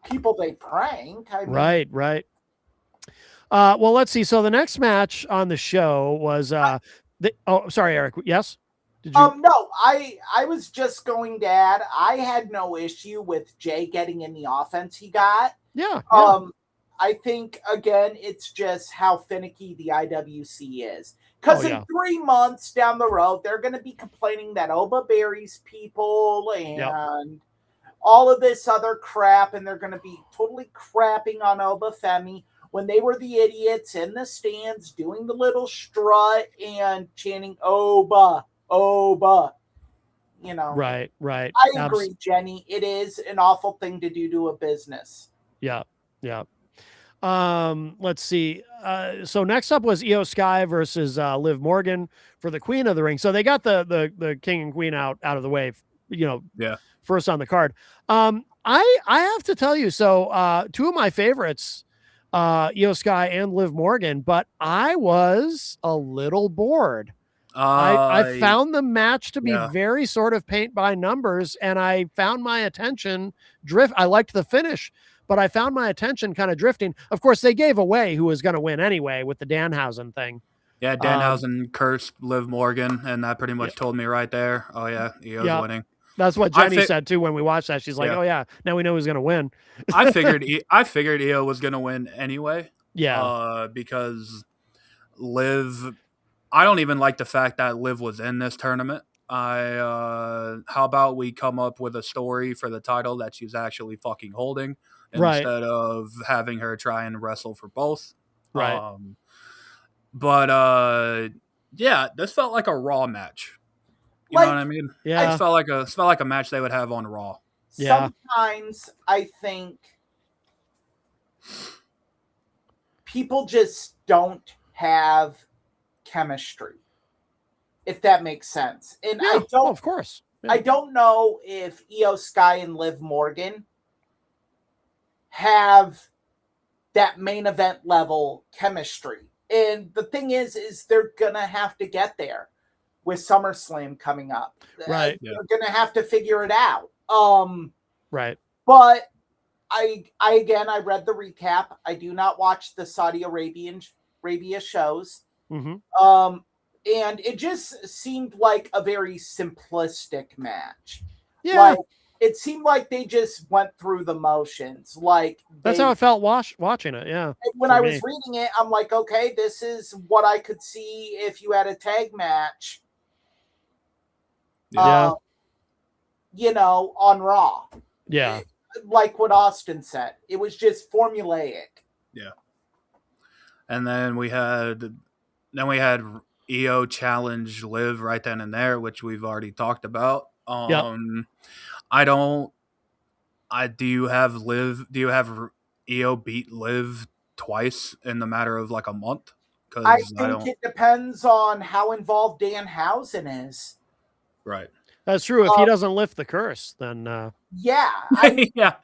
people they prank. I mean, Right. Well, let's see. So the next match on the show was oh, sorry, Eric. Yes. Did you? no, I was just going to add, I had no issue with Jay getting in the offense he got. Yeah. I think again, it's just how finicky the IWC is. Because Oh, yeah. in 3 months down the road, they're going to be complaining that Oba buries people and all of this other crap, and they're going to be totally crapping on Oba Femi when they were the idiots in the stands doing the little strut and chanting Oba, Oba. You know, Right. I agree, Jenny. It is an awful thing to do to a business. Yeah. Let's see. So next up was Io Sky versus Liv Morgan for the Queen of the Ring. So they got the King and Queen out of the way, Yeah. first on the card. I have to tell you, so two of my favorites, Io Sky and Liv Morgan, but I was a little bored. I found the match to be very sort of paint by numbers, and I found my attention drift. I liked the finish, but I found my attention kind of drifting. Of course, they gave away who was going to win anyway with the Danhausen thing. Yeah, Danhausen cursed Liv Morgan, and that pretty much told me right there. Oh yeah, Io's winning. That's what Jenny said too when we watched that. She's like, Yeah. "Oh yeah, now we know who's going to win." I figured Io was going to win anyway. Yeah, because Liv, I don't even like the fact that Liv was in this tournament. How about we come up with a story for the title that she's actually fucking holding Right. instead of having her try and wrestle for both. Right. But yeah, this felt like a Raw match. You know what I mean? Yeah. It felt like a match they would have on Raw. Yeah. Sometimes I think people just don't have chemistry, if that makes sense. And Yeah, of course. Yeah. I don't know if Io Sky and Liv Morgan have that main event level chemistry. And the thing is they're gonna have to get there with SummerSlam coming up. Right. They're gonna have to figure it out. Right. But I read the recap. I do not watch the Saudi Arabia shows. Mm-hmm. And it just seemed like a very simplistic match. Yeah. Like, it seemed like they just went through the motions. Like That's how it felt watching it. Yeah. When I was reading it, I'm like, okay, this is what I could see if you had a tag match. Yeah. On Raw. Yeah. Like what Austin said. It was just formulaic. Yeah. And then we had Io challenge Liv right then and there, which we've already talked about. Do you have Io beat Liv twice in the matter of like a month? because I think it depends on how involved Danhausen is. Right. That's true. If he doesn't lift the curse, then Yeah, I mean, yeah.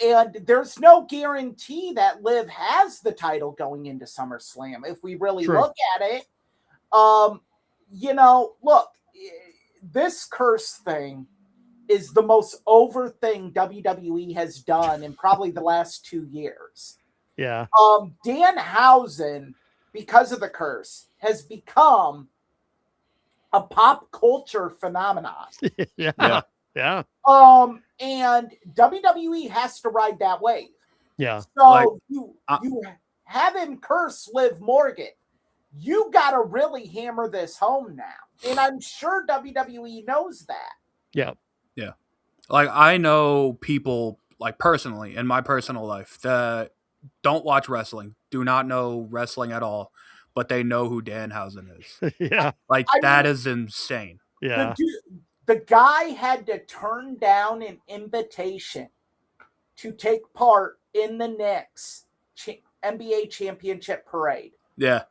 and there's no guarantee that Liv has the title going into SummerSlam. If we really True. look at it, look, this curse thing is the most over thing WWE has done in probably the last 2 years. yeah. Danhausen, because of the curse, has become a pop culture phenomenon. Yeah. Yeah. And WWE has to ride that wave. Yeah. So Like, you have him curse Liv Morgan. You got to really hammer this home now. And I'm sure WWE knows that. Yeah. Yeah. Like, I know people, like, personally, in my personal life, that don't watch wrestling, do not know wrestling at all, but they know who Danhausen is. Yeah. Like, that is insane. Yeah. The guy had to turn down an invitation to take part in the Knicks NBA championship parade. Yeah.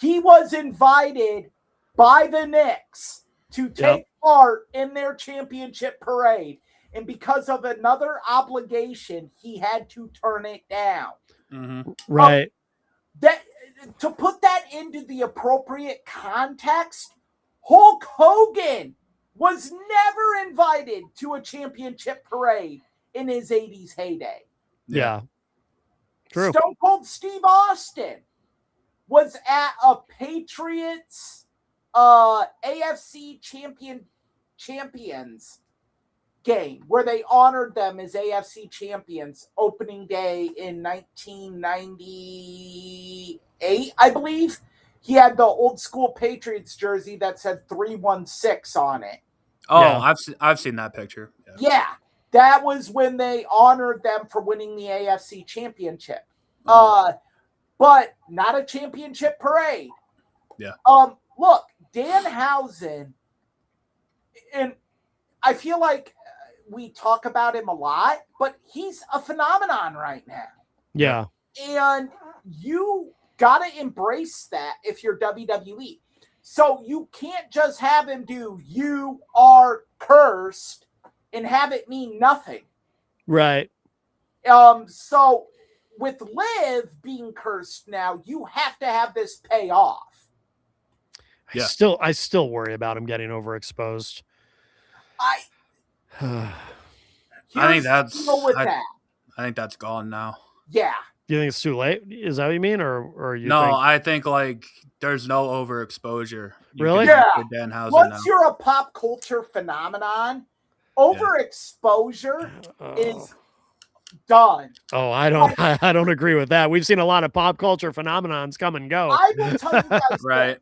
He was invited by the Knicks to take part in their championship parade. And because of another obligation, he had to turn it down. Mm-hmm. Right. To put that into the appropriate context, Hulk Hogan was never invited to a championship parade in his 80s heyday. Yeah. True. Stone Cold Steve Austin was at a Patriots AFC champions game where they honored them as AFC champions opening day in 1998, I believe. He had the old school Patriots jersey that said 316 on it. Oh, Yeah. I've seen that picture. Yeah, that was when they honored them for winning the AFC championship. But not a championship parade. Yeah. Look, Danhausen, and I feel like we talk about him a lot, but he's a phenomenon right now. Yeah. And you got to embrace that if you're WWE. So you can't just have him do "you are cursed" and have it mean nothing. Right. So with Liv being cursed now, you have to have this pay off. Yeah. I still worry about him getting overexposed. I think that's gone now. Yeah. Do you think it's too late? Is that what you mean, or you? No, think... I think like there's no overexposure. Really? Yeah. Danhausen Once you're a pop culture phenomenon, overexposure is done. Oh, I don't agree with that. We've seen a lot of pop culture phenomenons come and go. I will tell you guys right.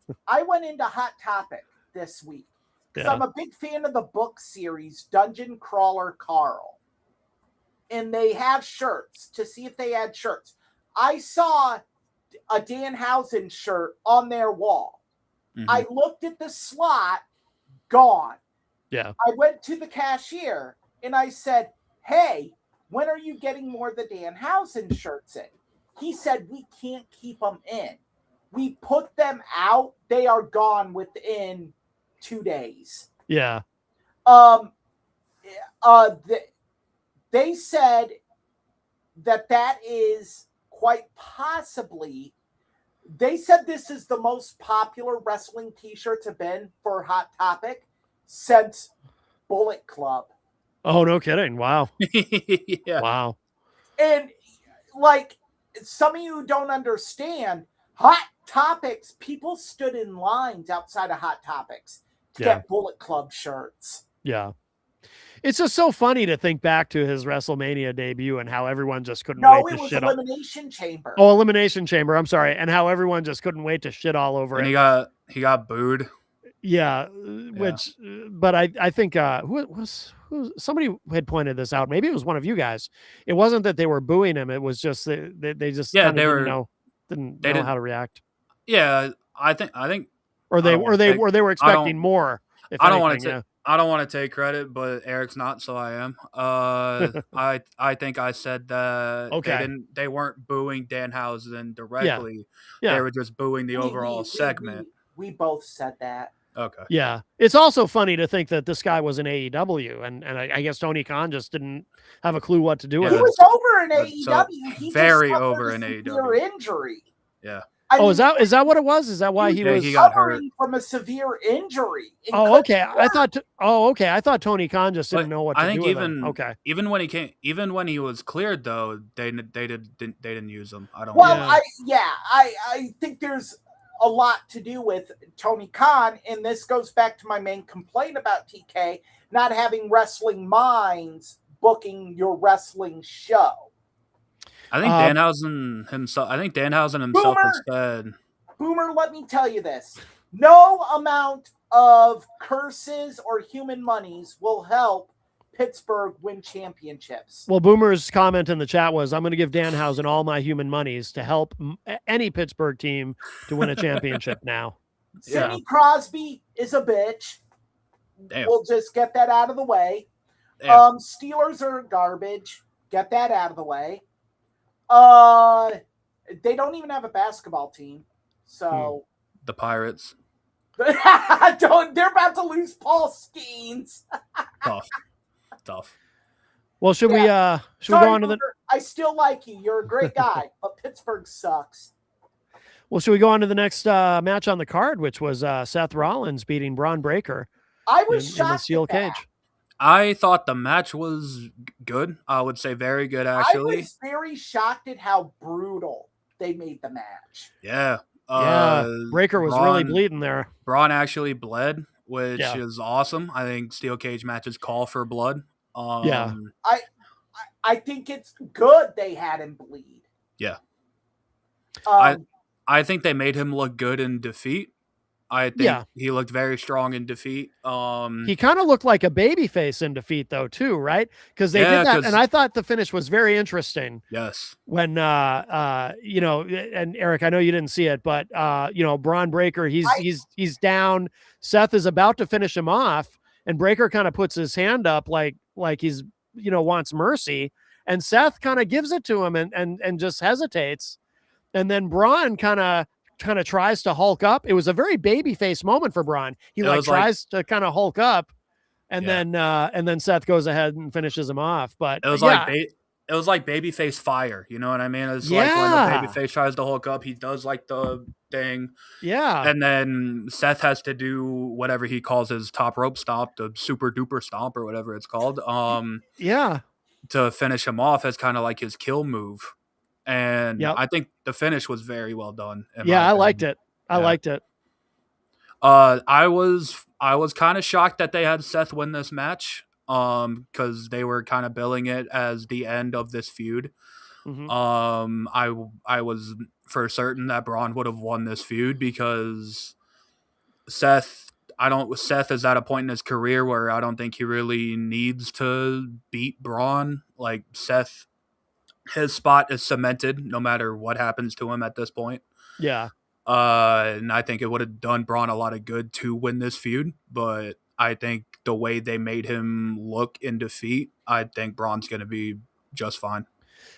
this. I went into Hot Topic this week because I'm a big fan of the book series Dungeon Crawler Carl. And they have shirts to see if they had shirts. I saw a Danhausen shirt on their wall. Mm-hmm. I looked at the slot, gone. Yeah. I went to the cashier and I said, "Hey, when are you getting more of the Danhausen shirts in?" He said, "We can't keep them in. We put them out. They are gone within 2 days." Yeah. They said that is quite possibly. They said this is the most popular wrestling T-shirts have been for Hot Topic since Bullet Club. Oh, no kidding! Wow. Yeah. Wow. And like some of you don't understand, Hot Topics, people stood in lines outside of Hot Topics to get Bullet Club shirts. Yeah. It's just so funny to think back to his WrestleMania debut and how everyone just couldn't wait to shit all... Elimination Chamber. Oh, Elimination Chamber. I'm sorry. And how everyone just couldn't wait to shit all over and it. He got booed. Yeah. Which, but I think who somebody had pointed this out. Maybe it was one of you guys. It wasn't that they were booing him. It was just they just didn't know how to react. Yeah, I think or they were expecting more. I don't want to. I don't want to take credit, but Eric's not, so I am. I think I said that Okay. they weren't booing Danhausen Yeah. directly. Yeah. They were just booing the overall segment. We both said that. Okay. Yeah. It's also funny to think that this guy was in AEW, and I guess Tony Khan just didn't have a clue what to do with He it. was over in So, AEW. He very just over suffered in a severe AEW. injury. Yeah. I mean, Is that what it was? Is that why he was? He got hurt. suffering from a severe injury. and Oh, couldn't okay. work. I thought Tony Khan just didn't But know what to I think do with him. Okay. even when he was cleared though, they didn't use him. I don't. Well, Yeah. I think there's a lot to do with Tony Khan, and this goes back to my main complaint about TK not having Wrestling Minds booking your wrestling show. I think Danhausen himself. Boomer! Has said. Boomer, let me tell you this. No amount of curses or human monies will help Pittsburgh win championships. Well, Boomer's comment in the chat was, "I'm going to give Danhausen all my human monies to help any Pittsburgh team to win a championship now." Sidney Crosby is a bitch. Damn. We'll just get that out of the way. Damn. Steelers are garbage. Get that out of the way. They don't even have a basketball team. So The Pirates. they're about to lose Paul Skeens. Tough. Well, should we go on to the? I still like you. You're a great guy, but Pittsburgh sucks. Well, should we go on to the next match on the card, which was Seth Rollins beating Braun Breaker I was in shocked the steel at that. cage? I thought the match was good. I would say very good, actually. I was very shocked at how brutal they made the match. Yeah. Breaker was really bleeding there. Braun actually bled, which Yeah. is awesome. I think steel cage matches call for blood. Yeah. I think it's good they had him bleed. Yeah. Um, I think they made him look good in defeat. I think he looked very strong in defeat. He kind of looked like a baby face in defeat, though, too, right? Because they did that, and I thought the finish was very interesting. Yes. When and Eric, I know you didn't see it, but Braun Breaker, he's down. Seth is about to finish him off, and Breaker kind of puts his hand up like he's wants mercy, and Seth kind of gives it to him and just hesitates, and then Braun kind of tries to hulk up. It was a very baby face moment for Braun. He tries to kind of hulk up, and then Seth goes ahead and finishes him off. But it was like babyface fire. You know what I mean? It's like when the babyface tries to hulk up, he does like the thing. Yeah. And then Seth has to do whatever he calls his top rope stomp, the super duper stomp or whatever it's called. To finish him off as kind of like his kill move. And I think the finish was very well done. I liked it. I liked it. I was kind of shocked that they had Seth win this match because they were kind of billing it as the end of this feud. Mm-hmm. I was for certain that Braun would have won this feud because Seth is at a point in his career where I don't think he really needs to beat Braun. Like Seth, his spot is cemented no matter what happens to him at this point. Yeah. And I think it would have done Braun a lot of good to win this feud, but I think the way they made him look in defeat, I think Braun's going to be just fine.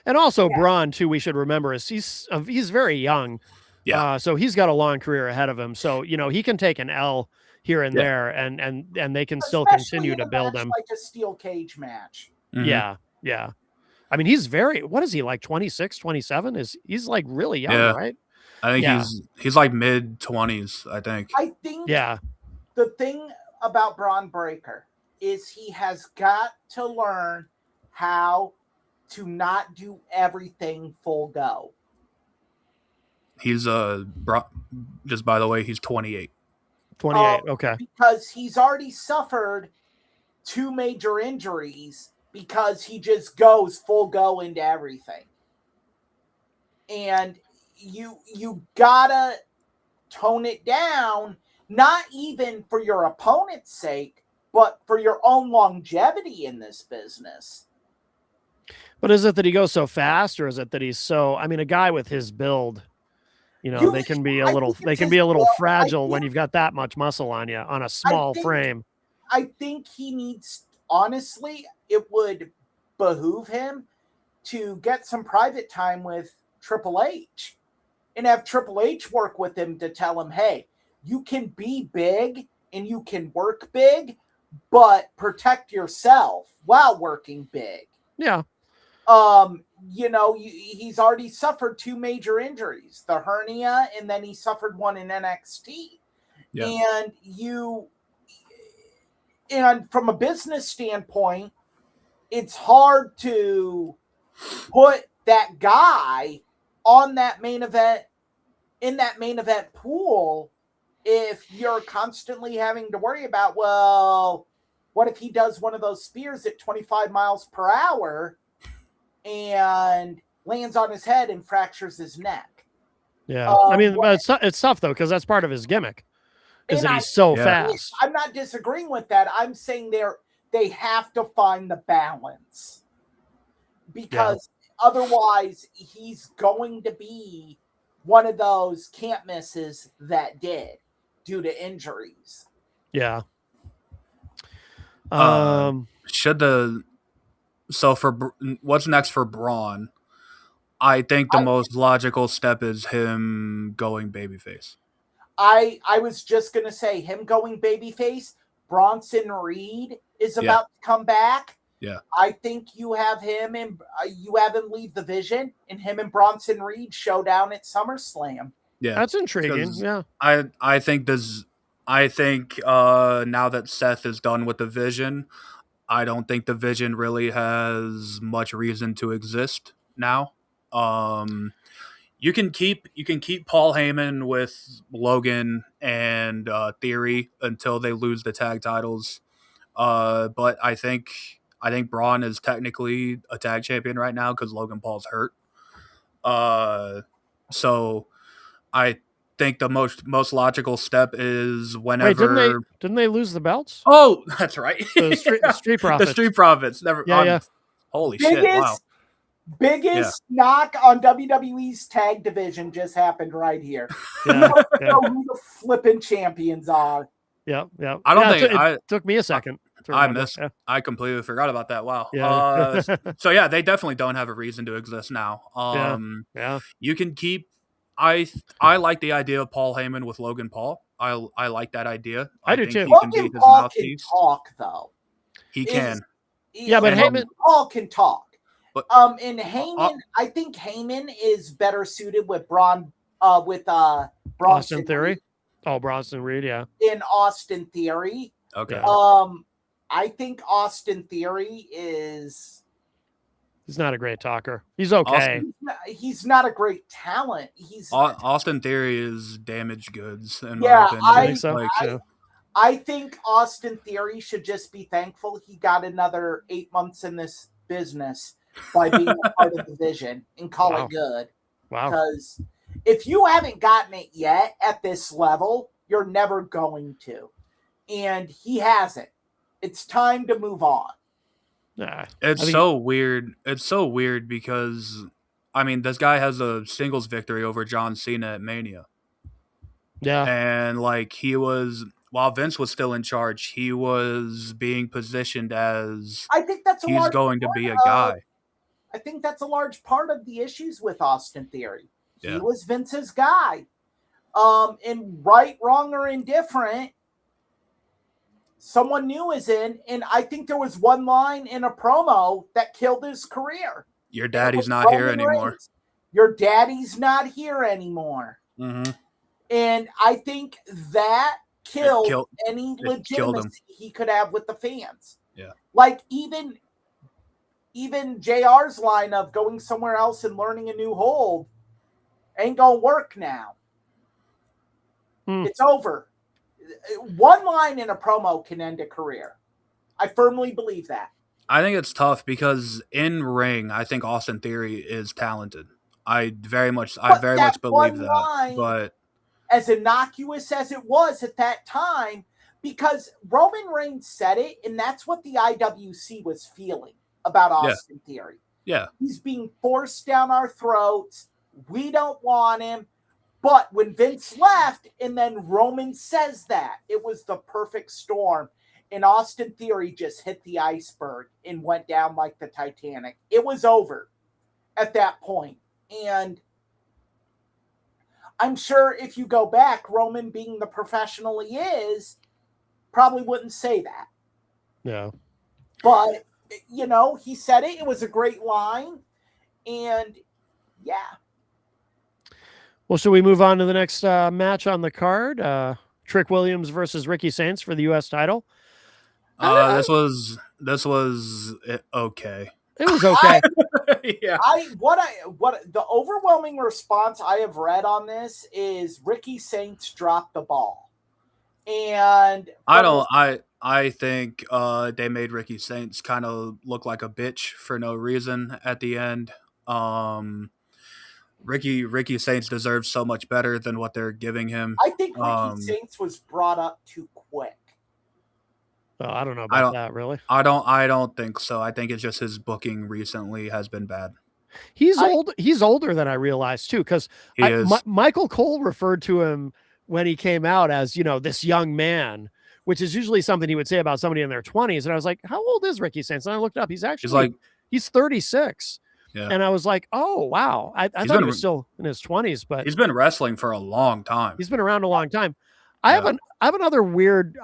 And also Braun too, we should remember is he's very young. Yeah. So he's got a long career ahead of him. So, he can take an L here and there and they can still continue to build him. Like a steel cage match. Mm-hmm. Yeah. Yeah. I mean, he's what is he, like 26, 27? He's like really young, right? I think he's like mid-20s, I think. I think the thing about Braun Breaker is he has got to learn how to not do everything full go. He's just by the way, he's 28. 28, okay. Because he's already suffered 2 major injuries because he just goes full go into everything. And you gotta tone it down, not even for your opponent's sake, but for your own longevity in this business. But is it that he goes so fast, or is it that he's so? I mean, a guy with his build, they can be a little fragile when you've got that much muscle on you on a small frame. I think he needs, honestly, it would behoove him to get some private time with Triple H and have Triple H work with him to tell him, hey, you can be big and you can work big, but protect yourself while working big. Yeah. He's already suffered 2 major injuries, the hernia, and then he suffered one in NXT. Yeah. And from a business standpoint, it's hard to put that guy on that main event, in that main event pool, if you're constantly having to worry about, well, what if he does one of those spears at 25 miles per hour and lands on his head and fractures his neck? Yeah. I mean, it's tough though, because that's part of his gimmick. Is that he's so fast. I'm not disagreeing with that. I'm saying they have to find the balance, because otherwise he's going to be one of those can't misses that did due to injuries. Yeah. So for what's next for Braun? I think the most logical step is him going babyface. I was just gonna say him going babyface. Bronson Reed is about to come back. Yeah, I think you have him leave the Vision, and him and Bronson Reed show down at SummerSlam. Yeah, that's intriguing. Yeah, I think now that Seth is done with the Vision, I don't think the Vision really has much reason to exist now. You can keep Paul Heyman with Logan and Theory until they lose the tag titles. But I think Braun is technically a tag champion right now because Logan Paul's hurt. So I think the most logical step is whenever. Wait, didn't they lose the belts? Oh, that's right. The Street Profits. The Street Profits. Never. Yeah. Holy shit! Wow. Biggest knock on WWE's tag division just happened right here. Yeah, you know who the flipping champions are. Yeah. I don't think it took me a second. I completely forgot about that. Wow. Yeah. So yeah, they definitely don't have a reason to exist now. You can keep. I like the idea of Paul Heyman with Logan Paul. I like that idea. I do too. Logan Paul can talk though. He can. But Heyman Paul can talk. But and Heyman, I think Heyman is better suited with Bronson Austin Theory. Oh, Bronson Reed, yeah. In Austin Theory. Okay. I think Austin Theory is. He's not a great talker. He's okay. He's not a great talent. Austin Theory is damaged goods. In my opinion. I think Austin Theory should just be thankful he got another 8 months in this business by being a part of the Vision and call it good. Wow. Because if you haven't gotten it yet at this level, you're never going to. And he hasn't. It's time to move on. It's so weird. It's so weird because, I mean, this guy has a singles victory over John Cena at Mania. Yeah. And while Vince was still in charge, he was being positioned as I think that's he's going to be a guy. I think that's a large part of the issues with Austin Theory. He was Vince's guy. And right, wrong, or indifferent, someone new is in, and I think there was one line in a promo that killed his career. Your daddy's not here anymore. Your daddy's not here anymore. Mm-hmm. And I think that killed any legitimacy he could have with the fans. Yeah. Like even JR's line of going somewhere else and learning a new hold ain't gonna work now. It's over. One line in a promo can end a career. I firmly believe that. I think it's tough because in ring, I think Austin Theory is talented. I very much believe that. But as innocuous as it was at that time, because Roman Reigns said it, and that's what the IWC was feeling about Austin Theory. Yeah. He's being forced down our throats. We don't want him. But when Vince left and then Roman says that, it was the perfect storm. and Austin Theory just hit the iceberg and went down like the Titanic. It was over at that point. And I'm sure if you go back, Roman, being the professional he is, probably wouldn't say that. Yeah. But, you know, he said it. It was a great line. And, yeah. Well, should we move on to the next match on the card? Trick Williams versus Ricky Saints for the U.S. title. This was okay. It was okay. Yeah. What the overwhelming response I have read on this is Ricky Saints dropped the ball. And I think they made Ricky Saints kind of look like a bitch for no reason at the end. Ricky Saints deserves so much better than what they're giving him. I think Ricky Saints was brought up too quick. Well, I don't know about that, really. I don't think so. I think it's just his booking recently has been bad. He's older than I realized too, because Michael Cole referred to him when he came out as, you know, this young man, which is usually something he would say about somebody in their 20s. And I was like, how old is Ricky Saints? And I looked up. He's 36. Yeah. And I was like, oh, wow. I thought he was still in his 20s, but he's been wrestling for a long time. He's been around a long time. I have another weird,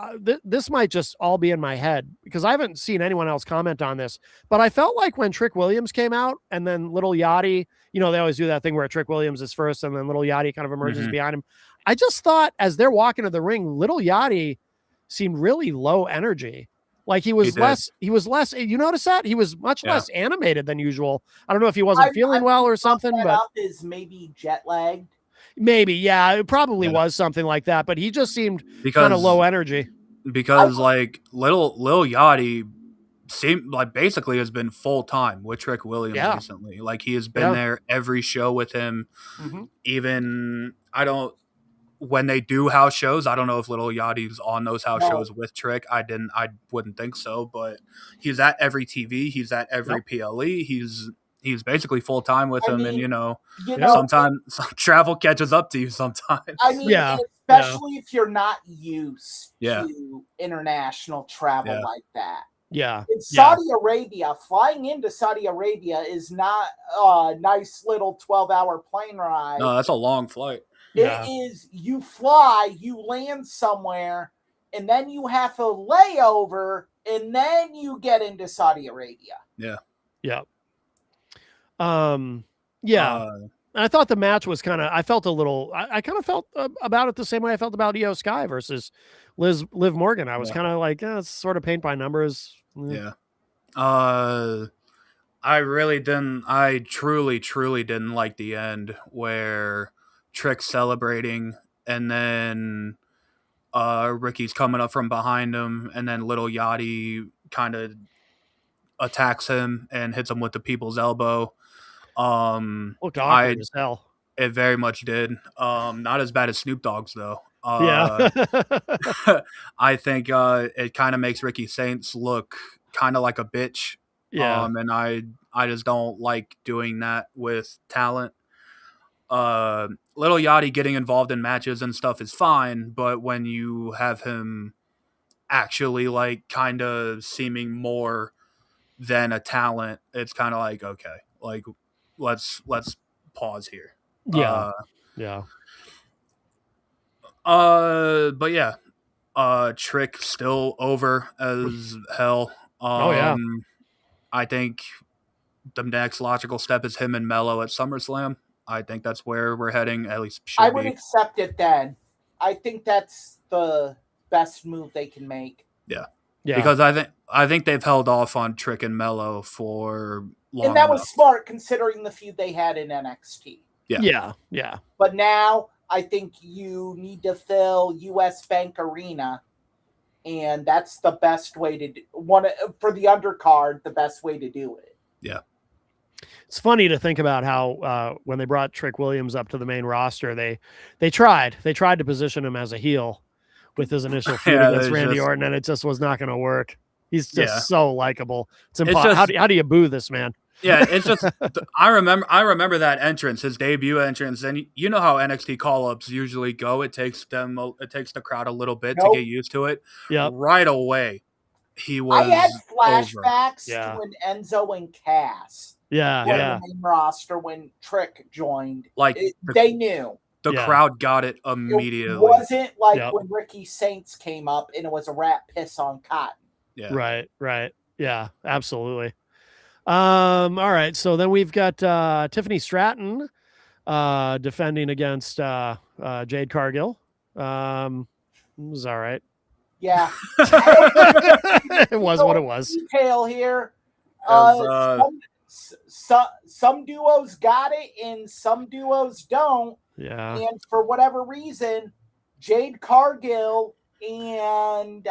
this might just all be in my head because I haven't seen anyone else comment on this, but I felt like when Trick Williams came out and then Little Yachty, you know, they always do that thing where Trick Williams is first and then Little Yachty kind of emerges behind him. I just thought as they're walking to the ring, Little Yachty seemed really low energy. Like he was less, you notice that? He was much less animated than usual. I don't know if he wasn't feeling well or something, but is maybe jet lagged. Maybe, yeah, it probably was something like that, but he just seemed kind of low energy. Because like Little Yachty seemed like basically has been full time with Trick Williams recently. Like he has been there every show with him. Even when they do house shows, I don't know if Little Yachty's on those house shows with Trick. I wouldn't think so, but he's at every TV. He's at every PLE. He's basically full time with him, and you know sometimes travel catches up to you. Sometimes, I mean, especially if you're not used to international travel like that. Yeah, in Saudi Arabia, flying into Saudi Arabia is not a nice little 12-hour plane ride. No, that's a long flight. It is. You fly, you land somewhere, and then you have a layover, and then you get into Saudi Arabia. Yeah. I thought the match was I felt a little, I kind of felt about it the same way I felt about Io Sky versus Liv Morgan. I was kind of like, it's sort of paint by numbers. Yeah. I truly didn't like the end where Trick's celebrating and then Ricky's coming up from behind him and then Little Yachty kind of attacks him and hits him with the people's elbow. Looked awkward as hell. It very much did. Not as bad as Snoop Dogg's though. I think it kind of makes Ricky Saints look kind of like a bitch. And I just don't like doing that with talent. Little Yachty getting involved in matches and stuff is fine, but when you have him actually like kind of seeming more than a talent, it's kind of like, okay, like let's pause here. But Trick still over as hell. I think the next logical step is him and Mello at SummerSlam. I think that's where we're heading, at least I would accept it then. I think that's the best move they can make. Because I think they've held off on Trick and Mello for long and that enough. Was smart considering the feud they had in NXT. Yeah. But now I think you need to fill US Bank Arena, and that's the best way to for the undercard, the best way to do it. Yeah. It's funny to think about how when they brought Trick Williams up to the main roster, they tried to position him as a heel with his initial feud against Randy Orton, and it just was not going to work. He's just so likable. It's impossible. How do you boo this man? Yeah, it's just I remember that entrance, his debut entrance, and you know how NXT call-ups usually go. It takes the crowd a little bit to get used to it. Yeah, right away. he I had was over. flashbacks Yeah. to when Enzo and Cass Yeah, were yeah. in the main roster when Trick joined. Like They knew. the Yeah. crowd got it It immediately. wasn't like Yep. when Ricky Saints came up and it was a rat piss on cotton. Yeah. Right. Yeah, absolutely. All right. So then we've got Tiffany Stratton defending against Jade Cargill. It was all right. Yeah. It was what it was. Detail here. As, Some duos got it and some duos don't. Yeah. And for whatever reason, Jade Cargill and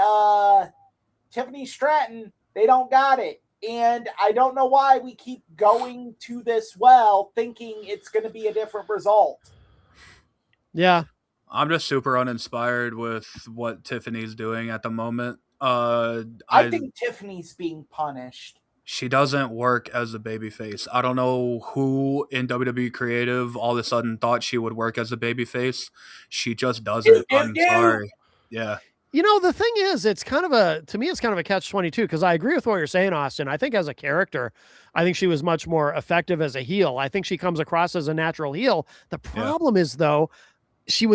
Tiffany Stratton, they don't got it. And I don't know why we keep going to this well thinking it's going to be a different result. Yeah. I'm just super uninspired with what Tiffany's doing at the moment. I think Tiffany's being punished. She doesn't work as a babyface. I don't know who in WWE Creative all of a sudden thought she would work as a babyface. She just doesn't. I'm sorry. Yeah. You know, the thing is, it's kind of a catch-22 because I agree with what you're saying, Austin. I think as a character, I think she was much more effective as a heel. I think she comes across as a natural heel. The problem is, though, she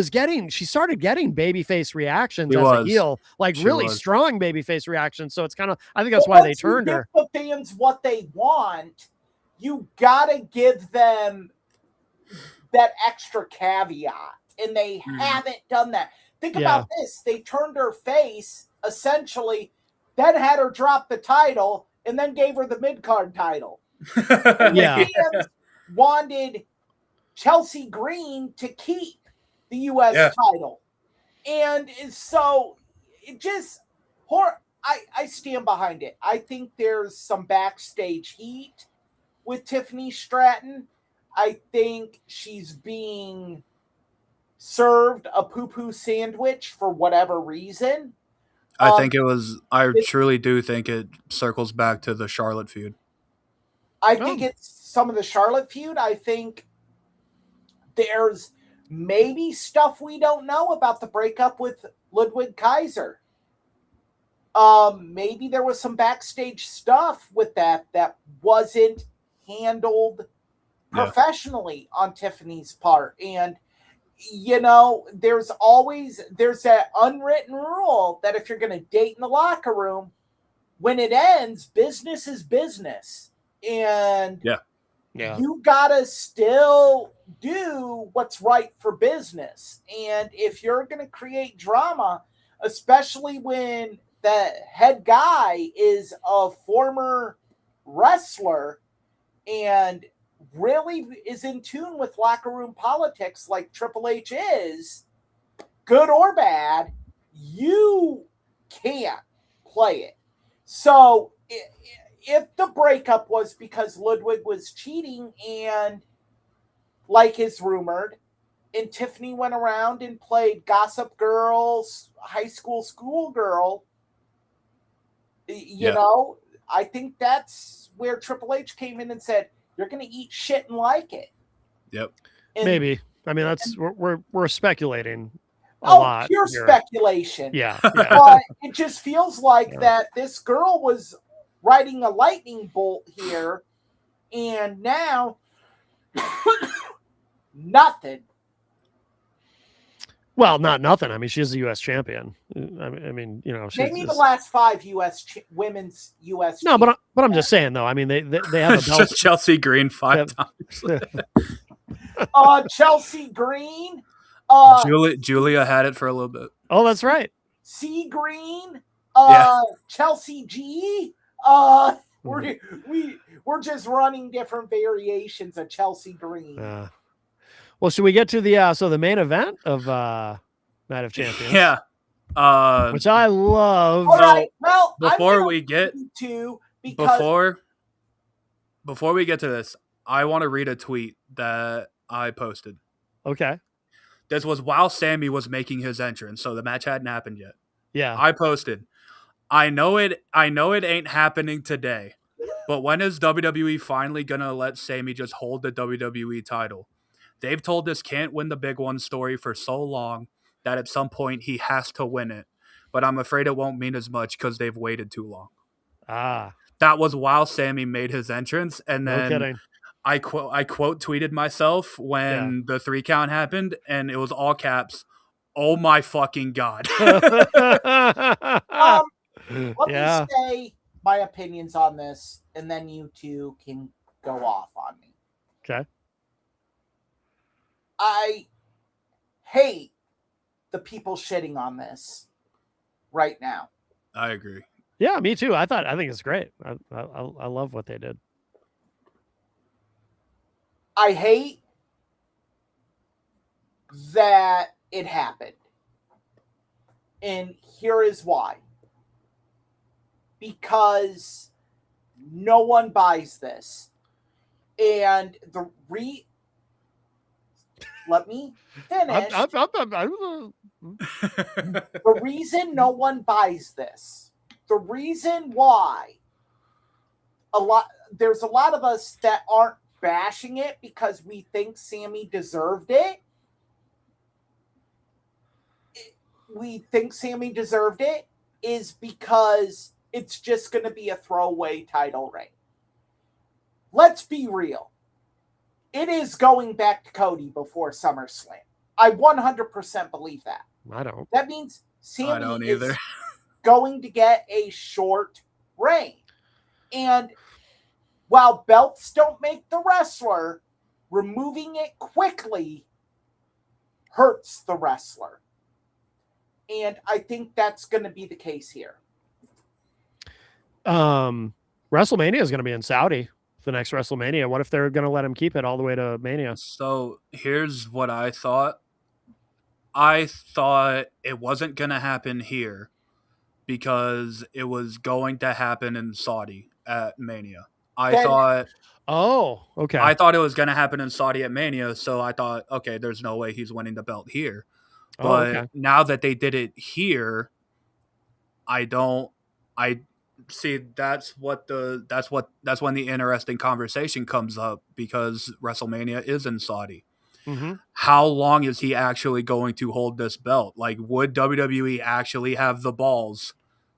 started getting babyface reactions as a heel, like really strong babyface reactions. So it's kind of, I think that's why they turned her. The fans what they want, you gotta give them that extra caveat, and they haven't done that. Think about this. They turned her face, essentially, then had her drop the title, and then gave her the mid-card title. Yeah. Fans wanted Chelsea Green to keep the U.S. title. And so, it just, I stand behind it. I think there's some backstage heat with Tiffany Stratton. I think she's being served a poo-poo sandwich for whatever reason. I truly do think it circles back to the Charlotte feud. I think it's some of the Charlotte feud. I think there's maybe stuff we don't know about the breakup with Ludwig Kaiser. Maybe there was some backstage stuff with that wasn't handled professionally on Tiffany's part. And you know, there's that unwritten rule that if you're going to date in the locker room, when it ends, business is business. And you got to still do what's right for business. And if you're going to create drama, especially when the head guy is a former wrestler and really is in tune with locker room politics like Triple H is, good or bad, you can't play it. So if the breakup was because Ludwig was cheating and, like is rumored, and Tiffany went around and played Gossip Girl's high school girl, you know, I think that's where Triple H came in and said, you're going to eat shit and like it. Yep. And, maybe. I mean, that's we're speculating a lot. Pure here. speculation. Yeah. But it just feels like that this girl was riding a lightning bolt here, and now nothing. Well, not nothing. I mean, she's the U.S. champion. I mean, you know, maybe the last 5 women's U.S. No, but I'm just saying though. I mean, they have a belt. Chelsea Green 5 times. Chelsea Green. Julia had it for a little bit. Oh, that's right. C Green. Chelsea G. We're just running different variations of Chelsea Green. Well, should we get to the main event of Night of Champions? Yeah. Which I love. All right. Well, before we get to this, I want to read a tweet that I posted. Okay. This was while Sammy was making his entrance, so the match hadn't happened yet. Yeah. I posted, I know it ain't happening today, but when is WWE finally gonna let Sammy just hold the WWE title? They've told us can't win the big one story for so long that at some point he has to win it. but I'm afraid it won't mean as much because they've waited too long. Ah, That was while Sammy made his entrance, and no then kidding. I quote tweeted myself when the 3 count happened, and it was all caps. Oh my fucking god! Let Yeah. me say my opinions on this, and then you two can go off on me. Okay. I hate the people shitting on this right now. I agree. Yeah, me too. I think it's great. I love what they did. I hate that it happened. And here is why. Because no one buys this. And let me finish. The reason no one buys this, the reason why there's a lot of us that aren't bashing it because we think Sammy deserved it. We think Sammy deserved it is because it's just going to be a throwaway title reign. Let's be real. It is going back to Cody before SummerSlam. I 100% believe that. I don't. That means I don't Sammy either. is going to get a short reign. And while belts don't make the wrestler, removing it quickly hurts the wrestler. And I think that's going to be the case here. WrestleMania is going to be in Saudi. The next WrestleMania. What if they're going to let him keep it all the way to Mania? So here's what I thought. I thought it wasn't going to happen here because it was going to happen in Saudi at Mania. Oh, okay. I thought it was going to happen in Saudi at Mania, so I thought, okay, there's no way he's winning the belt here. But now that they did it here, I see that's when the interesting conversation comes up because WrestleMania is in Saudi. Mm-hmm. How long is he actually going to hold this belt? Like, would WWE actually have the balls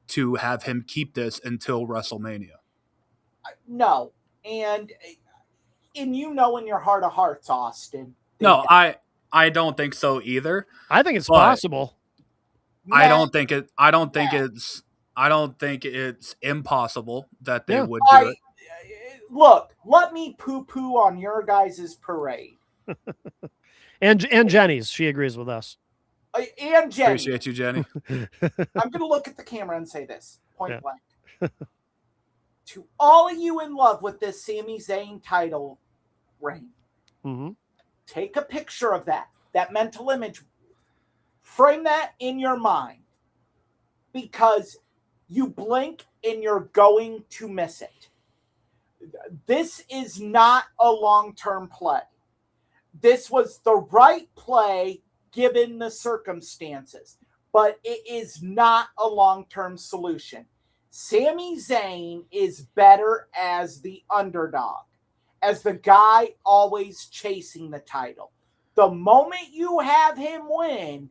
to have him keep this until WrestleMania? No. And you know in your heart of hearts, Austin. No, I don't think so either. I think it's possible. I don't think it's impossible that they would do it. Look, let me poo-poo on your guys' parade. and Jenny's, she agrees with us. And Jenny. Appreciate you, Jenny. I'm going to look at the camera and say this, point blank. To all of you in love with this Sami Zayn title reign, take a picture of that mental image. Frame that in your mind. Because you blink and you're going to miss it. This is not a long-term play. This was the right play given the circumstances, but it is not a long-term solution. Sami Zayn is better as the underdog, as the guy always chasing the title. The moment you have him win,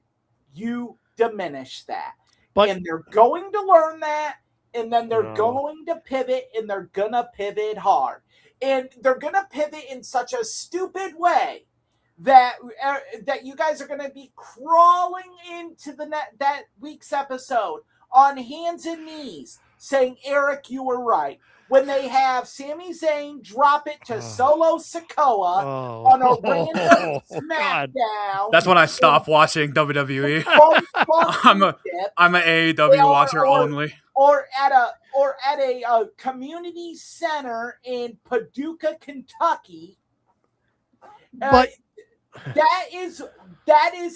you diminish that. And they're going to learn that, and then they're going to pivot, and they're going to pivot hard. And they're going to pivot in such a stupid way that you guys are going to be crawling into that week's episode on hands and knees saying, Eric, you were right. When they have Sami Zayn drop it to Solo Sikoa on a random SmackDown. That's when I stopped watching WWE. I'm an AEW watcher only. Or at a community center in Paducah, Kentucky. But that is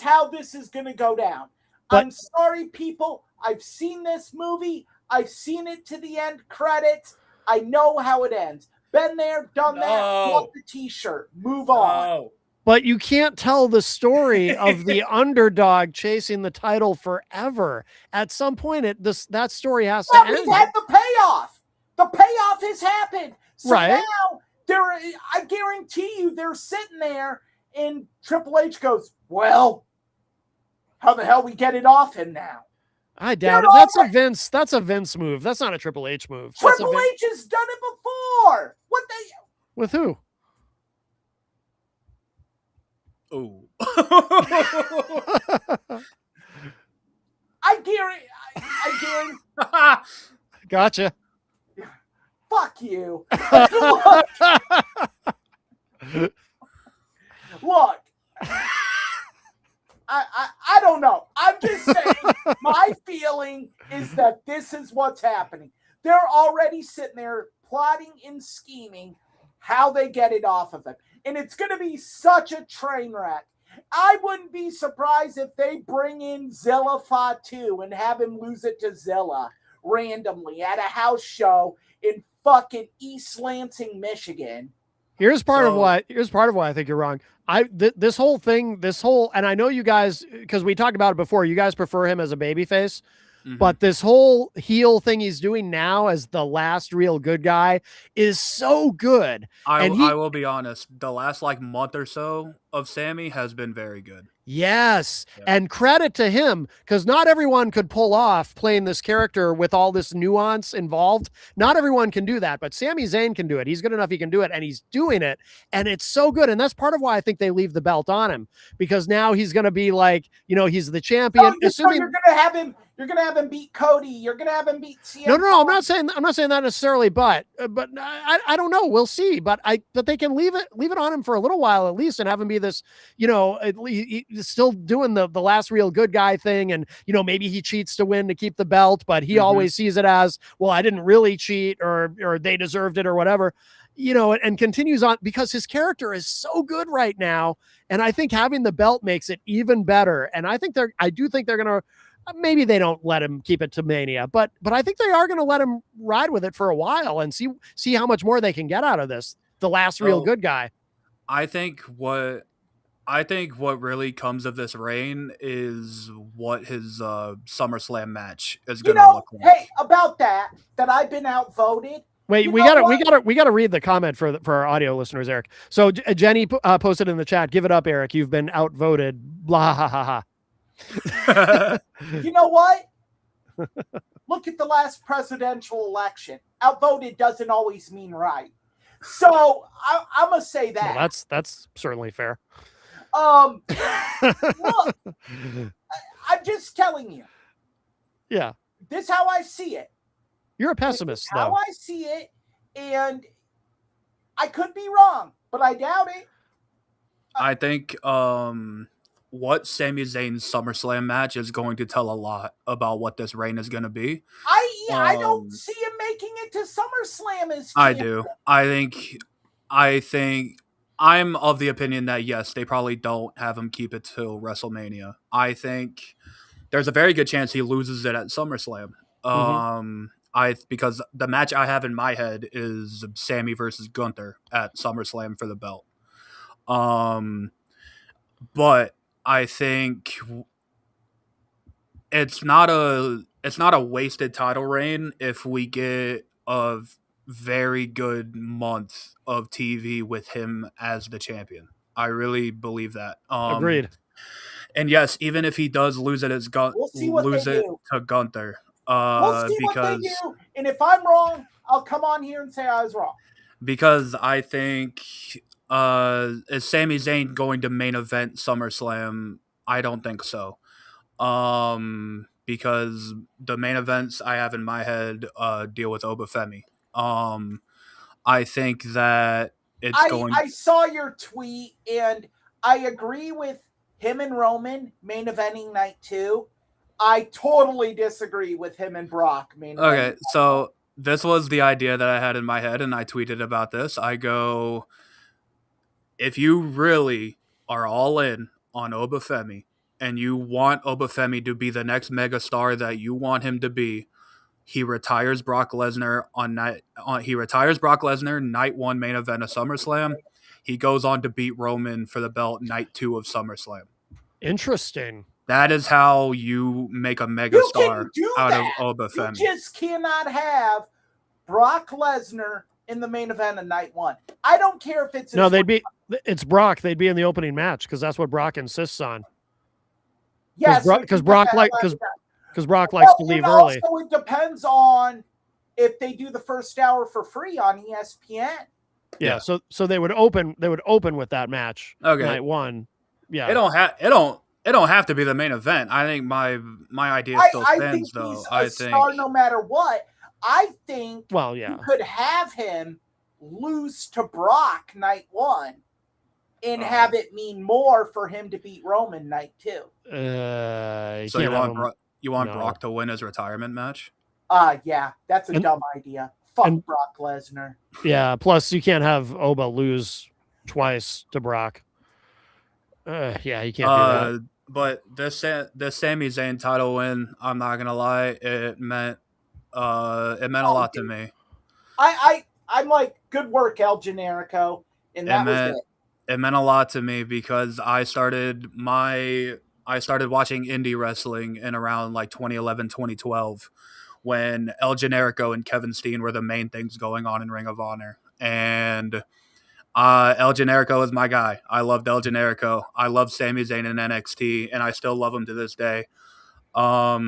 how this is going to go down. I'm sorry, people. I've seen this movie. I've seen it to the end credits. I know how it ends. Been there, done that. Want the T-shirt. Move on. But you can't tell the story of the underdog chasing the title forever. At some point, that story has to end. We've had the payoff. The payoff has happened. So now, I guarantee you, they're sitting there, and Triple H goes, well, how the hell we get it off him now? I doubt it. That's a Vince move. That's not a Triple H move. Triple H has done it before. What they with who? Oh. I guarantee. Gotcha. Fuck you. Look, I don't know. I'm just saying, my feeling is that this is what's happening. They're already sitting there plotting and scheming how they get it off of him. And it's going to be such a train wreck. I wouldn't be surprised if they bring in Zilla Fatu and have him lose it to Zilla randomly at a house show in fucking East Lansing, Michigan. Here's part of why I think you're wrong. This whole thing, and I know you guys, because we talked about it before, you guys prefer him as a babyface. But this whole heel thing he's doing now as the last real good guy is so good. I will be honest. The last month or so of Sammy has been very good. Yes. Yeah. And credit to him, because not everyone could pull off playing this character with all this nuance involved. Not everyone can do that, but Sami Zayn can do it. He's good enough. He can do it, and he's doing it. And it's so good. And that's part of why I think they leave the belt on him, because now he's going to be he's the champion. Assuming you're going to have him. You're gonna have him beat Cody. You're gonna have him beat CM. No. I'm not saying that necessarily, but I don't know. We'll see. But they can leave it on him for a little while at least, and have him be this, he's still doing the last real good guy thing, and maybe he cheats to win to keep the belt, but he always sees it as, well, I didn't really cheat, or they deserved it, or whatever. And continues on because his character is so good right now, and I think having the belt makes it even better. And I do think they're gonna. Maybe they don't let him keep it to Mania, but I think they are going to let him ride with it for a while and see how much more they can get out of this. The last real good guy. I think what really comes of this reign is what his SummerSlam match is going to look like. Hey, about that I've been outvoted. Wait, we gotta read the comment for our audio listeners, Eric. So Jenny posted in the chat, "Give it up, Eric. You've been outvoted." Blah ha ha ha. You know what? Look at the last presidential election. Outvoted doesn't always mean right. So I'm gonna say that. Well, that's certainly fair. Look, I'm just telling you. Yeah. This is how I see it. You're a pessimist, though. How I see it, and I could be wrong, but I doubt it. I think what Sami Zayn's SummerSlam match is going to tell a lot about what this reign is going to be. I don't see him making it to SummerSlam as I do. I think I'm of the opinion that yes, they probably don't have him keep it till WrestleMania. I think there's a very good chance he loses it at SummerSlam. Because the match I have in my head is Sammy versus Gunther at SummerSlam for the belt. But I think it's not a wasted title reign if we get a very good month of TV with him as the champion. I really believe that. Agreed. And yes, even if he does lose it to Gunther, we'll see what they do. We'll see what they do, and if I'm wrong, I'll come on here and say I was wrong. Because I think is Sami Zayn going to main event SummerSlam? I don't think so. Because the main events I have in my head deal with Obafemi. I think that I saw your tweet, and I agree with him and Roman main eventing night 2. I totally disagree with him and Brock main eventing. Okay, so this was the idea that I had in my head, and I tweeted about this. I go, if you really are all in on Obafemi, and you want Obafemi to be the next megastar that you want him to be, he retires Brock Lesnar night 1 main event of SummerSlam. He goes on to beat Roman for the belt night 2 of SummerSlam. Interesting. That is how you make a megastar out of Obafemi. You just cannot have Brock Lesnar in the main event of night 1. I don't care if it's it's Brock. They'd be in the opening match because that's what Brock insists on. Yes, because Brock because Brock likes to Well, leave and early. also it depends on if they do the first hour for free on ESPN. Yeah, so they would open with that match Okay. night one. Yeah. It don't have to be the main event. I think my idea still I stands think though. he's a I think star no matter what. I think Well, you yeah. could have him lose to Brock night one and have it mean more for him to beat Roman night two. So you want Brock to win his retirement match? Yeah, that's a dumb idea. Fuck Brock Lesnar. Yeah, plus you can't have Oba lose twice to Brock. Yeah, you can't do that. But this Sami Zayn title win, I'm not gonna lie, it meant a lot to me. I'm like, good work, El Generico, and that was it. It meant a lot to me because I started watching indie wrestling in around like 2011, 2012 when El Generico and Kevin Steen were the main things going on in Ring of Honor. And El Generico is my guy. I loved El Generico. I love Sami Zayn in NXT, and I still love him to this day. I'll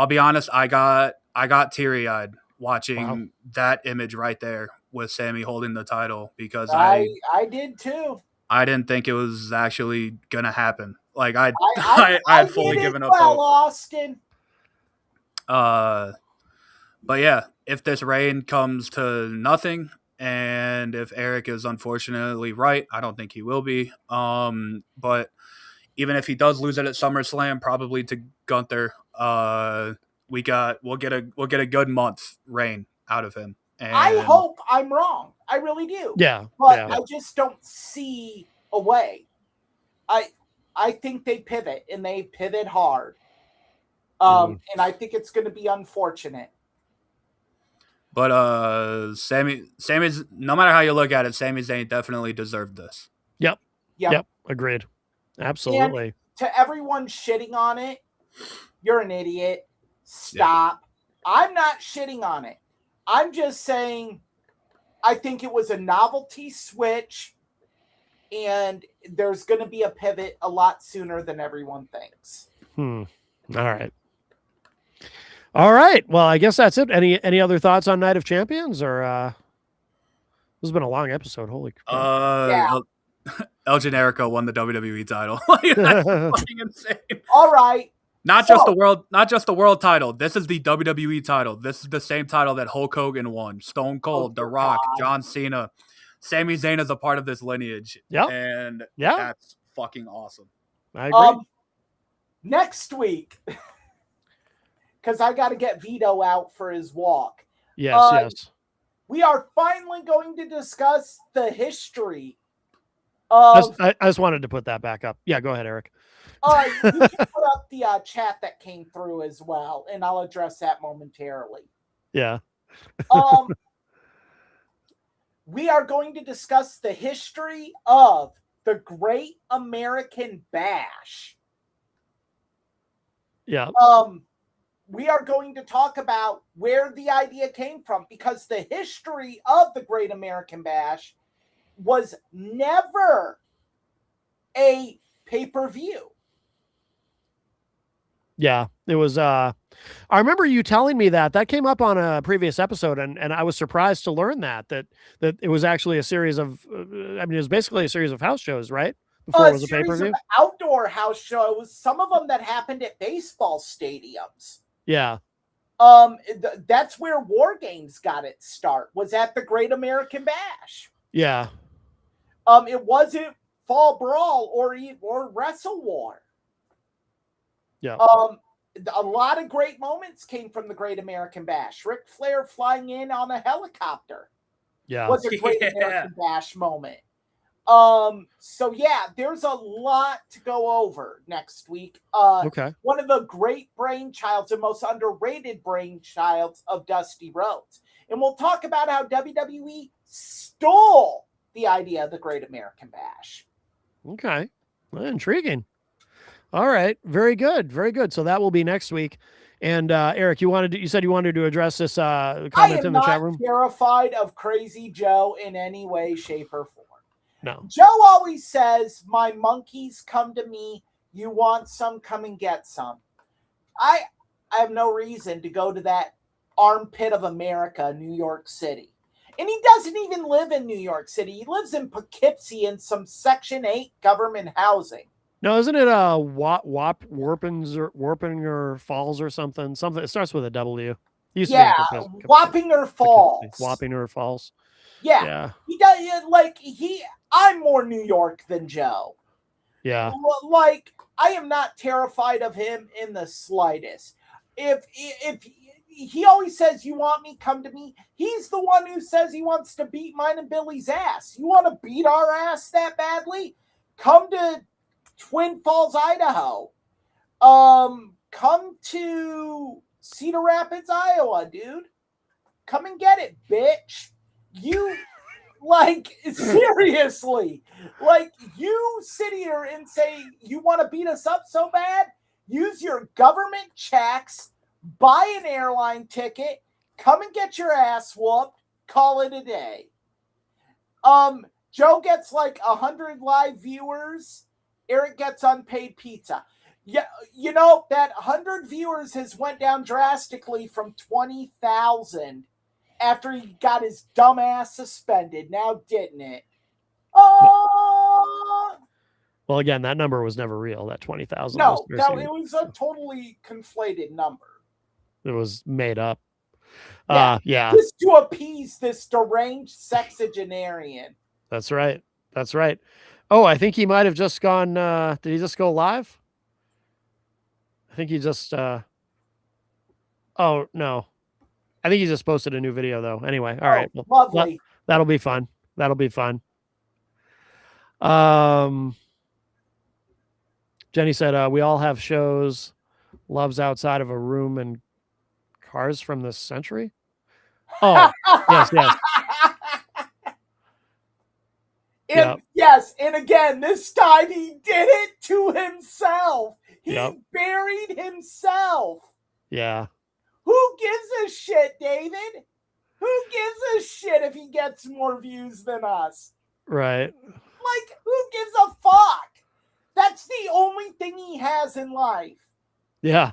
be honest, I got teary-eyed watching that image right there with Sami holding the title because I did too. I didn't think it was actually gonna happen. Like I had fully given up hope. Austin. But yeah, if this reign comes to nothing, and if Eric is unfortunately right, I don't think he will be. But even if he does lose it at SummerSlam, probably to Gunther, we'll get a good month reign out of him. And I hope I'm wrong. I really do. Yeah. But I just don't see a way. I think they pivot and they pivot hard. And I think it's going to be unfortunate. But Sammy's, no matter how you look at it, Sami Zayn definitely deserved this. Yep. Agreed. Absolutely. And to everyone shitting on it, you're an idiot. Stop. Yeah. I'm not shitting on it. I'm just saying I think it was a novelty switch and there's going to be a pivot a lot sooner than everyone thinks. All right. Well, I guess that's it. Any other thoughts on Night of Champions or this has been a long episode. Holy crap. Yeah. El Generico won the WWE title. That's fucking insane. All right. Not just the world title. This is the WWE title. This is the same title that Hulk Hogan won. Stone Cold, The Rock, John Cena. Sami Zayn is a part of this lineage. Yeah. And that's fucking awesome. I agree. Next week, because I got to get Vito out for his walk. Yes. We are finally going to discuss the history of... I just wanted to put that back up. Yeah, go ahead, Eric. You can put up the chat that came through as well, and I'll address that momentarily. Yeah. We are going to discuss the history of the Great American Bash. Yeah. We are going to talk about where the idea came from, because the history of the Great American Bash was never a pay-per-view. Yeah, it was. I remember you telling me that came up on a previous episode, and I was surprised to learn that it was actually a series of. It was basically a series of house shows, right? Before it was a pay-per-view. Outdoor house shows, some of them that happened at baseball stadiums. Yeah. That's where War Games got its start. Was at the Great American Bash. Yeah. It wasn't Fall Brawl or Wrestle War. Yeah. A lot of great moments came from the Great American Bash. Ric Flair flying in on a helicopter. Yeah. Was a Great American Bash moment. So yeah, there's a lot to go over next week. Okay. One of the great brainchilds and most underrated brainchilds of Dusty Rhodes. And we'll talk about how WWE stole the idea of the Great American Bash. Okay. Well, intriguing. All right. Very good. Very good. So that will be next week. And Eric, you said you wanted to address this comment in the chat room. I am not terrified of Crazy Joe in any way, shape, or form. No. Joe always says, my monkeys come to me. You want some, come and get some. I have no reason to go to that armpit of America, New York City. And he doesn't even live in New York City. He lives in Poughkeepsie in some Section 8 government housing. No, isn't it Warpinger Falls or something? Something. It starts with a W. It used to be in Wappinger Falls. Wappinger Falls. Yeah. He does like I'm more New York than Joe. Yeah. Like, I am not terrified of him in the slightest. If he always says, "You want me? Come to me." He's the one who says he wants to beat mine and Billy's ass. You want to beat our ass that badly? Come to Twin Falls, Idaho. Come to Cedar Rapids, Iowa, dude. Come and get it, bitch. You, like, seriously. Like, you sit here and say you want to beat us up so bad? Use your government checks, buy an airline ticket, come and get your ass whooped, call it a day. Joe gets like 100 live viewers. Eric gets unpaid pizza. Yeah, you know, that 100 viewers has went down drastically from 20,000 after he got his dumb ass suspended. Now, didn't it? Oh! Well, again, that number was never real. That 20,000. No, it was a totally conflated number. It was made up. Yeah. Just to appease this deranged sexagenarian. That's right. That's right. Oh, I think he might have just gone. Did he just go live? I think he just. Oh no, I think he just posted a new video though. Anyway, all right. Well, lovely. That'll be fun. That'll be fun. Jenny said, "We all have shows. Love's outside of a room and Cars from this century." Oh, yes. Yes, and again, this time he did it to himself. He buried himself. Yeah. Who gives a shit, David? Who gives a shit if he gets more views than us? Right. Like, who gives a fuck? That's the only thing he has in life. Yeah.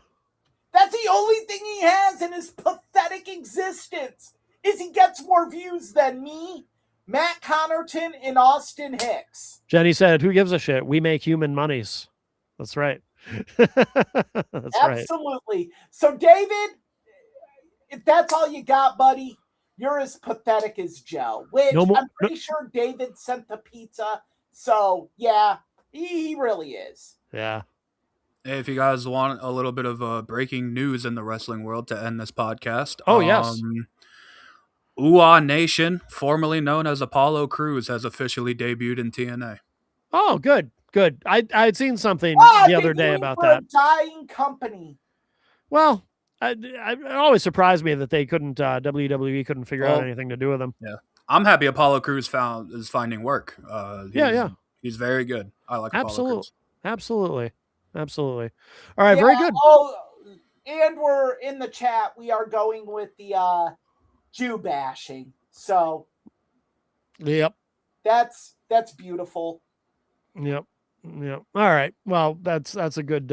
That's the only thing he has in his pathetic existence, is he gets more views than me, Matt Connerton, and Austin Hicks. Jenny said, "Who gives a shit? We make human monies." That's right. That's Absolutely. Right. So, David, if that's all you got, buddy, you're as pathetic as Joe, which I'm pretty sure David sent the pizza. So, yeah, he really is. Yeah. If you guys want a little bit of breaking news in the wrestling world to end this podcast. Oh, yes. Uwa Nation, formerly known as Apollo Crews, has officially debuted in TNA. Oh, good. I had seen something the other day about that. A dying company. Well, it always surprised me that they couldn't, WWE couldn't figure out anything to do with them. Yeah. I'm happy Apollo Crews is finding work. He's very good. I like Apollo Crews. Absolutely. All right, very good. Oh, and we're in the chat. We are going with the Jew bashing. So, yep, that's beautiful. Yep. All right. Well, that's a good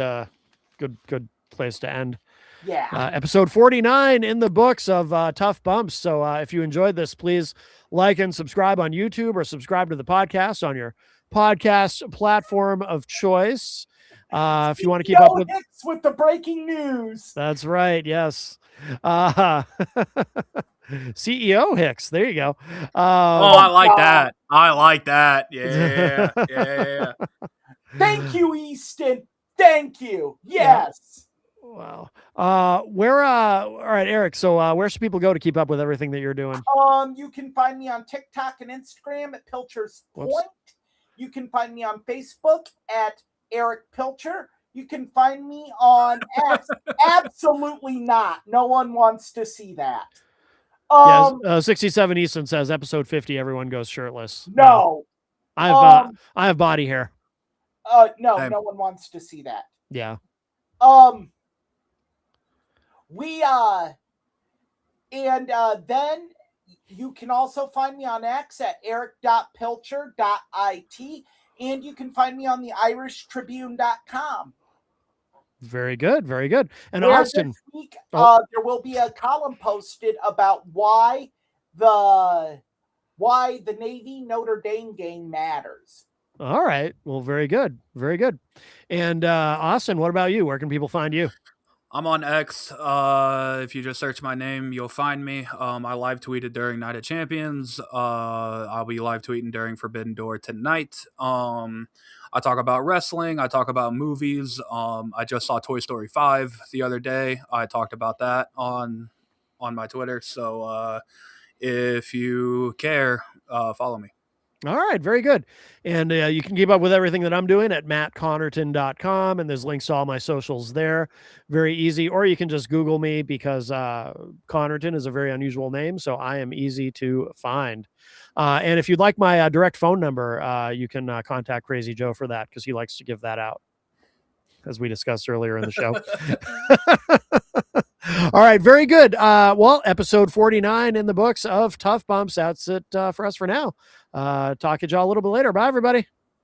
place to end. Yeah. Episode 49 in the books of Tough Bumps. So if you enjoyed this, please like and subscribe on YouTube or subscribe to the podcast on your podcast platform of choice. If you want to keep up with the breaking news. That's right. Yes. CEO Hicks. There you go. I like that. Yeah. Thank you, Easton. Thank you. Yes. Wow. All right, Eric. So where should people go to keep up with everything that you're doing? You can find me on TikTok and Instagram at Pilcher's Point. You can find me on Facebook at Eric Pilcher. You can find me on X. Absolutely not. No one wants to see that. 67 Easton says episode 50. Everyone goes shirtless. No, I have body hair. No one wants to see that. Yeah. Then you can also find me on X at eric.pilcher.it, and you can find me on the irishtribune.com. Very good. Very good. And Where Austin, this week, Oh. there will be a column posted about why the Navy Notre Dame game matters. all right. Well, very good. Very good. And Austin, what about you? Where can people find you? I'm on X. If you just search my name, you'll find me. I live tweeted during Night of Champions. I'll be live tweeting during Forbidden Door tonight. I talk about wrestling. I talk about movies. I just saw Toy Story 5 the other day. I talked about that on my Twitter. So if you care, follow me. All right, very good. And you can keep up with everything that I'm doing at mattconnerton.com, and there's links to all my socials there. Very easy. Or you can just Google me because Connerton is a very unusual name, so I am easy to find. And if you'd like my direct phone number, you can contact Crazy Joe for that because he likes to give that out, as we discussed earlier in the show. All right, very good. Well, episode 49 in the books of Tough Bumps. That's it for us for now. Talk to y'all a little bit later. Bye, everybody.